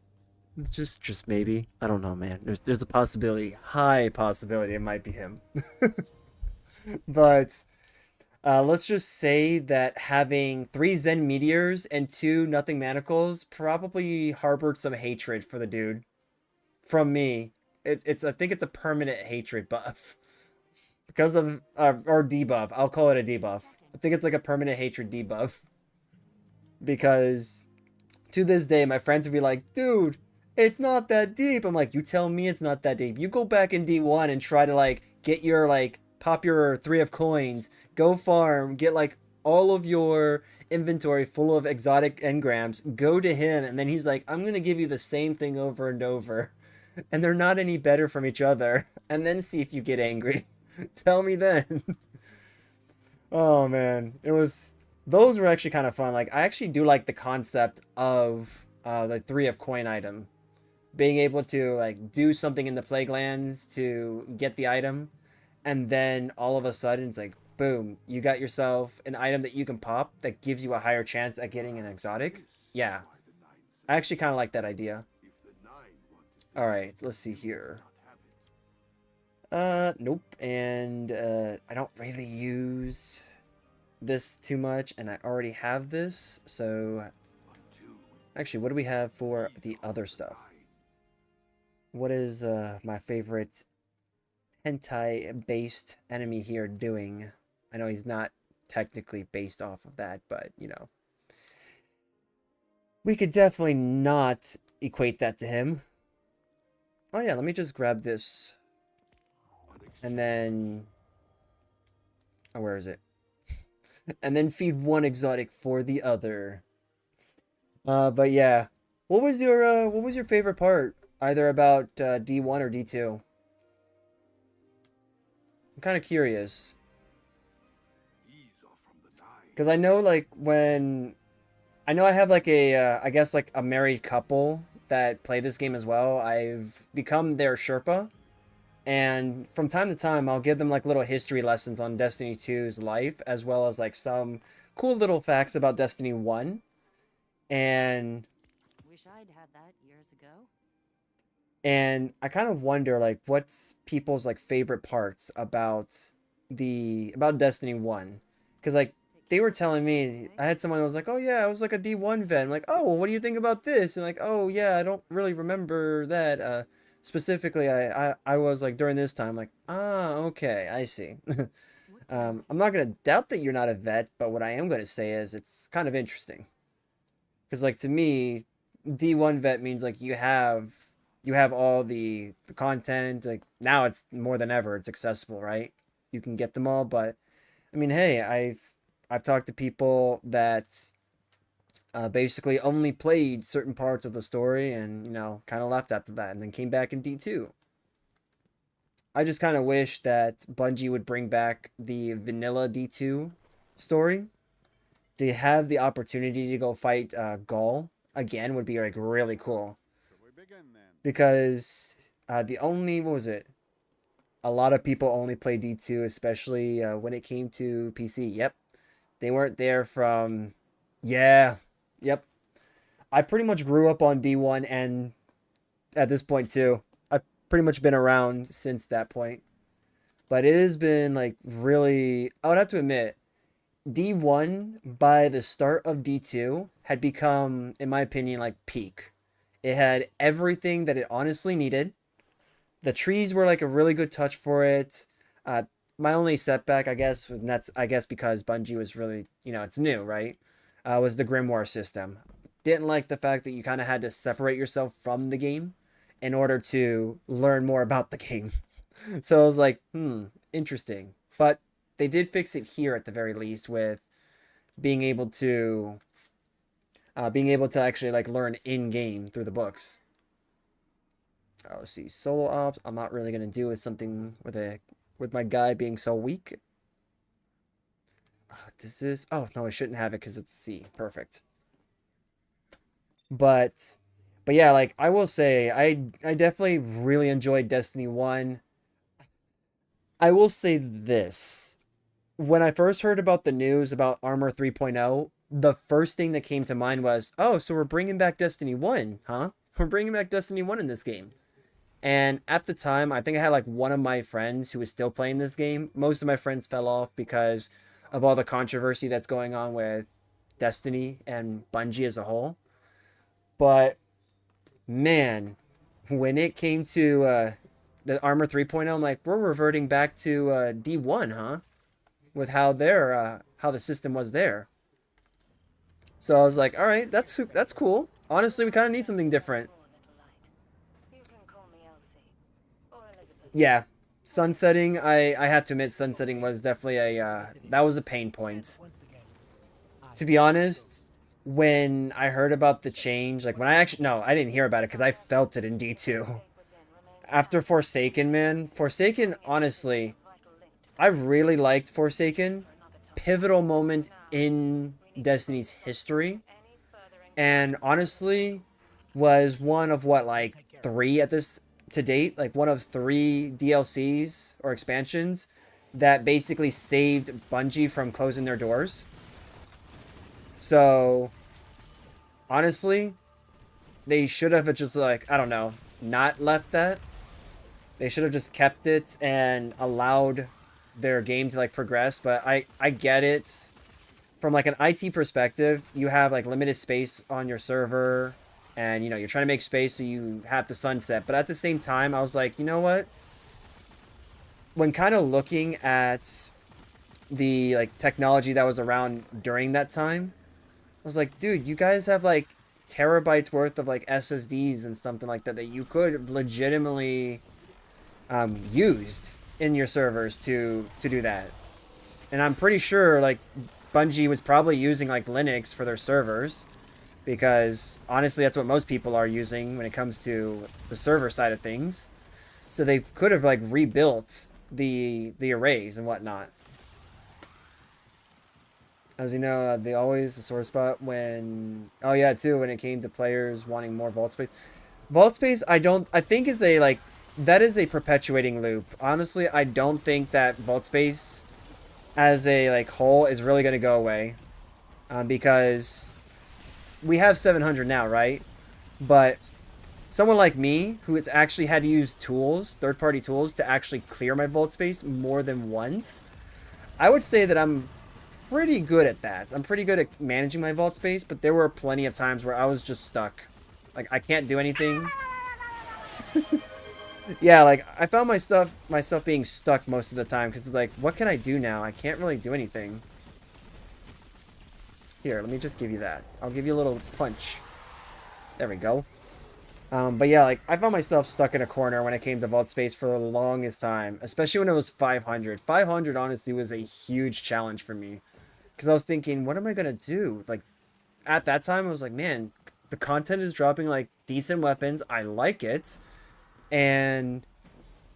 Just maybe. I don't know, man. There's a possibility, high possibility it might be him. But let's just say that having 3 Zen Meteors and 2 Nothing Manacles probably harbored some hatred for the dude. From me. I think it's a permanent hatred buff. Because of, or debuff. I'll call it a debuff. I think it's like a permanent hatred debuff. Because to this day, my friends would be like, dude, it's not that deep. I'm like, you tell me it's not that deep. You go back in D1 and try to like get your like pop your 3 of coins, go farm, get like all of your inventory full of exotic engrams, go to him, and then he's like, I'm gonna give you the same thing over and over, and they're not any better from each other, and then see if you get angry. Tell me then. Oh man, those were actually kind of fun. Like, I actually do like the concept of the 3 of coin item, being able to like do something in the Plague Lands to get the item, and then all of a sudden it's like, boom, you got yourself an item that you can pop that gives you a higher chance at getting an exotic. Yeah, I actually kind of like that idea. All right, let's see here. Nope, and I don't really use this too much, and I already have this, so actually, what do we have for the other stuff? What is my favorite hentai-based enemy here doing? I know he's not technically based off of that, but, you know. We could definitely not equate that to him. Oh yeah, let me just grab this. And then... oh, where is it? And then feed one exotic for the other. But yeah. What was your favorite part? Either about D1 or D2? I'm kind of curious. Because I know, like, when... I know I have, like, I guess, like, a married couple that play this game as well. I've become their Sherpa. And from time to time, I'll give them, like, little history lessons on Destiny 2's life, as well as, like, some cool little facts about Destiny 1. And... wish I'd had that years ago. And I kind of wonder, like, what's people's, like, favorite parts about Destiny 1. Because, like, they were telling me, I had someone who was like, oh yeah, I was like a D1 vet. I'm like, oh, well, what do you think about this? And like, oh yeah, I don't really remember that. Specifically, I was like, during this time, like, ah, okay, I see. I'm not going to doubt that you're not a vet, but what I am going to say is it's kind of interesting. Because, like, to me, D1 vet means like you have all the content. Like now it's more than ever, it's accessible, right? You can get them all, but I mean, hey, I've talked to people that basically only played certain parts of the story and, you know, kind of left after that and then came back in D2. I just kind of wish that Bungie would bring back the vanilla D2 story. To have the opportunity to go fight Gaul again would be like really cool. Because the only, what was it? A lot of people only play D2, especially when it came to PC. Yep. They weren't there from, yeah, yep. I pretty much grew up on D1 and at this point too. I've pretty much been around since that point. But it has been like really, I would have to admit, D1 by the start of D2 had become, in my opinion, like peak. It had everything that it honestly needed. The trees were like a really good touch for it. My only setback, I guess, and that's because Bungie was really, you know, it's new, right? Was the Grimoire system. Didn't like the fact that you kind of had to separate yourself from the game in order to learn more about the game. So I was like, interesting. But they did fix it here at the very least with being able to actually like learn in game through the books. Oh, let's see, solo ops. I'm not really gonna do something with my guy being so weak. Does this? Oh no, I shouldn't have it because it's C. Perfect. But yeah, like I will say, I definitely really enjoyed Destiny 1. I will say this. When I first heard about the news about Armor 3.0, the first thing that came to mind was, oh, so we're bringing back Destiny 1, huh? We're bringing back Destiny 1 in this game. And at the time, I think I had like one of my friends who was still playing this game. Most of my friends fell off because of all the controversy that's going on with Destiny and Bungie as a whole. But man, when it came to the Armor 3.0, I'm like, we're reverting back to D1, huh? With how the system was there. So I was like, all right, that's cool. Honestly, we kind of need something different. Yeah, sunsetting. I have to admit, sunsetting was definitely that was a pain point. To be honest, when I heard about the change, like when I didn't hear about it because I felt it in D2. After Forsaken, man, Forsaken, honestly, I really liked Forsaken. Pivotal moment in Destiny's history. And honestly, was one of what, like 3 at this to date, like one of 3 DLCs or expansions that basically saved Bungie from closing their doors. So honestly, they should have just like, I don't know, not left that. They should have just kept it and allowed their game to like progress. But I get it. From like an IT perspective, you have like limited space on your server and, you know, you're trying to make space so you have to sunset. But at the same time, I was like, you know what? When kind of looking at the like technology that was around during that time, I was like, dude, you guys have like terabytes worth of like SSDs and something like that you could have legitimately used in your servers to do that. And I'm pretty sure like Bungie was probably using like Linux for their servers, because honestly that's what most people are using when it comes to the server side of things. So they could have like rebuilt the arrays and whatnot. As you know, they always a sore spot when, oh yeah, too, when it came to players wanting more vault space. Vault space, I think is a like, that is a perpetuating loop. Honestly, I don't think that vault space as a like whole is really going to go away, because we have 700 now, right? But someone like me who has actually had to use tools, third-party tools, to actually clear my vault space more than once, I would say that I'm pretty good at that. I'm pretty good at managing my vault space, but there were plenty of times where I was just stuck. Like I can't do anything. Yeah, like I found myself being stuck most of the time because it's like, what can I do now? I can't really do anything. Here, let me just give you that. I'll give you a little punch. There we go. But yeah, like, I found myself stuck in a corner when it came to vault space for the longest time, especially when it was 500. 500 honestly was a huge challenge for me, because I was thinking, what am I gonna do? Like, at that time, I was like, man, the content is dropping like decent weapons. I like it, and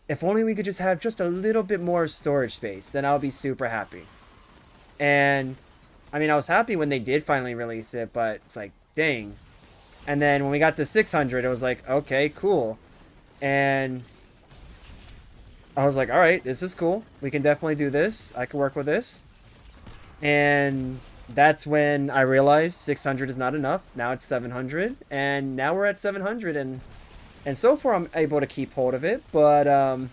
if only we could just have just a little bit more storage space, then I'll be super happy. And I mean, I was happy when they did finally release it, but it's like, dang. And then when we got to 600, it was like, okay, cool. And I was like, all right, this is cool. We can definitely do this. I can work with this. And that's when I realized 600 is not enough. Now it's 700. And now we're at 700. And so far I'm able to keep hold of it. But I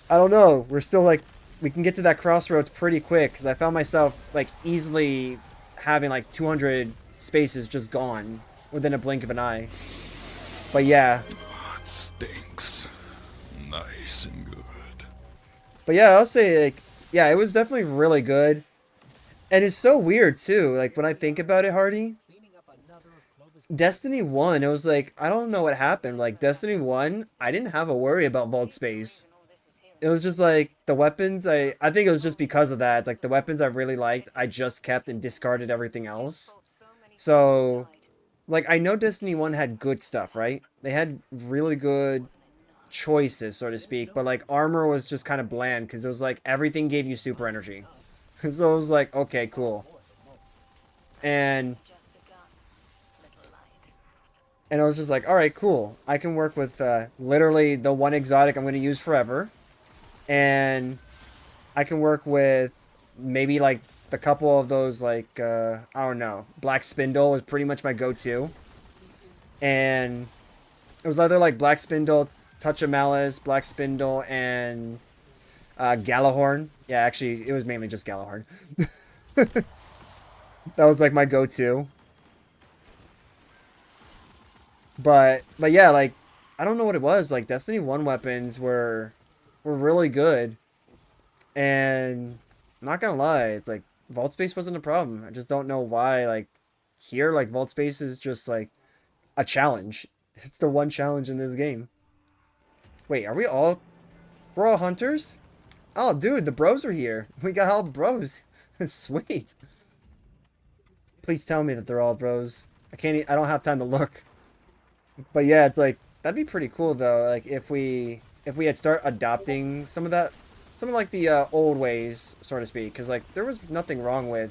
don't know. We're still like, we can get to that crossroads pretty quick. Because I found myself like easily having like 200 spaces just gone within a blink of an eye. But yeah. It stinks. Nice and good. But yeah, I'll say, like, yeah, it was definitely really good. And it's so weird too. Like, when I think about it, Hardy, Destiny 1, it was like, I don't know what happened. Like, Destiny 1, I didn't have a worry about vault space. It was just like the weapons, I think it was just because of that. Like, the weapons I really liked, I just kept and discarded everything else. So, like, I know Destiny 1 had good stuff, right? They had really good choices, so to speak. But, like, armor was just kind of bland because it was like everything gave you super energy. So it was like, okay, cool. And I was just like, all right, cool. I can work with literally the one exotic I'm going to use forever. And I can work with maybe like the couple of those, like, I don't know. Black Spindle was pretty much my go-to. And it was either like Black Spindle, Touch of Malice, Black Spindle, and Galahorn. Yeah, actually, it was mainly just Galahorn. That was like my go-to. But yeah, like, I don't know what it was. Like, Destiny 1 weapons were really good. And I'm not gonna lie, it's like vault space wasn't a problem. I just don't know why, like, here, like, vault space is just like a challenge. It's the one challenge in this game. Wait, we're all hunters? Oh, dude, the bros are here. We got all bros. Sweet. Please tell me that they're all bros. I don't have time to look. But yeah, it's like, that'd be pretty cool though. Like, if we had start adopting some of like the old ways, so to speak, because like there was nothing wrong with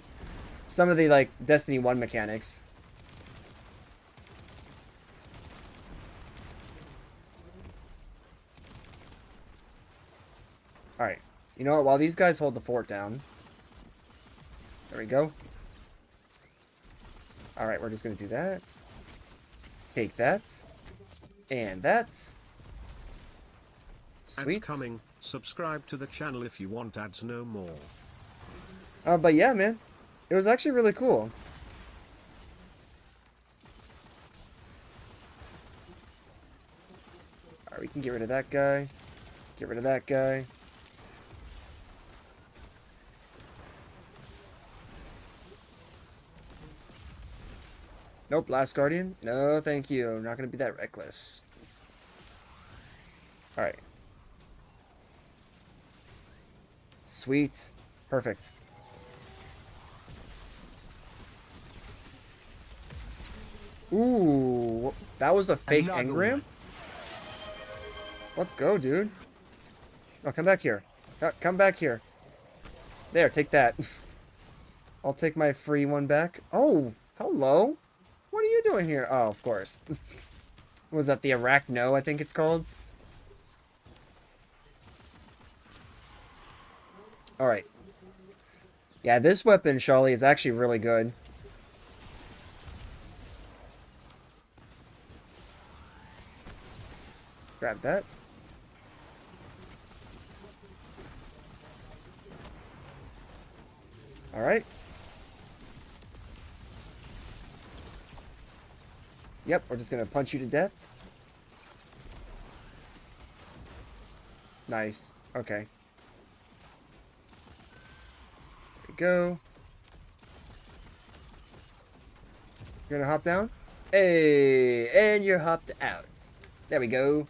some of the like Destiny 1 mechanics. All right, you know what? While these guys hold the fort down, there we go. All right, we're just gonna do that. Take that, and that. Sweet. Ads coming. Subscribe to the channel if you want ads no more. But yeah, man, it was actually really cool. Alright, we can get rid of that guy. Get rid of that guy. Nope, Last Guardian. No, thank you. I'm not gonna be that reckless. Alright. Sweet. Perfect. Ooh, that was a fake engram? Let's go, dude. Oh, come back here. Come back here. There, take that. I'll take my free one back. Oh, hello. What are you doing here? Oh, of course. Was that the Arachno, I think it's called? Alright. Yeah, this weapon, Sholly, is actually really good. Grab that. Alright. Yep, we're just gonna punch you to death. Nice. Okay. There we go. You're gonna hop down? Hey, and you're hopped out. There we go.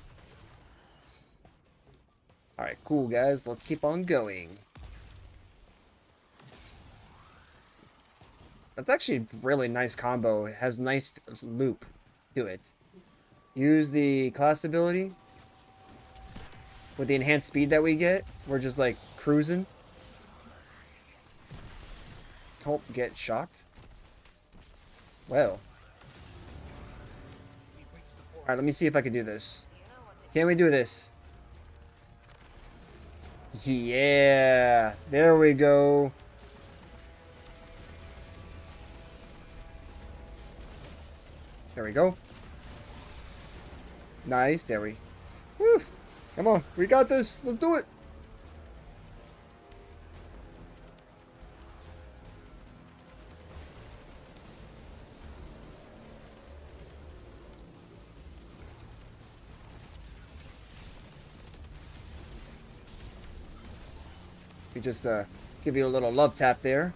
Alright, cool guys, let's keep on going. That's actually a really nice combo. It has nice loop to it. Use the class ability. With the enhanced speed that we get, we're just like cruising. Hope to get shocked. Well. Alright, let me see if I can do this. Can we do this? Yeah, there we go. There we go. Nice, there we. Woo! Come on, we got this. Let's do it. We just give you a little love tap there.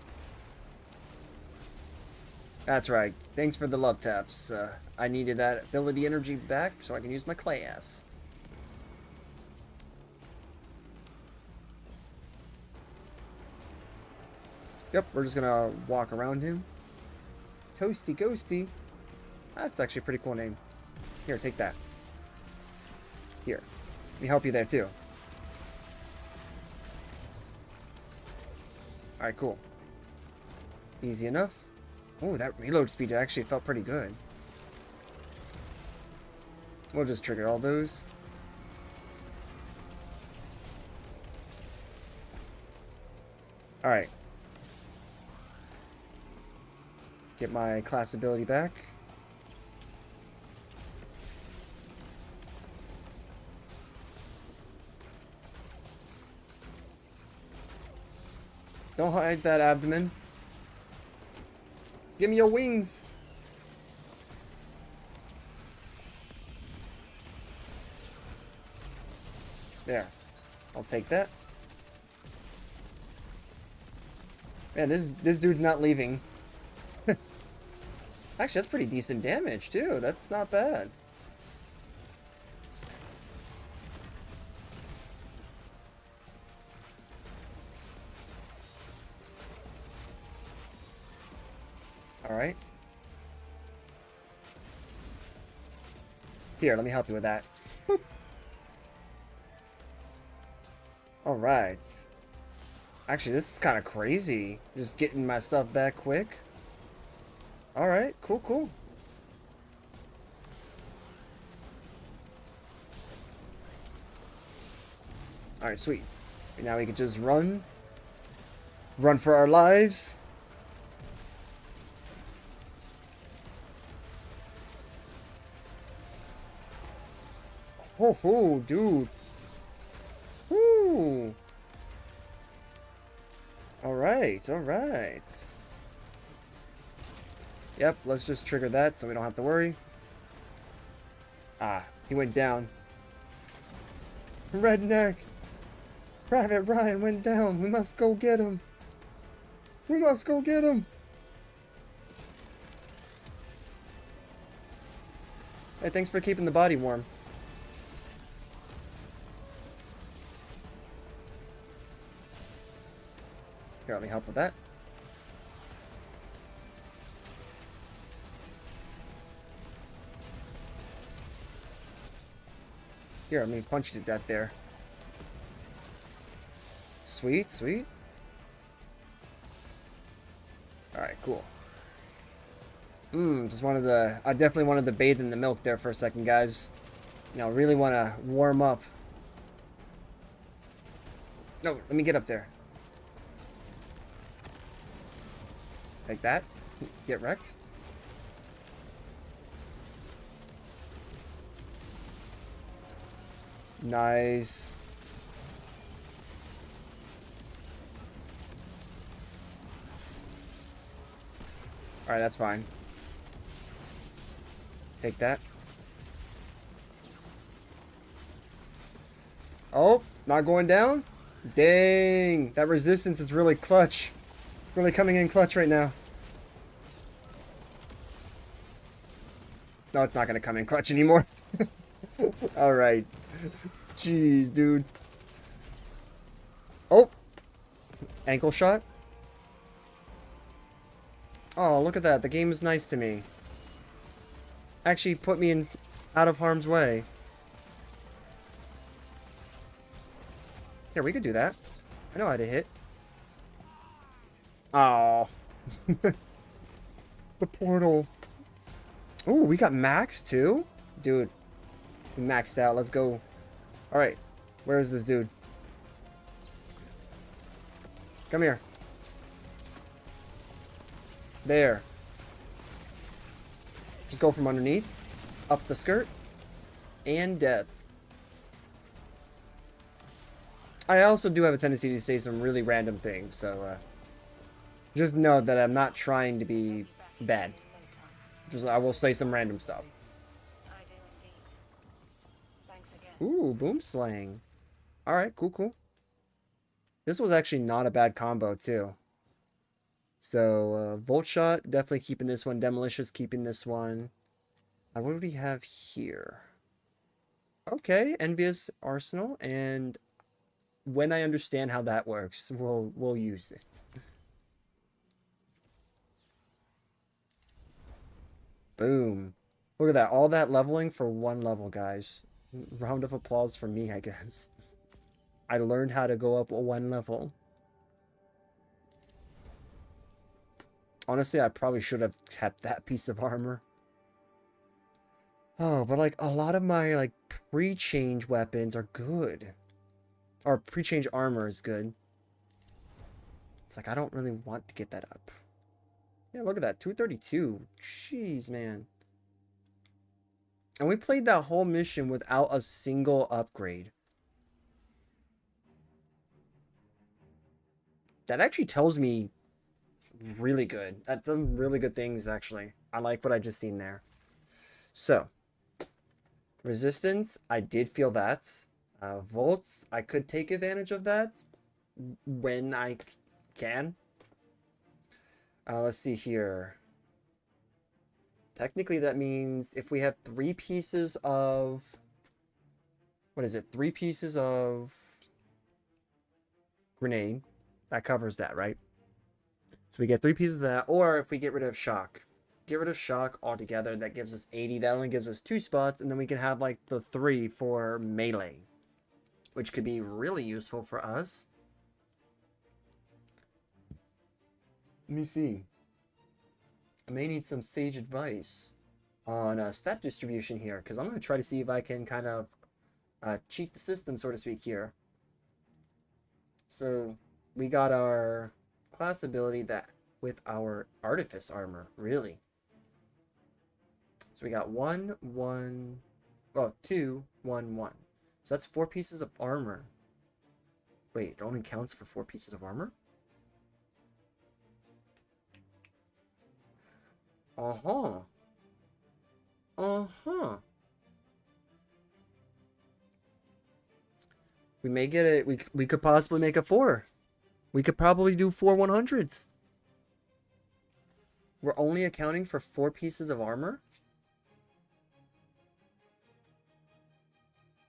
That's right. Thanks for the love taps. I needed that ability energy back so I can use my class. Yep, we're just gonna walk around him. Toasty Ghosty. That's actually a pretty cool name. Here, take that. Here. Let me help you there too. Alright, cool. Easy enough. Oh, that reload speed actually felt pretty good. We'll just trigger all those. Alright. Get my class ability back. Don't hide that abdomen. Give me your wings. There. I'll take that. Man, this dude's not leaving. Actually, that's pretty decent damage, too. That's not bad. Alright. Here, let me help you with that. Boop. Alright. Actually, this is kind of crazy. Just getting my stuff back quick. Alright, cool, cool. Alright, sweet. Now we can just run. Run for our lives. Oh, dude. Woo. Alright, alright. Yep, let's just trigger that so we don't have to worry. Ah, he went down. Redneck! Private Ryan went down. We must go get him. We must go get him. Hey, thanks for keeping the body warm. Here, let me help with that. Here, let me punch it that there. Sweet, sweet. Alright, cool. Just wanted to... I definitely wanted to bathe in the milk there for a second, guys. You know, really want to warm up. No, let me get up there. Take that. Get wrecked. Nice. Alright, that's fine. Take that. Oh, not going down? Dang. That resistance is really clutch. Really coming in clutch right now. No, it's not gonna come in clutch anymore. Alright. Jeez, dude. Oh! Ankle shot? Oh, look at that. The game is nice to me. Actually put me in out of harm's way. Here, we could do that. I know how to hit. Oh. The portal. Ooh, we got max too? Dude. We maxed out. Let's go. Alright. Where is this dude? Come here. There. Just go from underneath. Up the skirt. And death. I also do have a tendency to say some really random things, so just know that I'm not trying to be bad. Just I will say some random stuff. I do indeed. Thanks again. Ooh, boom slang. Alright, cool. This was actually not a bad combo, too. So, Volt Shot, definitely keeping this one. Demolicious, keeping this one. What do we have here? Okay, Envious Arsenal, and when I understand how that works, we'll use it. Boom. Look at that. All that leveling for one level, guys. Round of applause for me, I guess. I learned how to go up one level. Honestly, I probably should have kept that piece of armor. Oh, but like a lot of my like pre-change weapons are good. Or pre-change armor is good. It's like I don't really want to get that up. Yeah, look at that. 232. Jeez, man. And we played that whole mission without a single upgrade. That actually tells me it's really good. That's some really good things, actually. I like what I just seen there. So, resistance, I did feel that. Volts, I could take advantage of that when I can. Let's see here. Technically, that means if we have 3 pieces of... What is it? 3 pieces of grenade. That covers that, right? So we get 3 pieces of that. Or if we get rid of shock. Get rid of shock altogether. That gives us 80. That only gives us 2 spots. And then we can have like the 3 for melee. Which could be really useful for us. Let me see. I may need some sage advice on stat distribution here. Because I'm going to try to see if I can kind of cheat the system, so to speak, here. So we got our class ability that with our artifice armor, really. So we got 1, 1, well, 2, 1, 1. So that's 4 pieces of armor. Wait, it only counts for 4 pieces of armor? Uh-huh. Uh-huh. We may get it. We could possibly make a 4. We could probably do 4 100s. We're only accounting for 4 pieces of armor?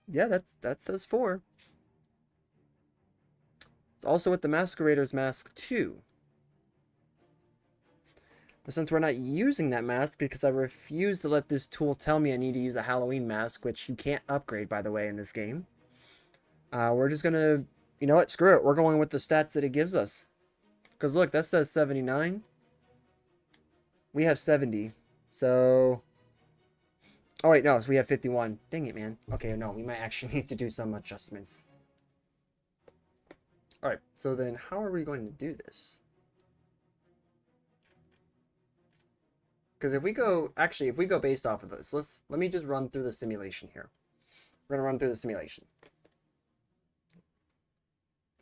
Yeah, that says 4. It's also with the Masquerader's mask too. But since we're not using that mask because I refuse to let this tool tell me I need to use a Halloween mask, which you can't upgrade, by the way, in this game. We're just gonna, you know what, screw it. We're going with the stats that it gives us. Because look, that says 79. We have 70. So... Oh, wait, no, so we have 51. Dang it, man. Okay, no, we might actually need to do some adjustments. Alright, so then how are we going to do this? Because if we go, actually, if we go based off of this, let me just run through the simulation here. We're going to run through the simulation.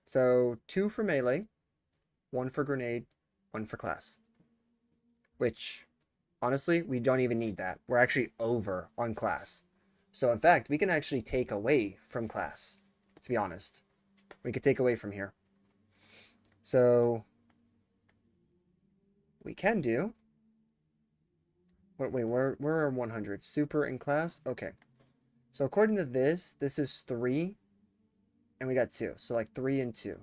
So, 2 for melee, 1 for grenade, 1 for class. Which... honestly, we don't even need that. We're actually over on class. So, in fact, we can actually take away from class, to be honest. We could take away from here. So, we can do... Wait, where are 100? Super in class? Okay. So according to this, this is 3. And we got 2. So like 3 and 2.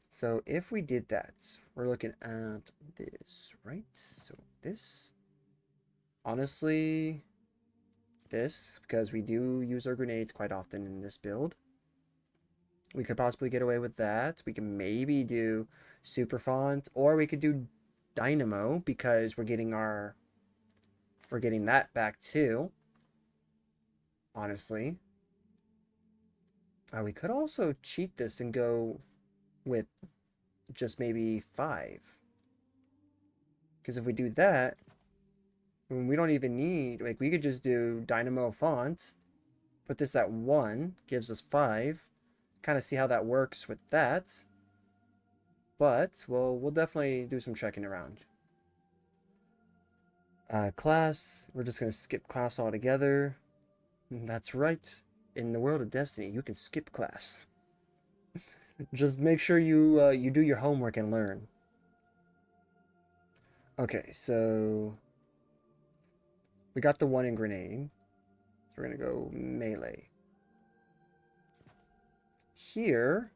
So if we did that, we're looking at this, right? So this. Honestly, this, because we do use our grenades quite often in this build. We could possibly get away with that. We can maybe do super font, or we could do dynamo because we're getting that back too. Honestly, we could also cheat this and go with just maybe 5. Because if we do that, we don't even need, like, we could just do dynamo font, put this at 1, gives us 5. Kind of see how that works with that. But we'll definitely do some checking around. Class, we're just going to skip class altogether. That's right. In the world of Destiny, you can skip class. Just make sure you do your homework and learn. Okay, so we got the 1 in grenade. So we're going to go melee. Here,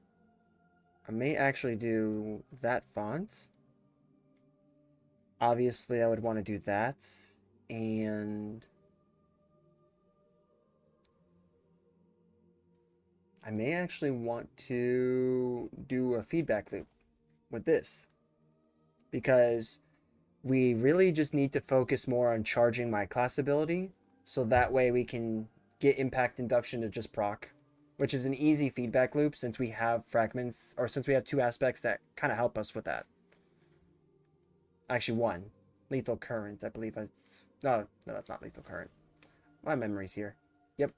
I may actually do that font. Obviously, I would want to do that. And I may actually want to do a feedback loop with this. Because we really just need to focus more on charging my class ability. So that way we can get impact induction to just proc. Which is an easy feedback loop since we have fragments, or since we have 2 aspects that kind of help us with that. Actually, 1. Lethal current, I believe it's... No, that's not lethal current. My memory's here. Yep.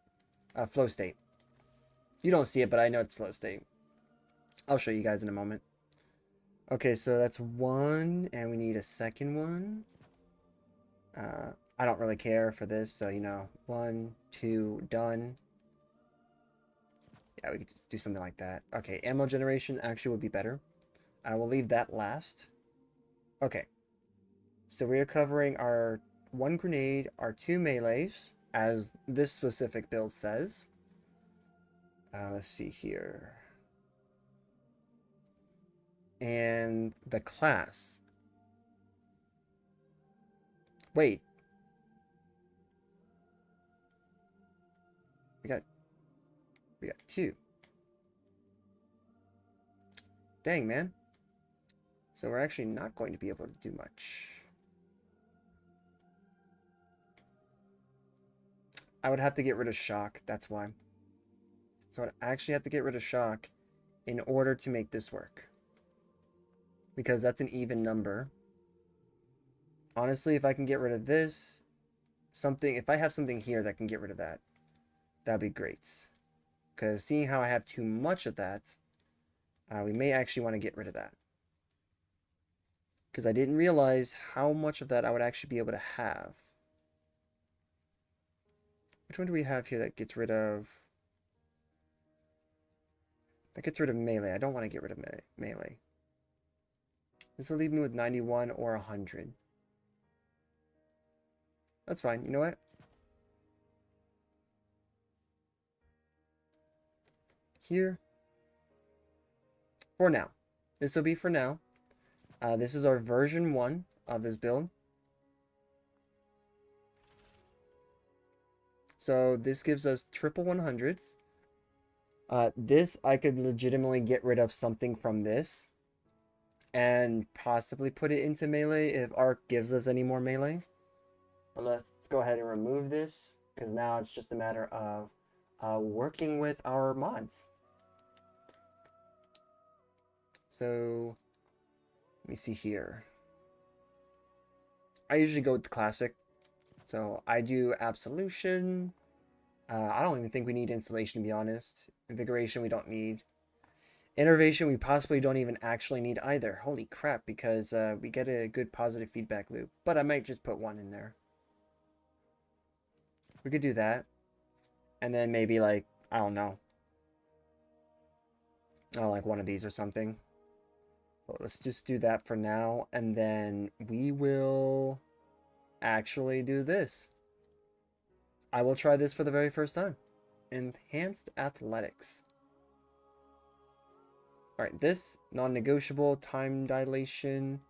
Flow state. You don't see it, but I know it's flow state. I'll show you guys in a moment. Okay, so that's 1, and we need a second one. I don't really care for this, so, 1, 2, done. Yeah, we could just do something like that. Okay, ammo generation actually would be better. I will leave that last. Okay. So we are covering our 1 grenade, our 2 melees, as this specific build says. Let's see here. And the class. Wait. We got 2. Dang, man. So we're actually not going to be able to do much. I would have to get rid of shock, that's why. So I'd actually have to get rid of shock in order to make this work. Because that's an even number. Honestly, if I can get rid of this, if I have something here that can get rid of that, that'd be great. Because seeing how I have too much of that, we may actually want to get rid of that. Because I didn't realize how much of that I would actually be able to have. Which one do we have here that gets rid of... That gets rid of melee. I don't want to get rid of melee. This will leave me with 91 or 100. That's fine. You know what? Here. For now. This will be for now. This is our version 1 of this build. So this gives us triple 100s. This, I could legitimately get rid of something from this. And possibly put it into melee if Arc gives us any more melee. But let's go ahead and remove this. Because now it's just a matter of working with our mods. So, let me see here. I usually go with the classic. So, I do Absolution. I don't even think we need Installation, to be honest. Invigoration, we don't need. Innervation, we possibly don't even actually need either. Holy crap, because we get a good positive feedback loop. But I might just put 1 in there. We could do that. And then maybe, like, I don't know. Oh, like one of these or something. But let's just do that for now, and then we will actually do this. I will try this for the very first time. Enhanced Athletics. Alright, this, non-negotiable, time dilation.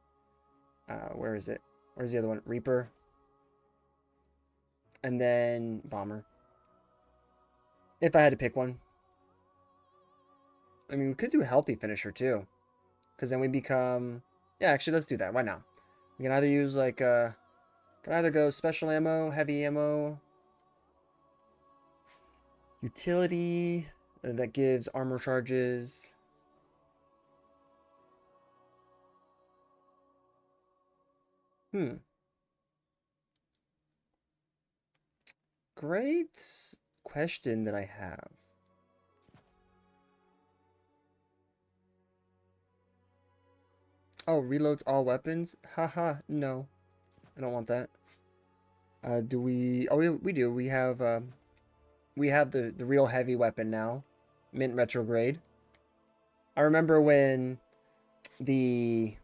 Where is it? Where's the other one? Reaper. And then Bomber. If I had to pick one. I mean, we could do Healthy Finisher too. Because then we become... Yeah, actually, let's do that. Why not? We can either use like... can either go Special Ammo, Heavy Ammo... Utility... that gives armor charges... Great question that I have. Oh, reloads all weapons? Haha, no. I don't want that. Do we... Oh, we do. We have the real heavy weapon now. Mint Retrograde. I remember when the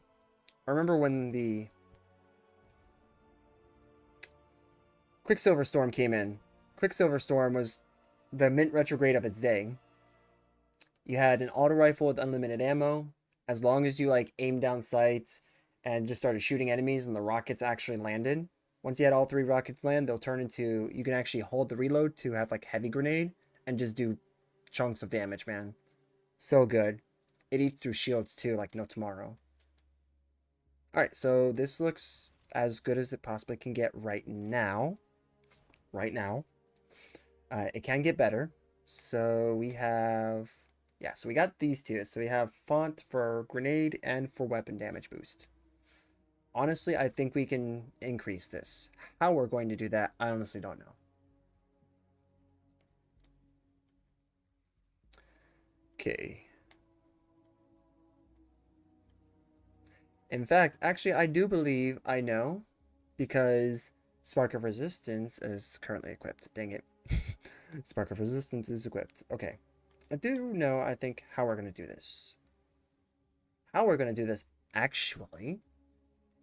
Quicksilver Storm came in. Quicksilver Storm was the Mint Retrograde of its day. You had an auto rifle with unlimited ammo. As long as you like aim down sights and just started shooting enemies and the rockets actually landed. Once you had all 3 rockets land, they'll turn into... You can actually hold the reload to have like heavy grenade and just do chunks of damage, man. So good. It eats through shields too, like no tomorrow. Alright, so this looks as good as it possibly can get right now. It can get better. So we have... Yeah, so we got these two. So we have Font for grenade and for weapon damage boost. Honestly, I think we can increase this. How we're going to do that, I honestly don't know. Okay. In fact, actually, I do believe I know, because Spark of Resistance is currently equipped. Dang it. Spark of Resistance is equipped. Okay. I do know, I think, how we're going to do this. How we're going to do this, actually,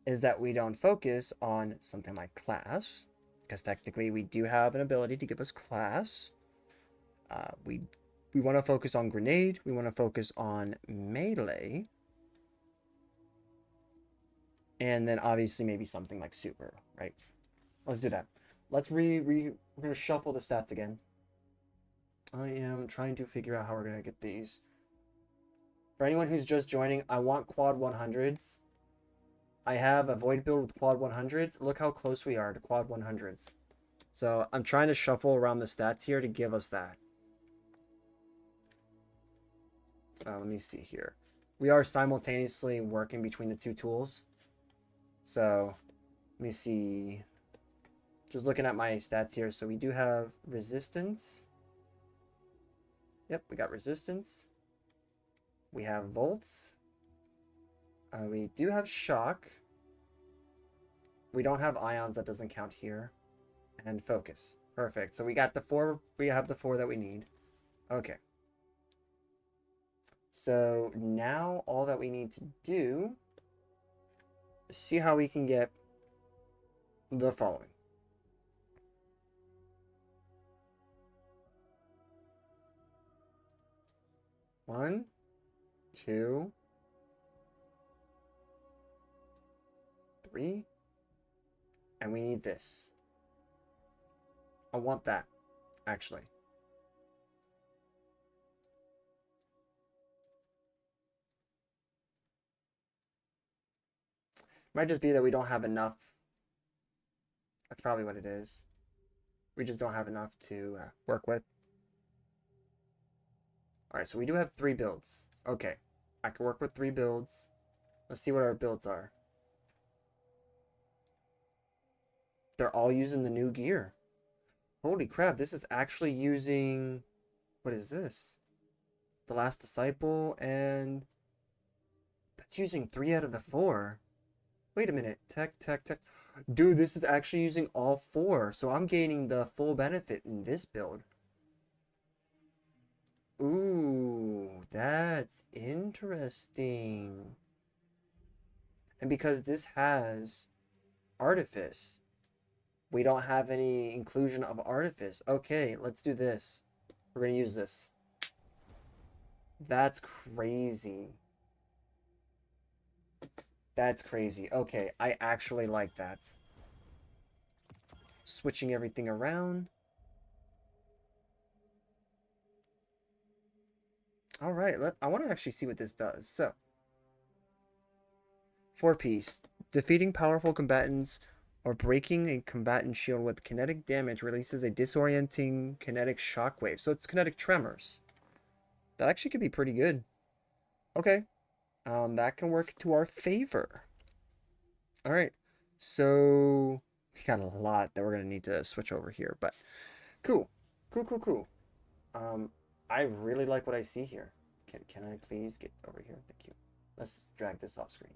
is that we don't focus on something like class, because technically we do have an ability to give us class. We want to focus on grenade. We want to focus on melee. And then obviously maybe something like super, right? Let's do that. Let's we're going to shuffle the stats again. I am trying to figure out how we're going to get these. For anyone who's just joining, I want quad 100s. I have a void build with quad 100s. Look how close we are to quad 100s. So I'm trying to shuffle around the stats here to give us that. Let me see here. We are simultaneously working between the two tools. So let me see. Just looking at my stats here. So we do have resistance. Yep, we got resistance. We have volts. We do have shock. We don't have ions, that doesn't count here. And focus. Perfect. So we got the 4, we have the 4 that we need. Okay. So now all that we need to do is see how we can get the following. One, 2, 3, and we need this. I want that, actually. Might just be that we don't have enough. That's probably what it is. We just don't have enough to work with. Alright, so we do have 3 builds. Okay, I can work with 3 builds. Let's see what our builds are. They're all using the new gear. Holy crap, this is actually using... What is this? The Last Disciple, and... That's using 3 out of the 4. Wait a minute. Tech. Dude, this is actually using all 4. So I'm gaining the full benefit in this build. Ooh, that's interesting. And because this has artifice, we don't have any inclusion of artifice. Okay, let's do this. We're going to use this. That's crazy. That's crazy. Okay, I actually like that. Switching everything around. All right, I want to actually see what this does. So, 4-piece. Defeating powerful combatants or breaking a combatant shield with kinetic damage releases a disorienting kinetic shockwave. So it's kinetic tremors. That actually could be pretty good. Okay. That can work to our favor. All right. So we got a lot that we're going to need to switch over here, but cool. Cool. I really like what I see here. Can I please get over here? Thank you. Let's drag this off screen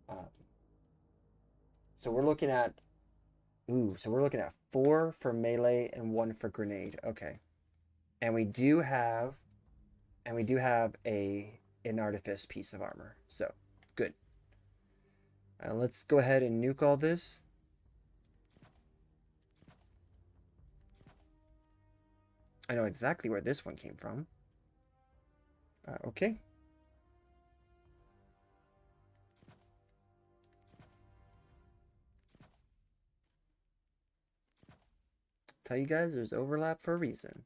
now. So we're looking at, so we're looking at 4 for melee and 1 for grenade. Okay. And we do have an artifice piece of armor. So, good. Let's go ahead and nuke all this. I know exactly where this one came from. Okay. Tell you guys there's overlap for a reason.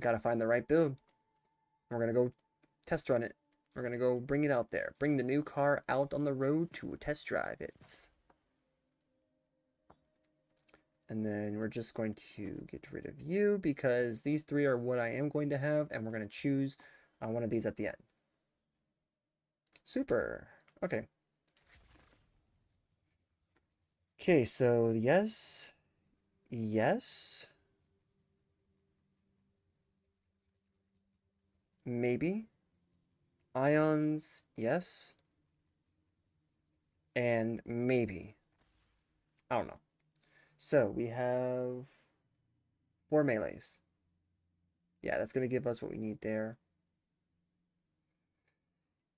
Gotta find the right build. We're gonna go test run it. We're gonna go bring it out there. Bring the new car out on the road to test drive it. And then we're just going to get rid of you because these 3 are what I am going to have, and we're going to choose one of these at the end. Super. Okay. Okay, so yes. Maybe. Ions, yes. And maybe. I don't know. So we have 4 melees. Yeah, that's going to give us what we need there.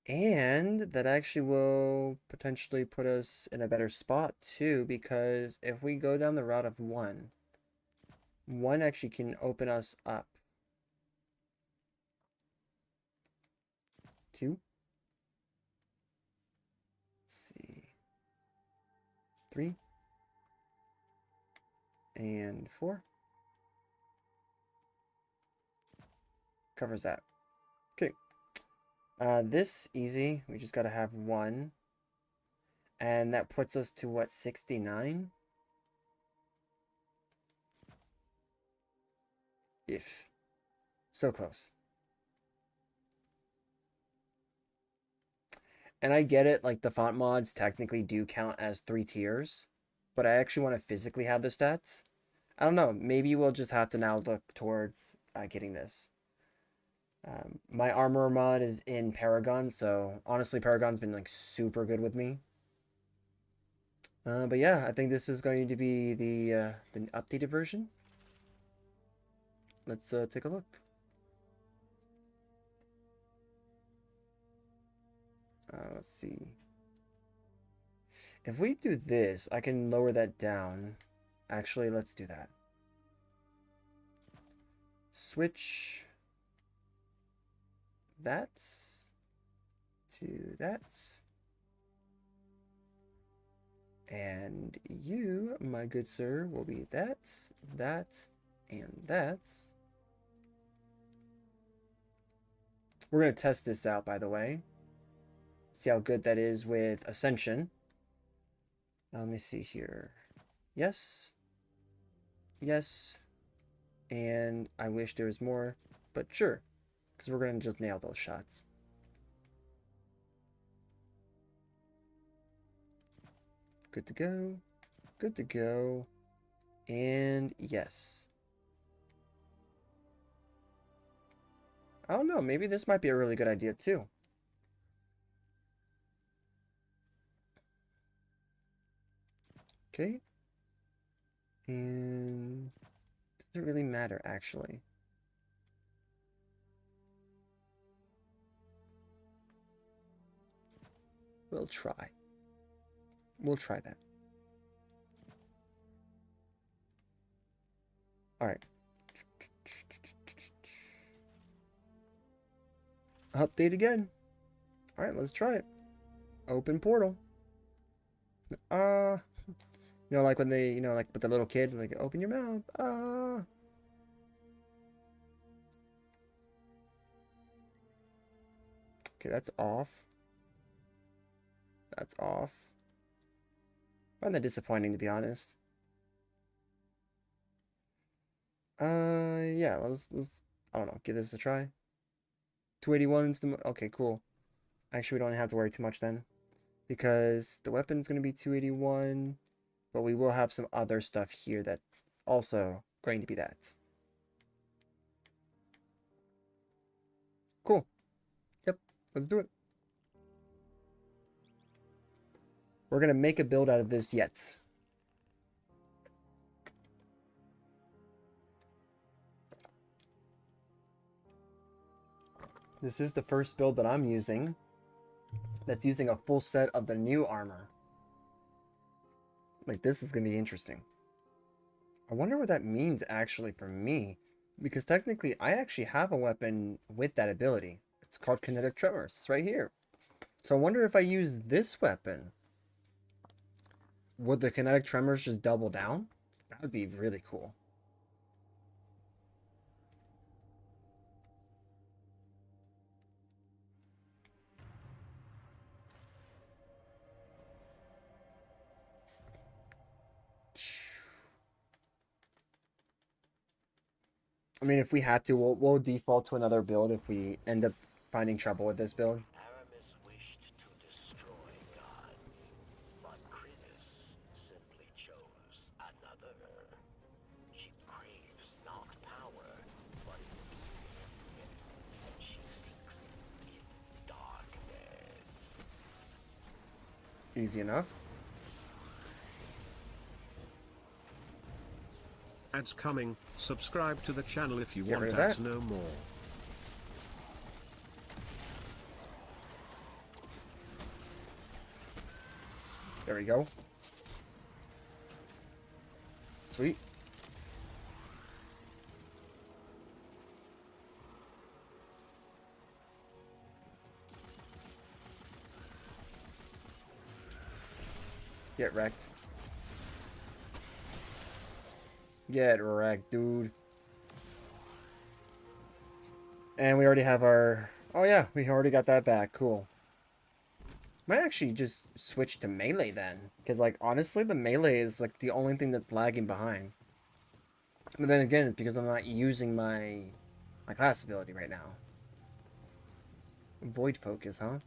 And that actually will potentially put us in a better spot too, because if we go down the route of 1 actually can open us up. 2. Let's see. 3. And 4. Covers that. Okay. This easy. We just gotta have 1. And that puts us to what, 69? If. So close. And I get it, like the font mods technically do count as 3 tiers, but I actually want to physically have the stats. I don't know, maybe we'll just have to now look towards getting this. My armor mod is in Paragon, so honestly Paragon's been like super good with me. But yeah, I think this is going to be the updated version. Let's take a look. Let's see. If we do this, I can lower that down. Actually, let's do that. Switch that to that. And you, my good sir, will be that, and that. We're going to test this out, by the way. See how good that is with Ascension. Let me see here. Yes. Yes. And I wish there was more, but sure. Because we're going to just nail those shots. Good to go. Good to go. And yes. I don't know. Maybe this might be a really good idea too. Okay. And doesn't really matter actually. We'll try. We'll try that. Alright. Update again. Alright, let's try it. Open portal. You know, like when they, you know, like with the little kid, like, open your mouth. Okay, that's off. That's off. I find that disappointing, to be honest. Yeah, let's I don't know, give this a try. 281 is the, okay, cool. Actually, we don't have to worry too much then, because the weapon's going to be 281, but we will have some other stuff here that's also going to be that. Cool. Yep, let's do it. We're going to make a build out of this yet. This is the first build that I'm using that's using a full set of the new armor. Like, this is going to be interesting. I wonder what that means actually for me, because technically I actually have a weapon with that ability. It's called Kinetic Tremors. It's right here. So I wonder if I use this weapon, would the Kinetic Tremors just double down? That would be really cool. I mean, if we had to, we'll default to another build if we end up finding trouble with this build. Aramis wished to destroy gods, but Kritis simply chose another. She craves not power, but being, and she seeks it in darkness. Easy enough. Ads coming. Subscribe to the channel if you Get rid want of ads that. no more. There we go. Sweet. Get wrecked. Get wrecked, dude. And we already have our... Oh yeah, we already got that back. Cool. Might actually just switch to melee then. Because, like, honestly, the melee is, like, the only thing that's lagging behind. But then again, it's because I'm not using my class ability right now. Void Focus, huh?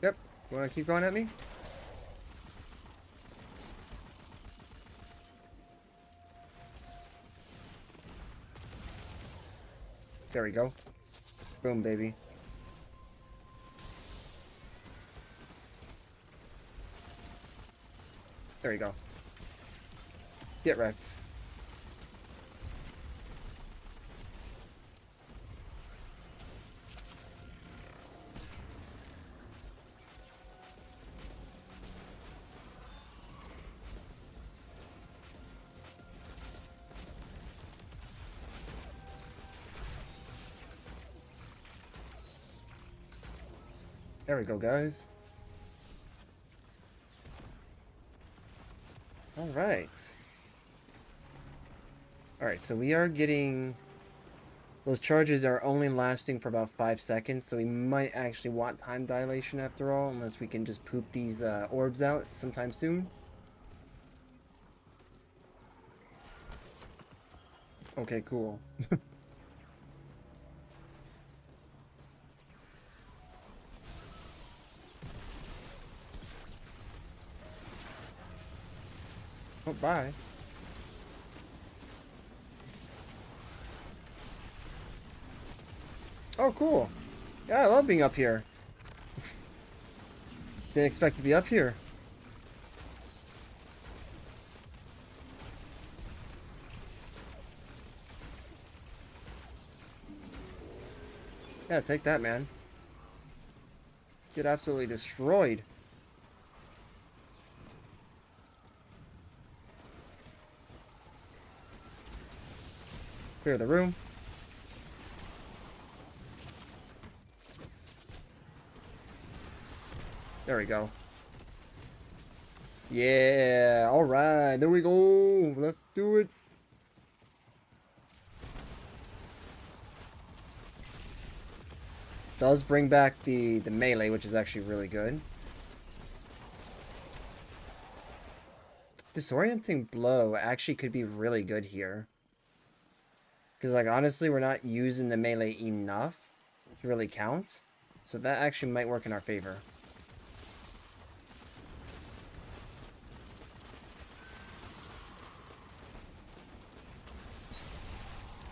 Yep. You want to keep going at me? There we go. Boom, baby. There we go. Get wrecked. There we go, guys. Alright. Alright, so we are getting... Those charges are only lasting for about 5 seconds, so we might actually want time dilation after all, unless we can just poop these orbs out sometime soon. Okay, cool. Oh, bye. Oh, cool. Yeah, I love being up here. Didn't expect to be up here. Yeah, take that, man. Get absolutely destroyed. Clear the room. There we go. Yeah, alright, there we go. Let's do it. Does bring back the melee, which is actually really good. Disorienting blow actually could be really good here. Because, like, honestly, we're not using the melee enough to really count. So that actually might work in our favor.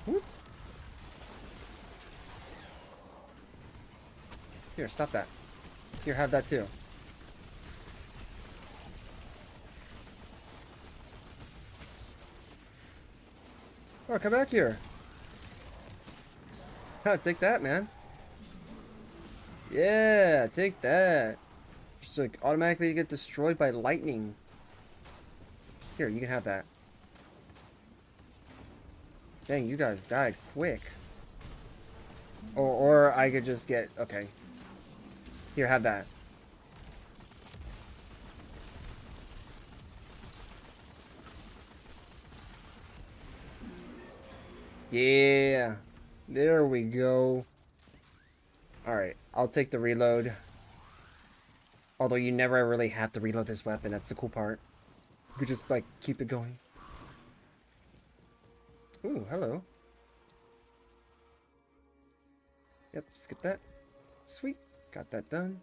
Whoop. Here, stop that. Here, have that too. Oh, come back here. Take that, man. Yeah, take that. Just like automatically get destroyed by lightning. Here, you can have that. Dang, you guys died quick. Or I could just get... Okay. Here, have that. Yeah. There we go. Alright, I'll take the reload. Although you never really have to reload this weapon. That's the cool part. You could just, like, keep it going. Ooh, hello. Yep, skip that. Sweet. Got that done.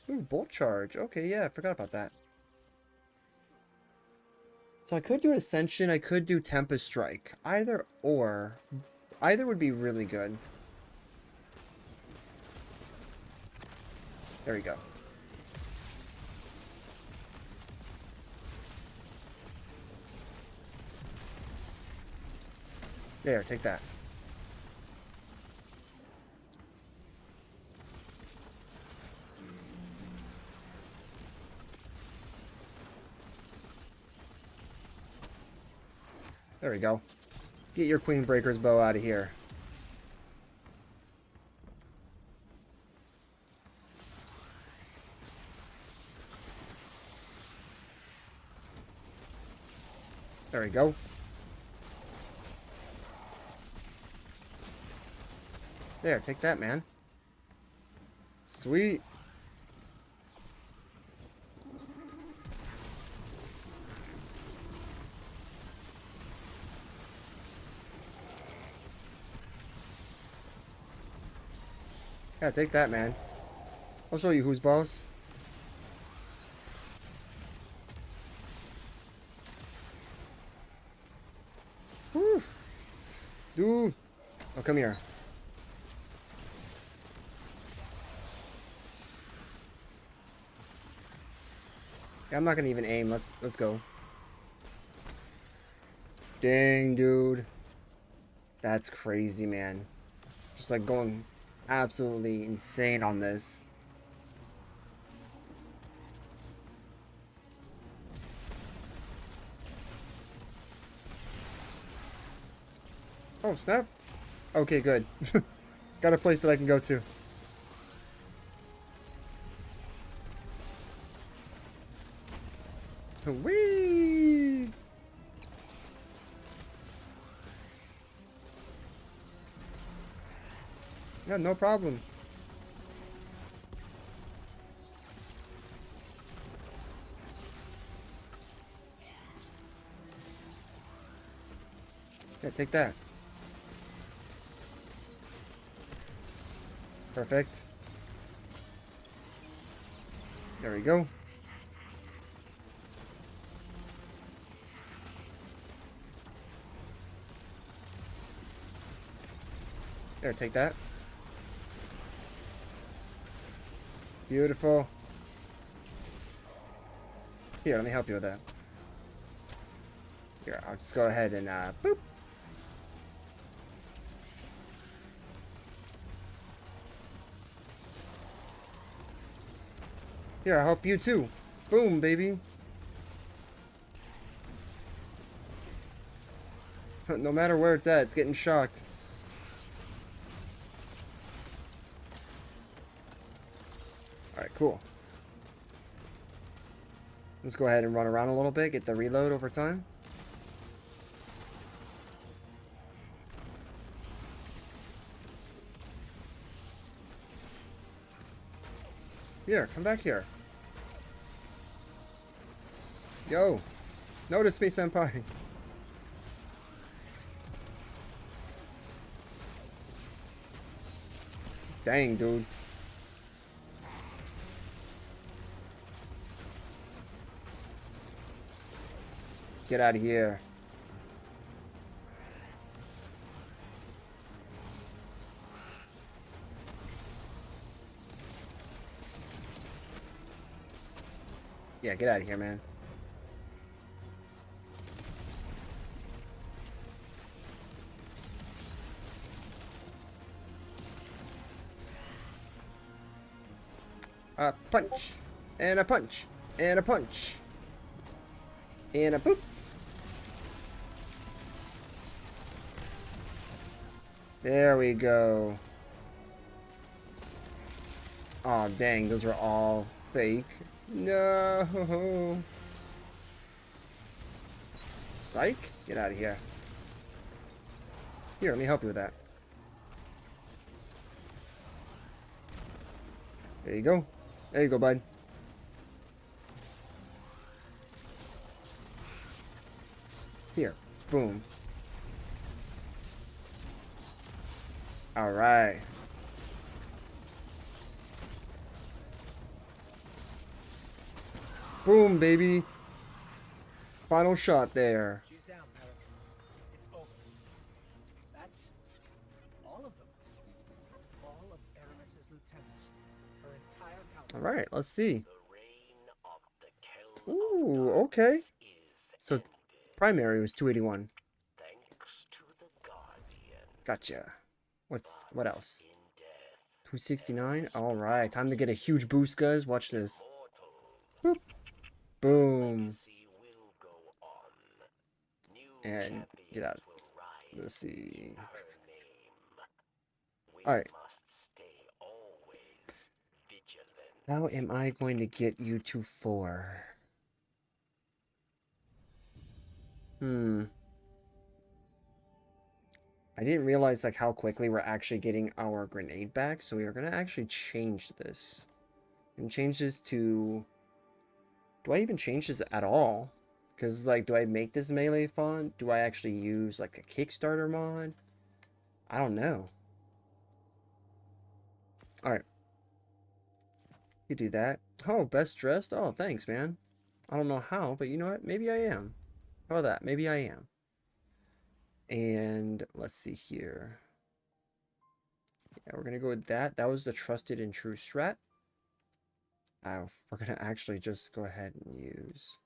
Ooh, bolt charge. Okay, yeah, I forgot about that. So I could do Ascension, I could do Tempest Strike. Either or. Either would be really good. There we go. There, take that. There we go. Get your Queen Breaker's bow out of here. There we go. There, take that, man. Sweet. Yeah, take that, man. I'll show you who's boss. Whew. Dude. Oh, come here. Yeah, I'm not gonna even aim. Let's go. Dang, dude. That's crazy, man. Just like going absolutely insane on this. Oh, snap. Okay, good. Got a place that I can go to. Whee! Yeah, no problem. Yeah, take that. Perfect. There we go. There, take that. Beautiful. Here, let me help you with that. Here, I'll just go ahead and boop. Here, I'll help you too. Boom, baby. No matter where it's at, it's getting shocked. Alright, cool. Let's go ahead and run around a little bit, get the reload over time. Here, come back here. Yo, notice me, senpai. Dang, dude. Get out of here. Yeah, get out of here, man. A punch, and a punch, and a punch, and a boop. There we go. Oh, dang, those were all fake. No. Psych, get out of here. Here, let me help you with that. There you go. There you go, bud. Here. Boom. Alright. Boom, baby. Final shot there. She's down, Alex. It's over. That's all of them. All of Aramis's lieutenants. Her entire council. Alright, let's see. The reign of the Kelm Ooh, of okay. Darkness is So ended. primary was 281. Thanks to the Guardian. Gotcha. What else? In death, 269. Alright, time to get a huge boost, guys. Watch this. mortal. Boop. Boom. Legacy will go on. New And get out. champions will rise Let's see. in her name. We Alright. must stay always vigilant. How am I going to get you to 4? I didn't realize like how quickly we're actually getting our grenade back, so we are gonna actually change this. And change this to... Do I even change this at all? Because like, do I make this melee font? Do I actually use like a Kickstarter mod? I don't know. Alright. You do that. Oh, best dressed? Oh, thanks, man. I don't know how, but you know what? Maybe I am. How about that? Maybe I am. And let's see here. Yeah, we're gonna go with that. That was the trusted and true strat. We're gonna actually just go ahead and use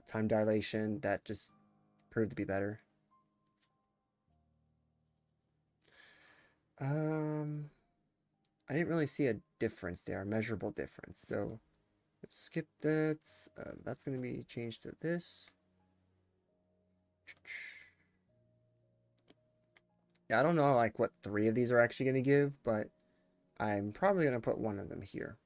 time dilation. That just proved to be better. I didn't really see a difference there, a measurable difference. So let's skip that. That's gonna be changed to this. Yeah, I don't know like what 3 of these are actually going to give, but I'm probably going to put 1 of them here.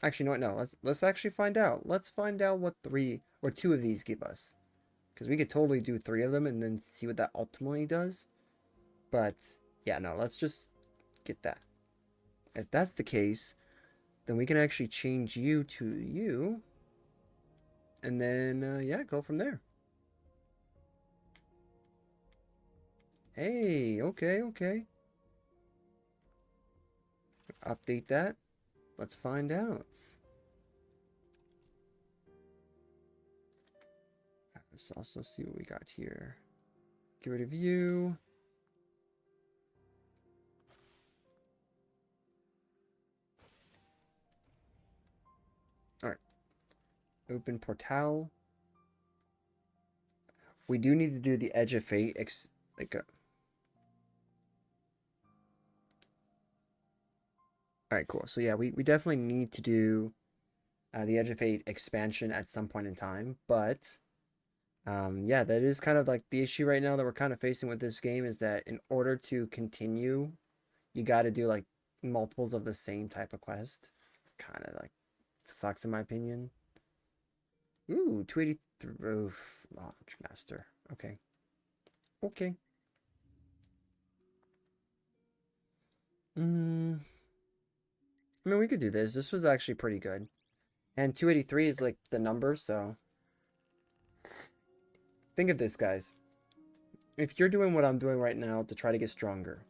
Actually, you know what? No, let's actually find out. Let's find out what 3 or 2 of these give us. Because we could totally do 3 of them and then see what that ultimately does. But yeah, no, let's just get that. If that's the case, then we can actually change you to you. And then, yeah, go from there. Hey, okay, okay. Update that. Let's find out. Let's also see what we got here. Get rid of you. Open portal. We do need to do the Edge of Fate. Alright, cool. So yeah, we definitely need to do the Edge of Fate expansion at some point in time. But yeah, that is kind of like the issue right now that we're kind of facing with this game, is that in order to continue, you got to do like multiples of the same type of quest. Kind of like sucks in my opinion. Ooh, 283. Oof, Launch Master. Okay. Okay. I mean, we could do this. This was actually pretty good. And 283 is like the number, so. Think of this, guys. If you're doing what I'm doing right now to try to get stronger,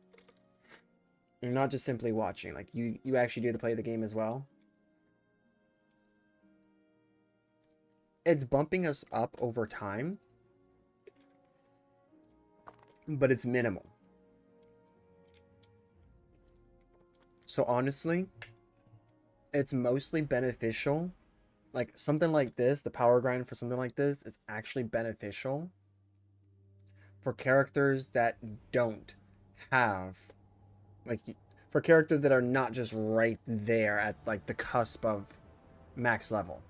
you're not just simply watching, like you actually do the play of the game as well. It's bumping us up over time, but it's minimal. So honestly, it's mostly beneficial. Like something like this, the power grind for something like this is actually beneficial for characters that don't have, like, for characters that are not just right there at like the cusp of max level.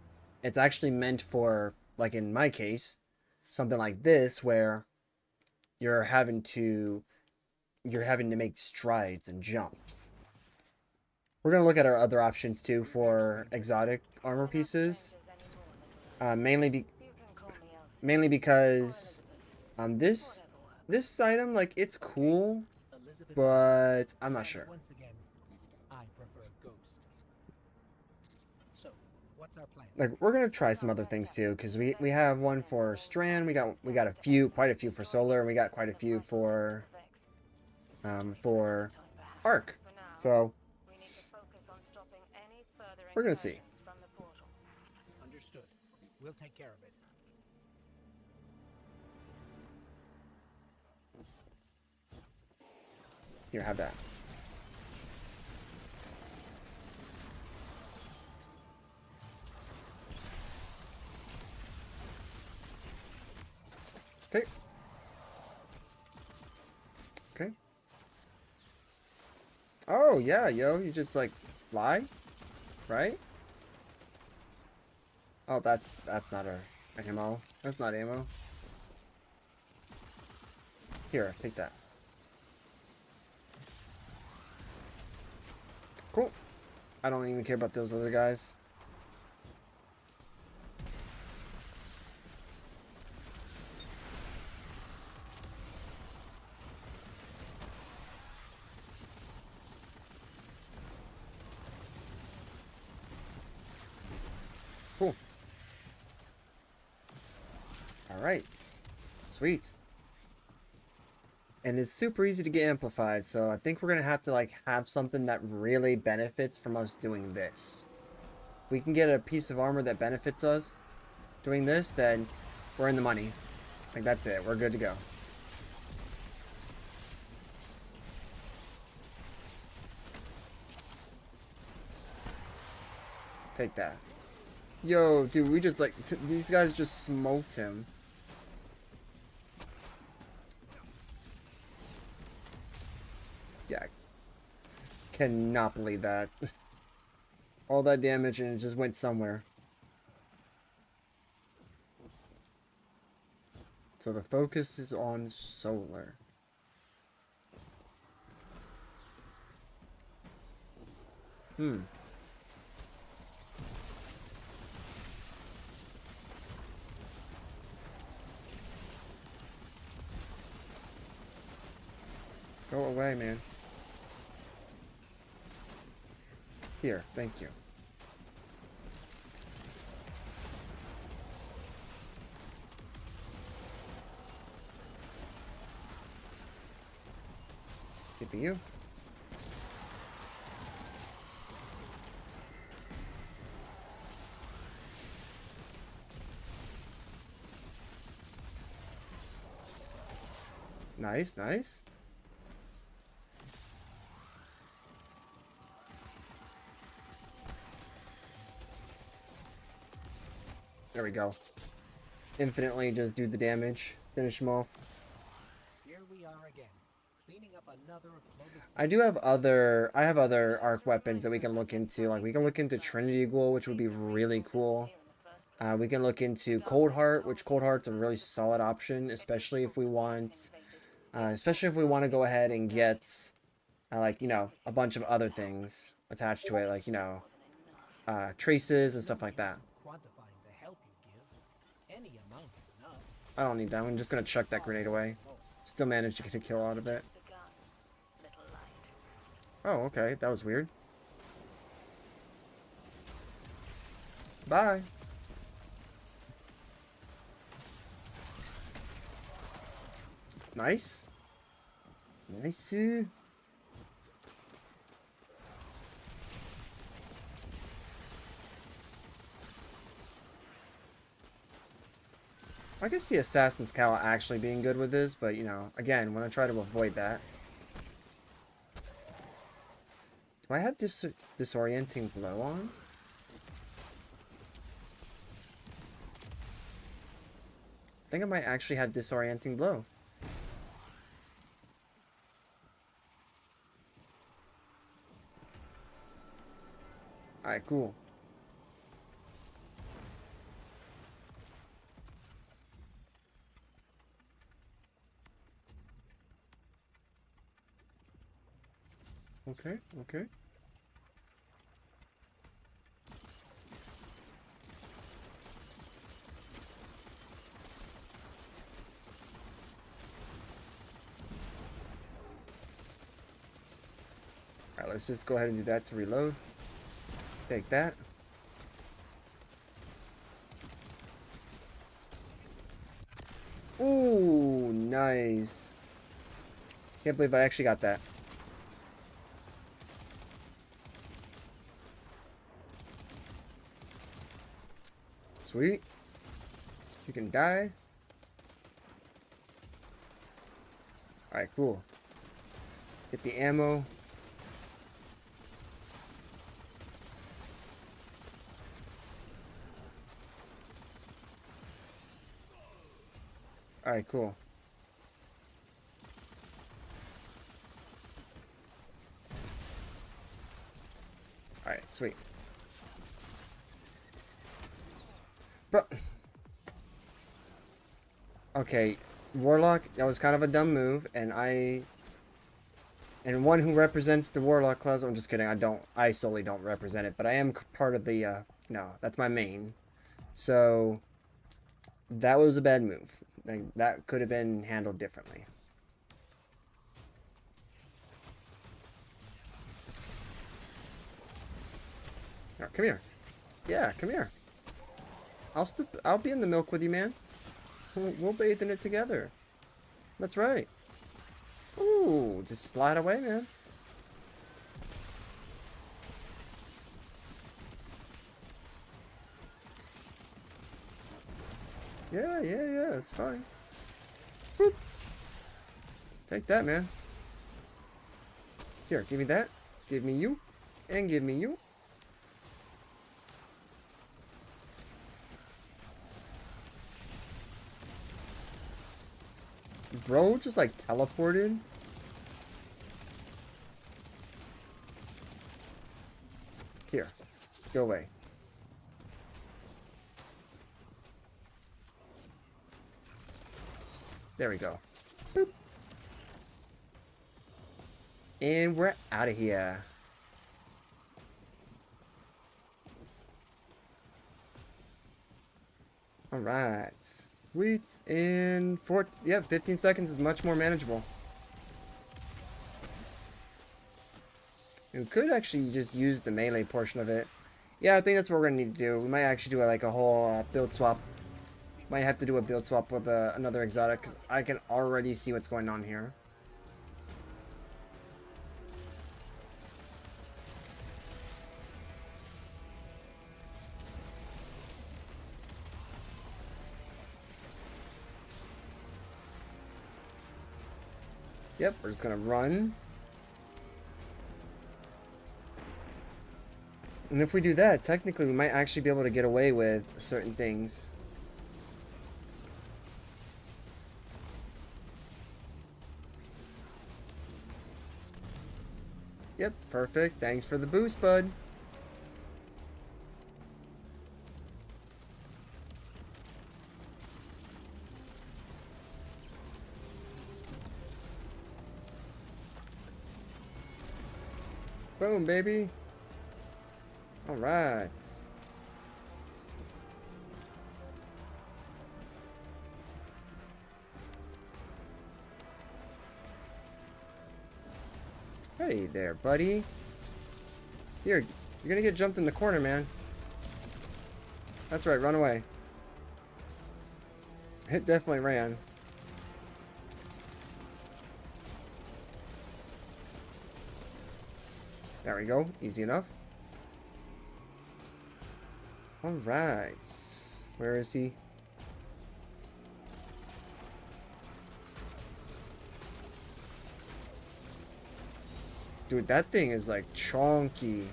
It's actually meant for, like in my case, something like this where you're having to make strides and jumps. We're going to look at our other options too for exotic armor pieces. Mainly because this item, like, it's cool, but I'm not sure. Once again, I prefer Ghost. So, what's our plan? Like, we're gonna try some other things too, because we have one for Strand, we got quite a few for Solar, and we got quite a few for Arc. So we're gonna see. Understood. We'll take care of it. Here, have that. Okay. Okay. Oh, yeah, yo, you just, like, fly? Right? Oh, that's not a ammo. That's not ammo. Here, take that. Cool. I don't even care about those other guys. Cool. Alright. Sweet. And it's super easy to get amplified, so I think we're gonna have to like have something that really benefits from us doing this. If we can get a piece of armor that benefits us doing this, then we're in the money. Like, that's it. We're good to go. Take that. Yo, dude, we just like these guys just smoked him. Yeah. Cannot believe that. All that damage and it just went somewhere. So the focus is on Solar. Go away, man. Here, thank you. Give me you. Nice, nice. There we go. Infinitely just do the damage. Finish him off. Here we are again, cleaning up another of Clovis. I have other arc weapons that we can look into. Like we can look into Trinity Ghoul, which would be really cool. We can look into Cold Heart, which Cold Heart's a really solid option, especially if we want to go ahead and get like, you know, a bunch of other things attached to it, like, you know, traces and stuff like that. Quantifying the help you give, any amount is enough. I don't need that. I'm just gonna chuck that grenade away. Still managed to get a kill out of it. Oh, okay. That was weird. Bye. Nice. Nice. I can see Assassin's Cowl actually being good with this, but, you know, again, when I try to avoid that. Do I have disorienting blow on? I think I might actually have disorienting blow. Alright, cool. Okay, okay. Alright, let's just go ahead and do that to reload. Take that. Ooh, nice. Can't believe I actually got that. Sweet. You can die. Alright, cool. Get the ammo. Alright, cool. Alright, sweet. Bro. Okay, Warlock, that was kind of a dumb move, and one who represents the Warlock class, I'm just kidding, I solely don't represent it, but I am part of the, no, that's my main. So, that was a bad move. Like, that could have been handled differently. Now, come here. Yeah, come here. I'll be in the milk with you, man. We'll bathe in it together. That's right. Ooh, just slide away, man. Yeah, it's fine. Boop. Take that, man. Here, give me that. Give me you. And give me you. Bro just like teleported. Here. Go away. There we go. Boop. And we're out of here. Alright. Sweet. In 15 seconds is much more manageable. We could actually just use the melee portion of it. Yeah, I think that's what we're gonna need to do. We might actually do like a whole build swap. Might have to do a build swap with another exotic, because I can already see what's going on here. Yep, we're just gonna run. And if we do that, technically we might actually be able to get away with certain things. Yep, perfect. Thanks for the boost, bud. Boom, baby. All right. Hey there, buddy. Here, you're gonna get jumped in the corner, man. That's right, run away. It definitely ran. There we go. Easy enough. Alright. Where is he? Dude, that thing is like chonky.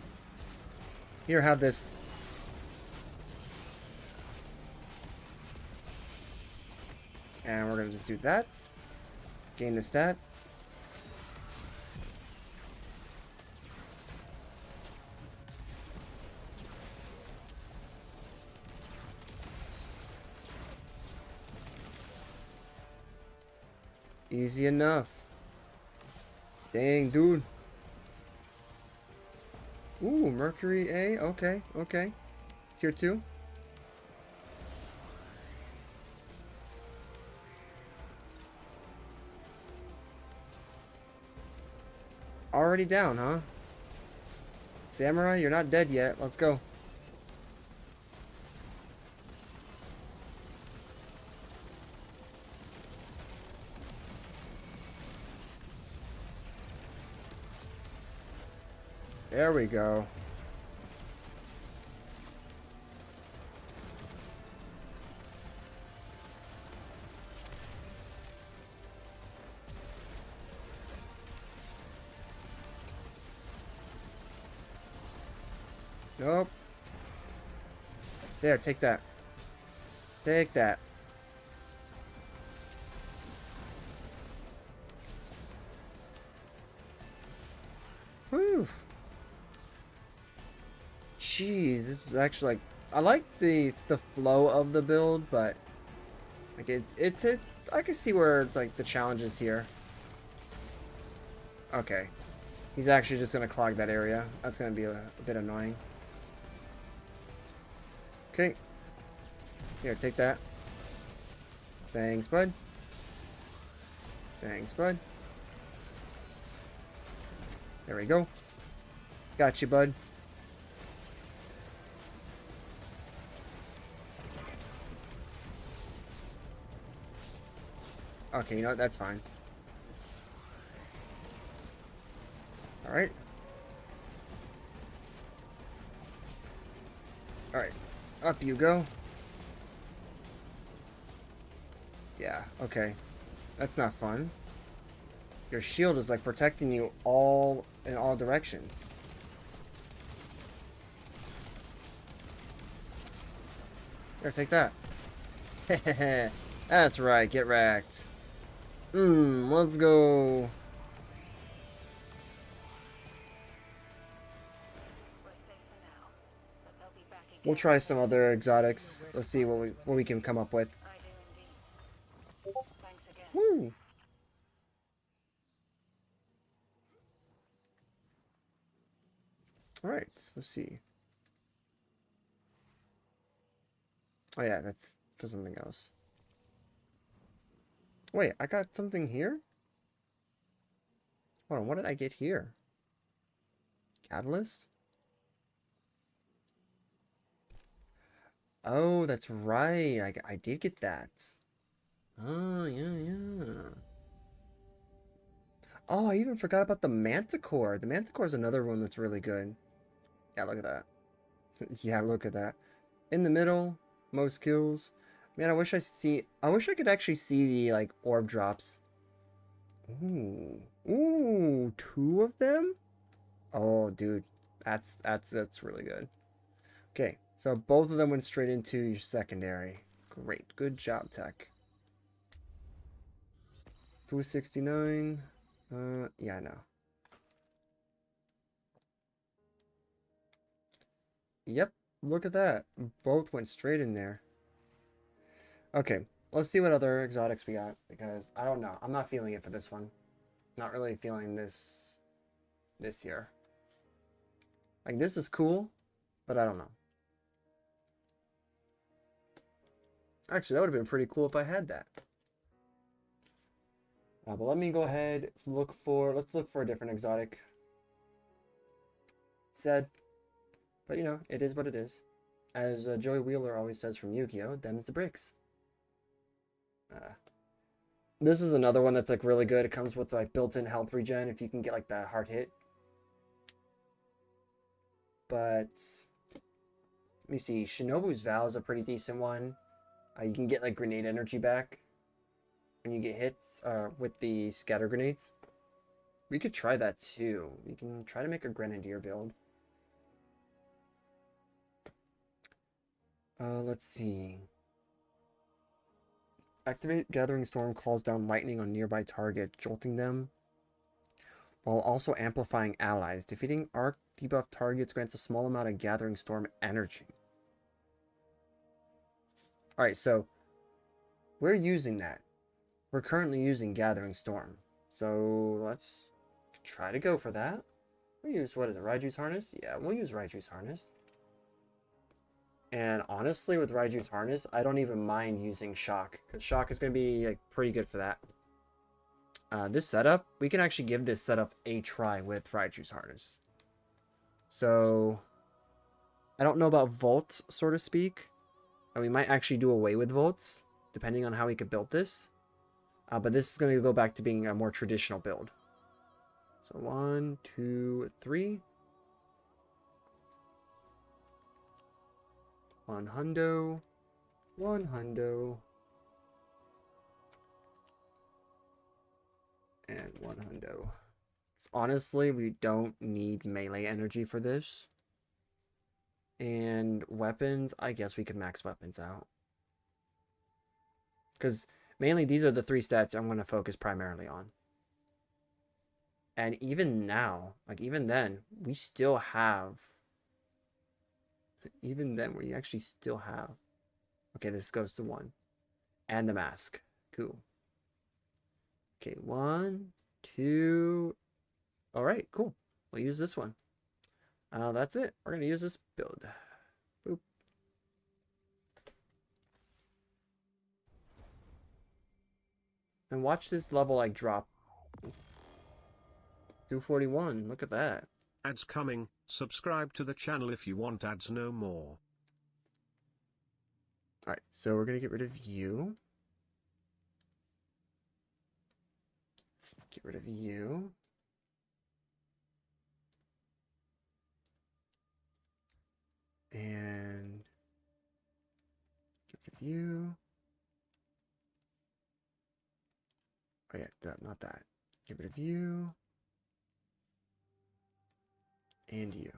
Here, have this. And we're gonna just do that. Gain the stat. Easy enough. Dang, dude. Ooh, Mercury A. Okay, okay. Tier 2. Already down, huh? Samurai, you're not dead yet. Let's go. There we go. Nope. There, take that. Take that. Whew. Jeez, this is actually like, I like the flow of the build, but like it's I can see where it's like the challenges here. Okay. He's actually just gonna clog that area. That's gonna be a bit annoying. Okay. Here, take that. Thanks, bud. Thanks, bud. There we go. Got you, bud. Okay, you know what? That's fine. Alright. Alright. Up you go. Yeah, okay. That's not fun. Your shield is like protecting you all in all directions. Here, take that. That's right, get wrecked. Let's go. We're safe for now, but they'll be back again. We'll try some other exotics. Let's see what we can come up with. I do indeed. Thanks again. Woo! Alright, let's see. Oh yeah, that's for something else. Wait, I got something here? Hold on, what did I get here? Catalyst? Oh, that's right. I did get that. Oh, yeah. Oh, I even forgot about the Manticore. The Manticore is another one that's really good. Yeah, look at that. Yeah, look at that. In the middle, most kills. Man, I wish I could actually see the like orb drops. Ooh, 2 of them? Oh, dude, That's really good. Okay, so both of them went straight into your secondary. Great, good job, Tech. 269. Yeah, I know. Yep, look at that. Both went straight in there. Okay, let's see what other exotics we got, because I don't know. I'm not feeling it for this one. Not really feeling this year. Like, this is cool, but I don't know. Actually, that would have been pretty cool if I had that. But let me go ahead. Let's look for a different exotic. Said, but you know, it is what it is. As Joey Wheeler always says from Yu-Gi-Oh, them's the bricks. This is another one that's like really good. It comes with like built-in health regen if you can get like that hard hit. But let me see. Shinobu's Vow is a pretty decent one. You can get like grenade energy back when you get hits with the scatter grenades. We could try that too. We can try to make a grenadier build. Let's see. Activate Gathering Storm calls down lightning on nearby target, jolting them, while also amplifying allies. Defeating arc debuff targets grants a small amount of Gathering Storm energy. Alright, so we're using that. We're currently using Gathering Storm. So let's try to go for that. We'll use, what is it, Raiju's Harness? Yeah, we'll use Raiju's Harness. And honestly, with Raiju's Harness, I don't even mind using Shock, because Shock is going to be like, pretty good for that. This setup, we can actually give this setup a try with Raiju's Harness. So, I don't know about Volt, so to speak. We might actually do away with Volts, depending on how we could build this. But this is going to go back to being a more traditional build. So 1, 2, 3. 1 hundo. 1 hundo. And 1 hundo. Honestly, we don't need melee energy for this. And weapons, I guess we could max weapons out. Because mainly these are the 3 stats I'm going to focus primarily on. And even now, like even then, we still have... Even then, we actually still have... Okay, this goes to 1. And the mask. Cool. Okay, 1, 2... Alright, cool. We'll use this one. That's it. We're going to use this build. Boop. And watch this level like drop. 241. Look at that. Ads coming. Subscribe to the channel if you want ads no more. Alright, so we're going to get rid of you. Get rid of you. And get rid of you. Oh yeah, not that. Get rid of you. And you.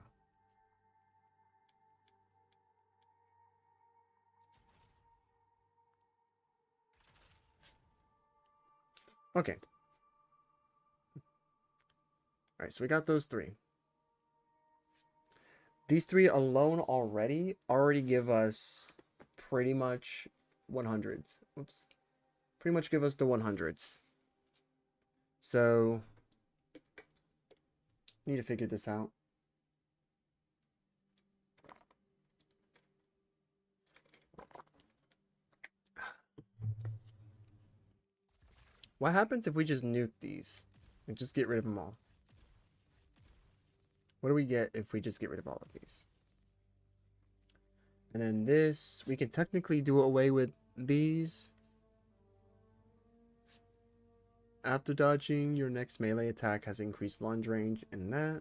Okay. Alright, so we got those 3. These 3 alone already give us pretty much 100s. Oops. Pretty much give us the 100s. So, need to figure this out. What happens if we just nuke these and just get rid of them all? What do we get if we just get rid of all of these? And then this, we can technically do away with these. After dodging, your next melee attack has increased lunge range and that.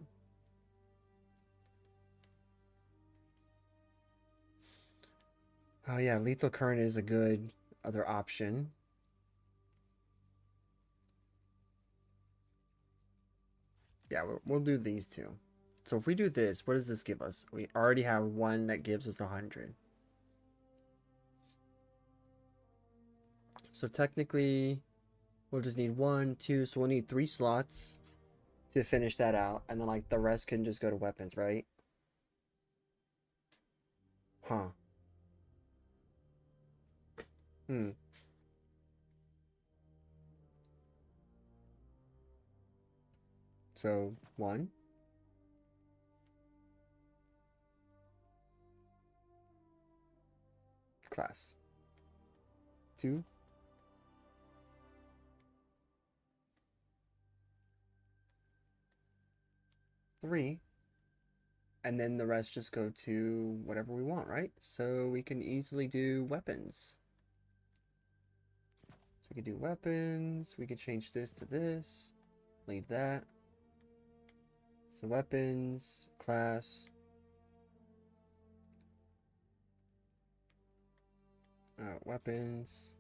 Oh yeah, lethal current is a good other option. Yeah, we'll do these two. So if we do this, what does this give us? We already have one that gives us 100. So technically, we'll just need 1, 2, so we'll need 3 slots to finish that out. And then like the rest can just go to weapons, right? Huh. Hmm. So 1. Class. 2. 3. And then the rest just go to whatever we want, right? So we can easily do weapons. So we can do weapons. We can change this to this. Leave that. So weapons, class. Weapons.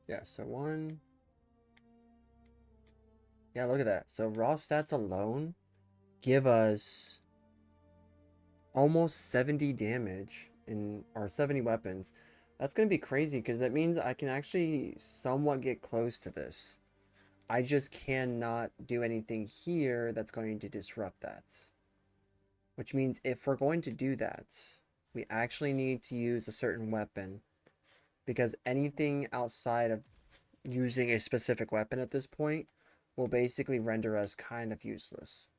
Yeah, so 1. Yeah, look at that. So raw stats alone give us almost 70 damage in or 70 weapons. That's going to be crazy because that means I can actually somewhat get close to this. I just cannot do anything here that's going to disrupt that. Which means if we're going to do that, we actually need to use a certain weapon. Because anything outside of using a specific weapon at this point will basically render us kind of useless.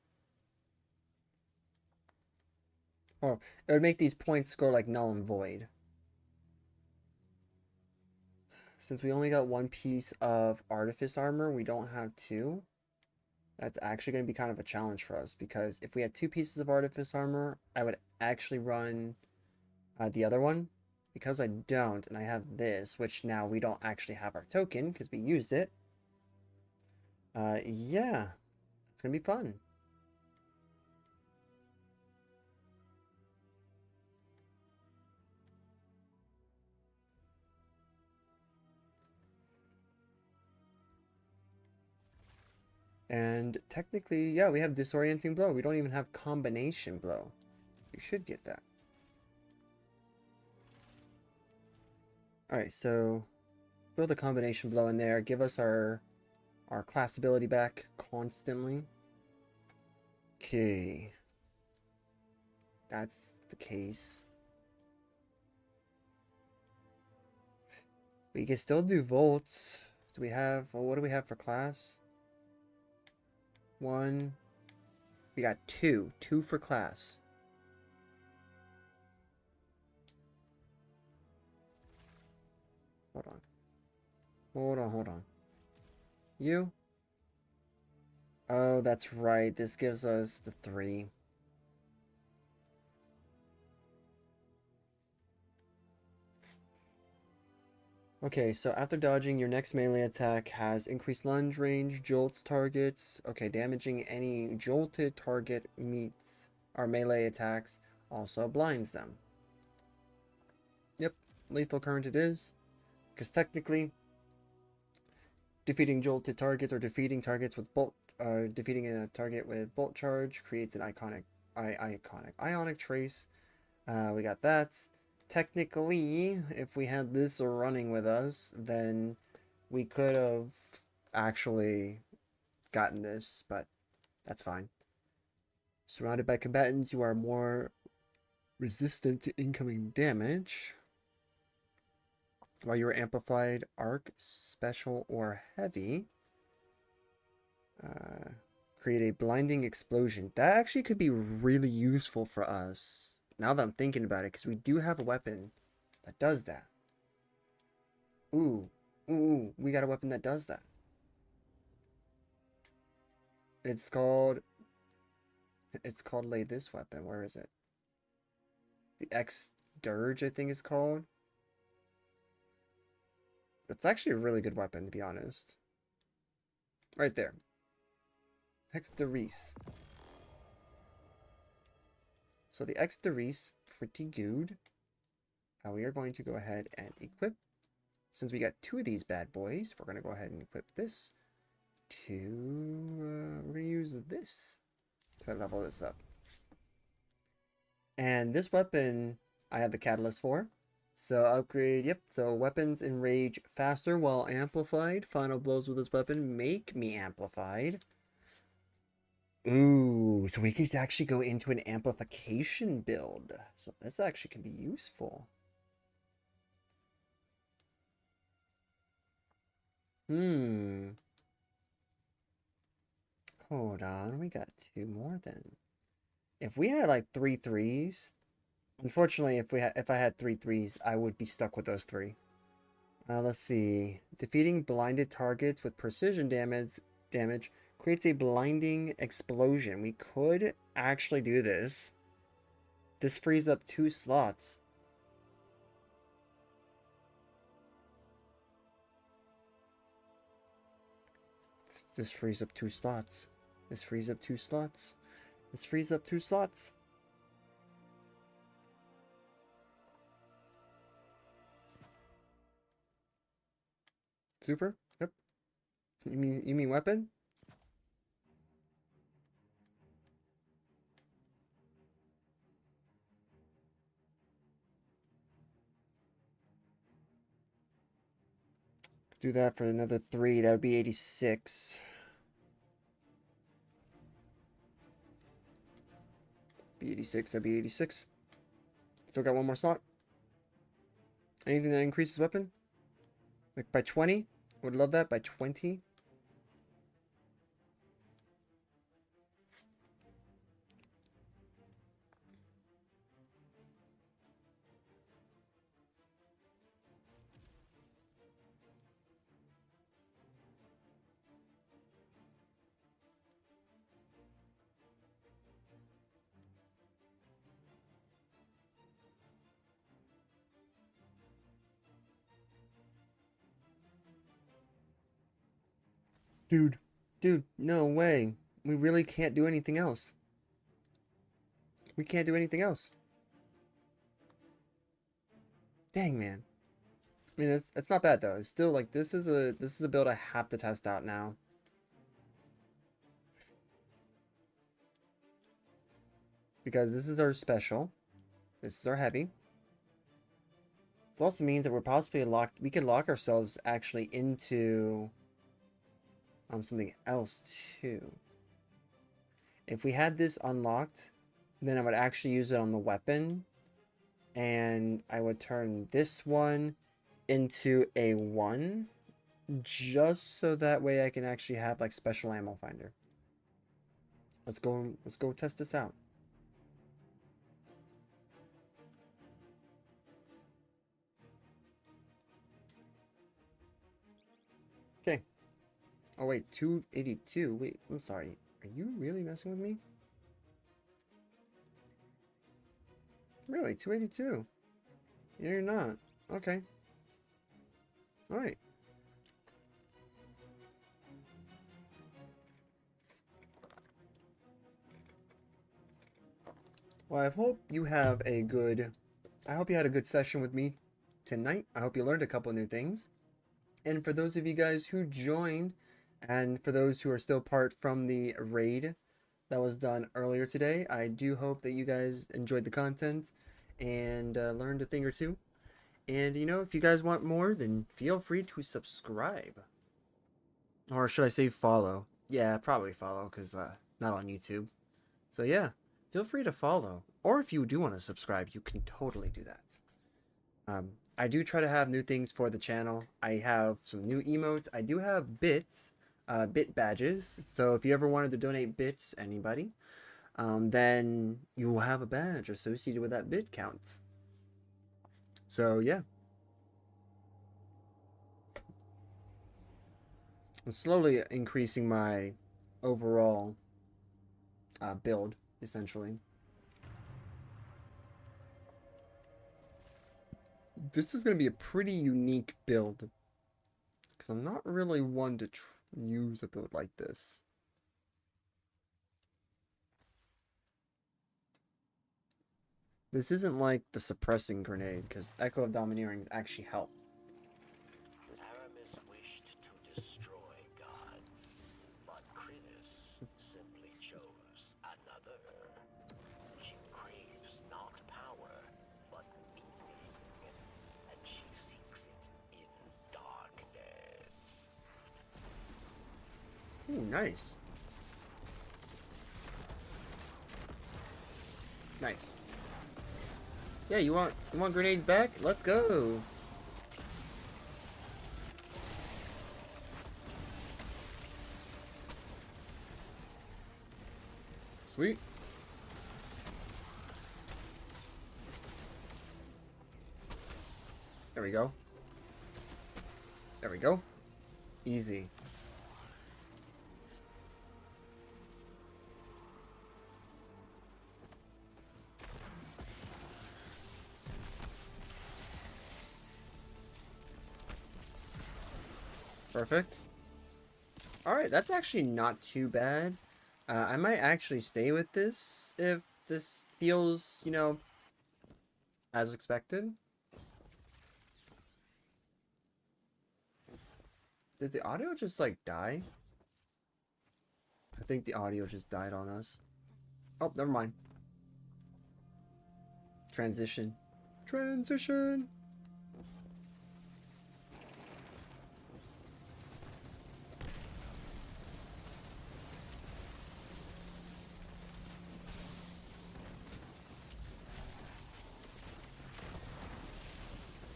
Or it would make these points go like null and void. Since we only got 1 piece of artifice armor, we don't have 2. That's actually going to be kind of a challenge for us, because if we had 2 pieces of artifice armor, I would actually run the other one. Because I don't, and I have this, which now we don't actually have our token because we used it. Yeah, it's gonna be fun. And technically, yeah, we have disorienting blow. We don't even have combination blow. We should get that. Alright, so throw the combination blow in there. Give us our class ability back constantly. Okay. That's the case. We can still do volts. Do we have, well, what do we have for class? 1. We got 2. 2 for class. Hold on. Hold on. You? Oh, that's right. This gives us the 3. Okay, so after dodging, your next melee attack has increased lunge range, jolts targets. Okay, damaging any jolted target meets our melee attacks, also blinds them. Yep, lethal current it is. Because technically, defeating jolted targets or defeating targets with bolt, defeating a target with bolt charge creates an ionic trace. We got that. Technically, if we had this running with us, then we could have actually gotten this, but that's fine. Surrounded by combatants, you are more resistant to incoming damage. While you are amplified, arc, special, or heavy, create a blinding explosion. That actually could be really useful for us. Now that I'm thinking about it, because we do have a weapon that does that. Ooh, we got a weapon that does that. It's called like this weapon. Where is it? The X-Dirge, I think it's called. It's actually a really good weapon, to be honest. Right there. Hex-Dereese. So the X-Dereese, pretty good. We are going to go ahead and equip. Since we got 2 of these bad boys, we're going to go ahead and equip this to... we're going to use this to level this up. And this weapon I have the catalyst for. So upgrade, yep, so weapons enrage faster while amplified. Final blows with this weapon make me amplified. Ooh, so we could actually go into an amplification build. So this actually can be useful. Hold on, we got 2 more then. If we had like 3 threes, unfortunately, if I had 3 threes, I would be stuck with those 3. Let's see. Defeating blinded targets with precision damage creates a blinding explosion. We could actually do this. This frees up 2 slots. This frees up 2 slots. This frees up 2 slots. This frees up 2 slots. Super? Yep. You mean weapon? Do that for another 3. That would be 86. Be 86. That'd be 86. Still got 1 more slot. Anything that increases weapon? Like by 20? Would love that by 20. Dude, no way. We really can't do anything else. We can't do anything else. Dang, man. I mean, it's not bad though. It's still like this is a build I have to test out now. Because this is our special. This is our heavy. This also means that we're possibly locked. We can lock ourselves actually into something else too. If we had this unlocked, then I would actually use it on the weapon, and I would turn this one into a 1, just so that way I can actually have like special ammo finder. Let's go test this out. Okay. Oh wait, 282. Wait, I'm sorry. Are you really messing with me? Really, 282? Yeah, you're not. Okay. Alright. Well, I hope you have a good... I hope you had a good session with me tonight. I hope you learned a couple new things. And for those of you guys who joined, and for those who are still part from the raid that was done earlier today, I do hope that you guys enjoyed the content and learned a thing or two. And, you know, if you guys want more, then feel free to subscribe. Or should I say follow? Yeah, probably follow, because not on YouTube. So yeah, feel free to follow. Or if you do want to subscribe, you can totally do that. I do try to have new things for the channel. I have some new emotes. I do have bits. Bit badges. So if you ever wanted to donate bits, anybody, then you will have a badge associated with that bit count. So yeah, I'm slowly increasing my overall build, essentially. This is going to be a pretty unique build, because I'm not really one to use a build like this. This isn't like the suppressing grenade, because Echo of Domineering actually help. Aramis wished to destroy gods, but Krinis simply Ooh, nice. Nice. Yeah, you want grenade back? Let's go. Sweet. There we go. There we go. Easy. Perfect. Alright, that's actually not too bad. I might actually stay with this if this feels, you know, as expected. Did the audio just, like, die? I think the audio just died on us. Oh, never mind. Transition. Transition!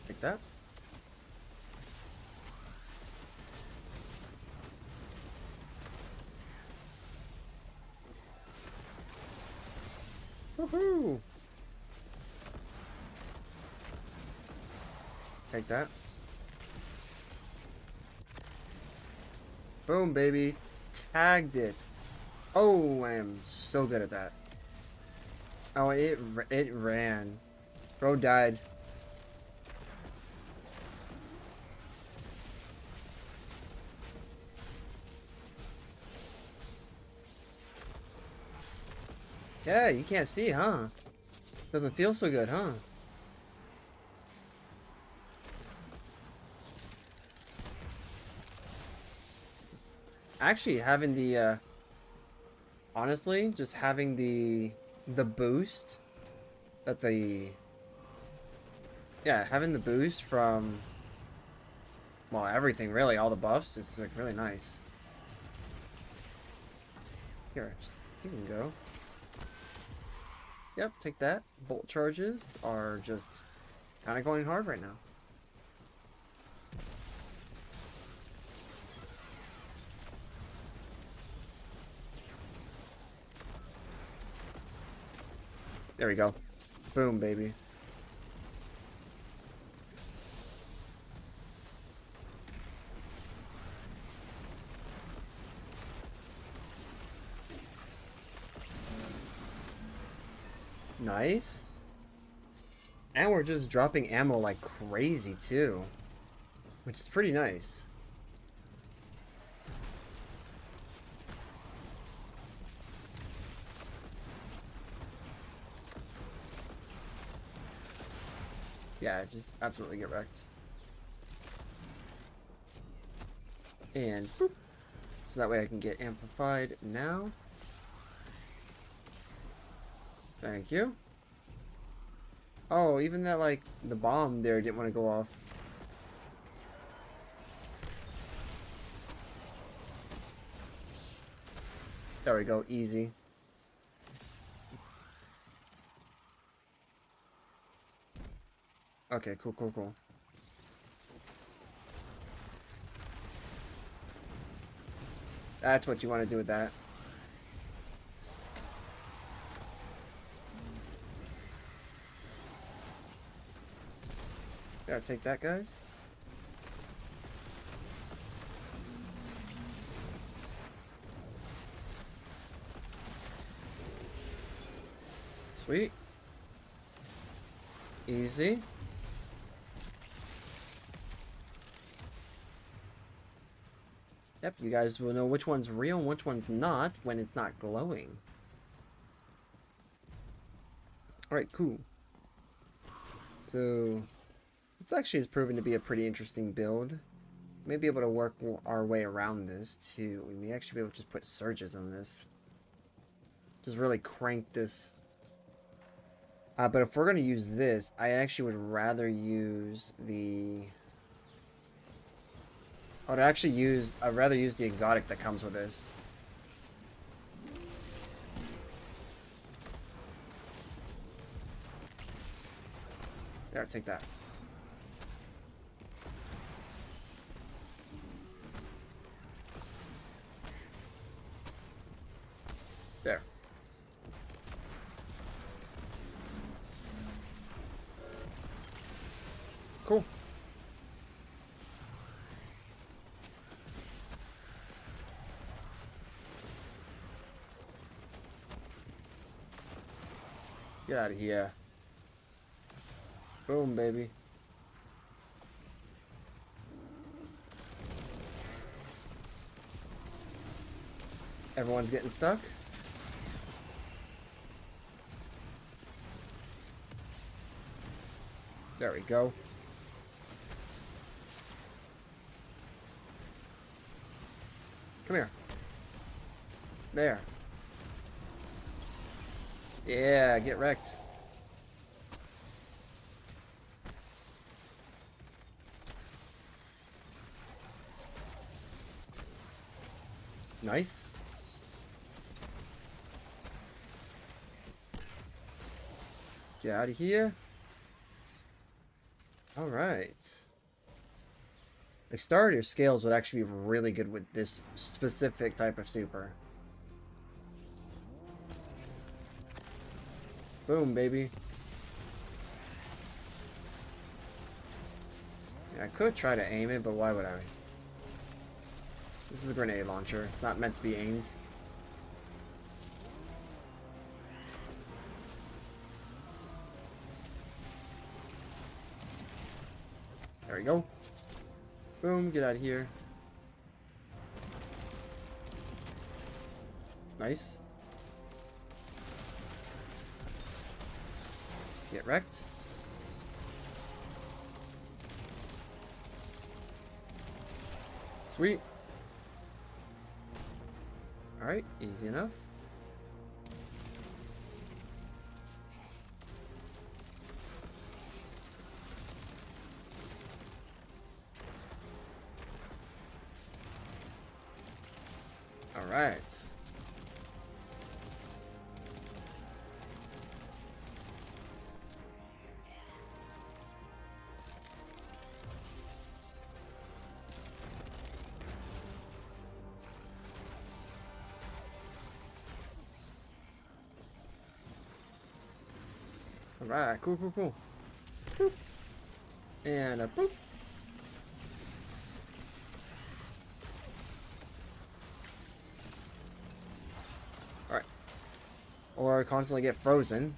Like that. Woohoo! Take that. Boom, baby. Tagged it. Oh, I am so good at that. Oh, it ran. Bro died. Yeah, you can't see, huh? Doesn't feel so good, huh? Actually, having the honestly, just having the boost that having the boost from, well, everything really, all the buffs, is like really nice. Here, you can go. Yep, take that. Bolt charges are just kind of going hard right now. There we go. Boom, baby. Nice. And we're just dropping ammo like crazy too, which is pretty nice. Yeah, just absolutely get wrecked. And boop. So that way I can get amplified now. Thank you. Oh, even that, like, the bomb there didn't want to go off. There we go, easy. Okay, cool, cool, cool. That's what you want to do with that. Gotta take that, guys. Sweet. Easy. Yep, you guys will know which one's real and which one's not when it's not glowing. Alright, cool. So, this actually has proven to be a pretty interesting build. We may be able to work our way around this too. We may actually be able to just put surges on this. Just really crank this. But if we're going to use this, I actually would rather use the I'd rather use the exotic that comes with this. There, take that. There. Cool. Get out of here. Boom, baby. Everyone's getting stuck. There we go. Come here. There. Yeah, get wrecked. Nice. Get out of here. All right. The starter scales would actually be really good with this specific type of super. Boom, baby. Yeah, I could try to aim it, but why would I? This is a grenade launcher. It's not meant to be aimed. There we go. Boom, get out of here. Nice. Get wrecked. Sweet. Alright, easy enough. Alright. Alright, cool, cool, cool. Boop. And a boop. Alright. Or constantly get frozen.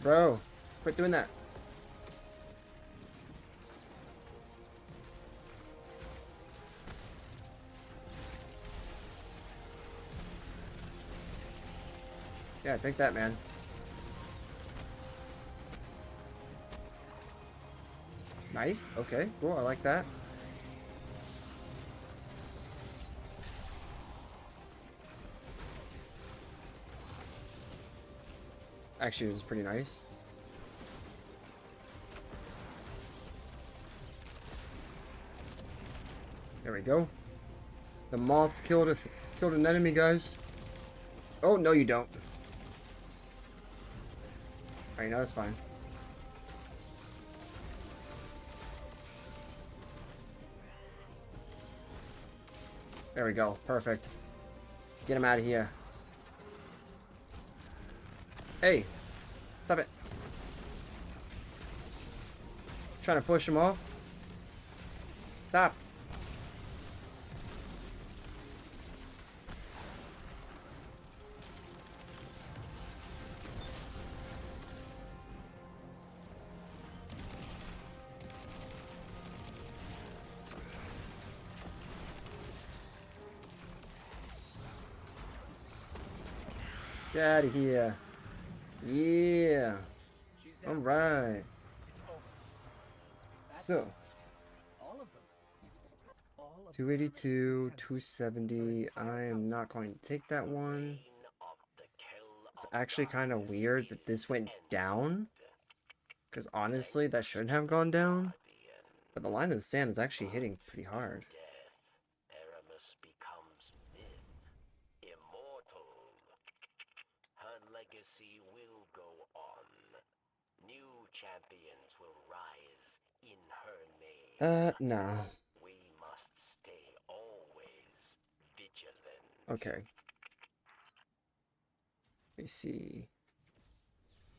Bro, quit doing that. Yeah, take that, man. Nice. Okay, cool. I like that. Actually, it was pretty nice. There we go. The moths killed an enemy, guys. Oh, no, you don't. Alright, no, that's fine. There we go. Perfect. Get him out of here. Hey! Stop it. Trying to push him off. Stop. Get out of here. Yeah. All right. So, All of them. All of 282, 270. I am not going to take that one. Of the kill It's actually kind of weird that this went down. Because honestly, that shouldn't have gone down. But the line of the sand is actually hitting pretty hard. Aramis becomes myth, immortal. Her legacy will go on. New champions will rise in her name. No. We must stay always vigilant. Okay. Let me see.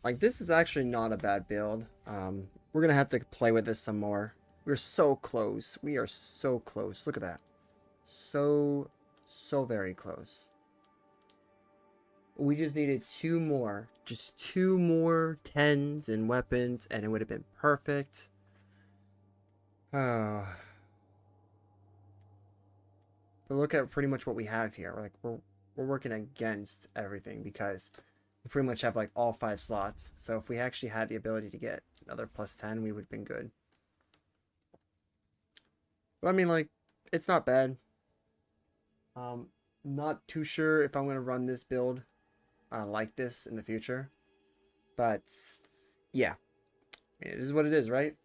Like, this is actually not a bad build. We're gonna have to play with this some more. We're so close. We are so close. Look at that. So very close. We just needed two more. Just 2 more 10s and weapons, and it would have been perfect. Oh. But look at pretty much what we have here. We're working against everything because we pretty much have like all 5 slots. So if we actually had the ability to get another +10, we would have been good. But I mean, like, it's not bad. Not too sure if I'm going to run this build like this in the future. But yeah, I mean, it is what it is, right?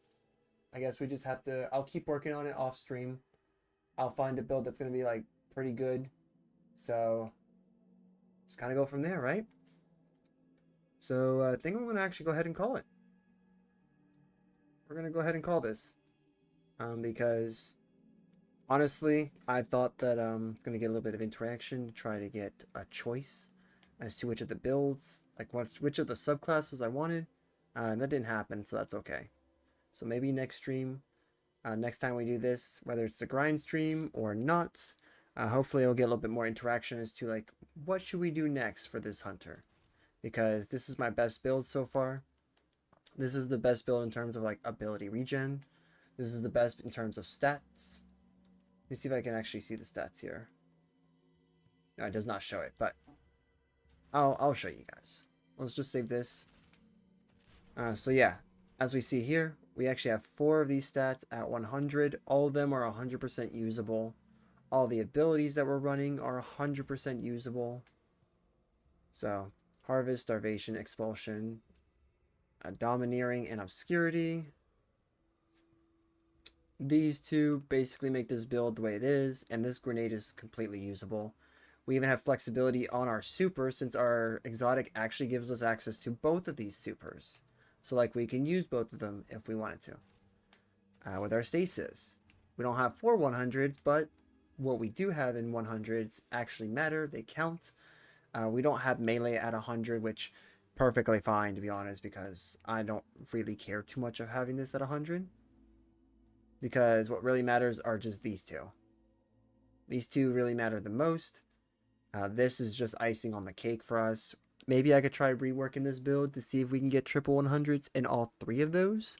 I guess we just have to, I'll keep working on it off stream. I'll find a build that's going to be like pretty good. So just kind of go from there, right? So I think I'm going to actually go ahead and call it. We're going to go ahead and call this. Because honestly, I thought that I'm going to get a little bit of interaction to try to get a choice as to which of the builds, like which of the subclasses I wanted. And that didn't happen, so that's okay. So maybe next stream, next time we do this, whether it's the grind stream or not, hopefully I'll get a little bit more interaction as to like, what should we do next for this hunter? Because this is my best build so far. This is the best build in terms of like ability regen. This is the best in terms of stats. Let me see if I can actually see the stats here. No, it does not show it, but I'll show you guys. Let's just save this. So yeah, as we see here, we actually have 4 of these stats at 100. All of them are 100% usable. All the abilities that we're running are 100% usable. So, Harvest, Starvation, Expulsion, Domineering, and Obscurity. These 2 basically make this build the way it is, and this grenade is completely usable. We even have flexibility on our super, since our exotic actually gives us access to both of these supers. So like we can use both of them if we wanted to. With our stasis, we don't have 4 100s, but what we do have in 100s actually matter. They count. We don't have melee at 100, which perfectly fine, to be honest, because I don't really care too much of having this at 100. Because what really matters are just these 2. These 2 really matter the most. This is just icing on the cake for us. Maybe I could try reworking this build to see if we can get triple 100s in all 3 of those.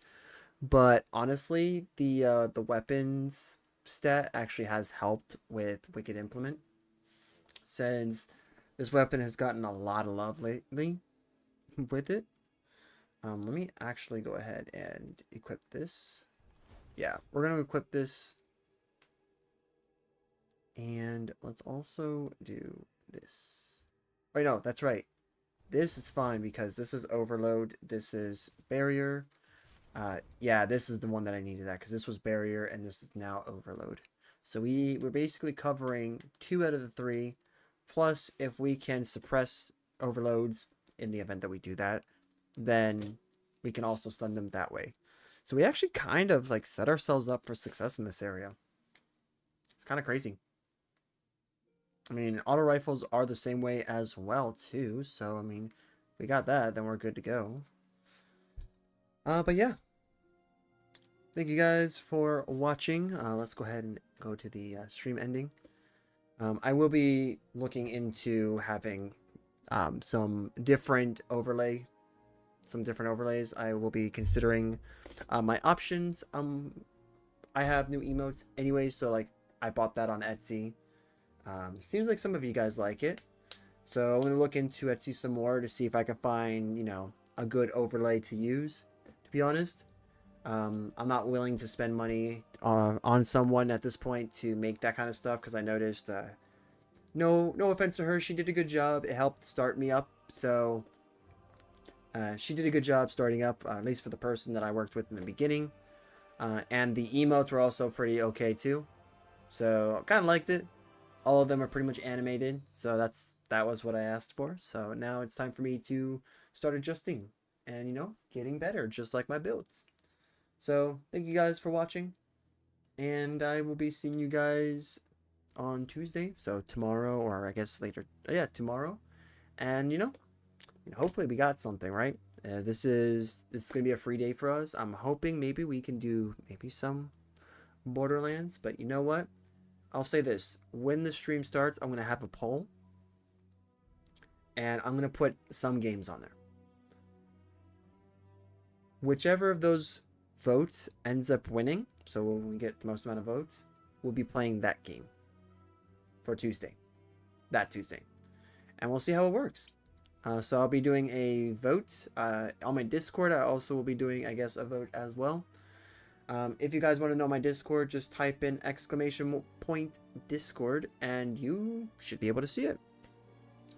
But honestly, the weapons stat actually has helped with Wicked Implement, since this weapon has gotten a lot of love lately with it. Let me actually go ahead and equip this. Yeah, we're going to equip this. And let's also do this. Wait, no, that's right. This is fine because this is Overload. This is Barrier. Yeah, this is the one that I needed that because this was Barrier and this is now Overload. So we're basically covering 2 out of the 3. Plus, if we can suppress overloads in the event that we do that, then we can also stun them that way. So we actually kind of like set ourselves up for success in this area. It's kind of crazy. I mean, auto rifles are the same way as well, too. So, I mean, if we got that, then we're good to go. But yeah. Thank you guys for watching. Let's go ahead and go to the stream ending. I will be looking into having some different overlays. I will be considering my options. I have new emotes anyway, so like I bought that on Etsy. Seems like some of you guys like it, so I'm gonna look into Etsy some more to see if I can find, you know, a good overlay to use. To be honest, I'm not willing to spend money on someone at this point to make that kind of stuff, because I noticed no offense to her, she did a good job. It helped start me up So she did a good job starting up, at least for the person that I worked with in the beginning. And the emotes were also pretty okay too. So I kind of liked it. All of them are pretty much animated, so that was what I asked for. So now it's time for me to start adjusting and, you know, getting better, just like my builds. So thank you guys for watching, and I will be seeing you guys on Tuesday, so tomorrow, or I guess later. Yeah, tomorrow. And you know, hopefully we got something, right? This is gonna be a free day for us. I'm hoping maybe we can do some Borderlands, but you know what? I'll say this: when the stream starts, I'm gonna have a poll, and I'm gonna put some games on there. Whichever of those votes ends up winning, so when we get the most amount of votes, we'll be playing that game for Tuesday, that Tuesday, and we'll see how it works. So I'll be doing a vote on my Discord. I also will be doing, I guess, a vote as well. If you guys want to know my Discord, just type in !Discord and you should be able to see it.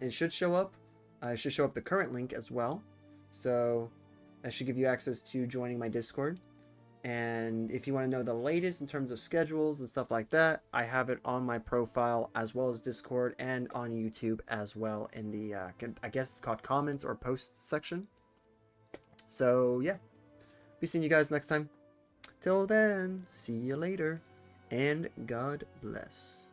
It should show up. It should show up the current link as well. So that should give you access to joining my Discord. And if you want to know the latest in terms of schedules and stuff like that, I have it on my profile as well as Discord and on YouTube as well in the, I guess it's called comments or posts section. So yeah, be seeing you guys next time. Till then, see you later, and God bless.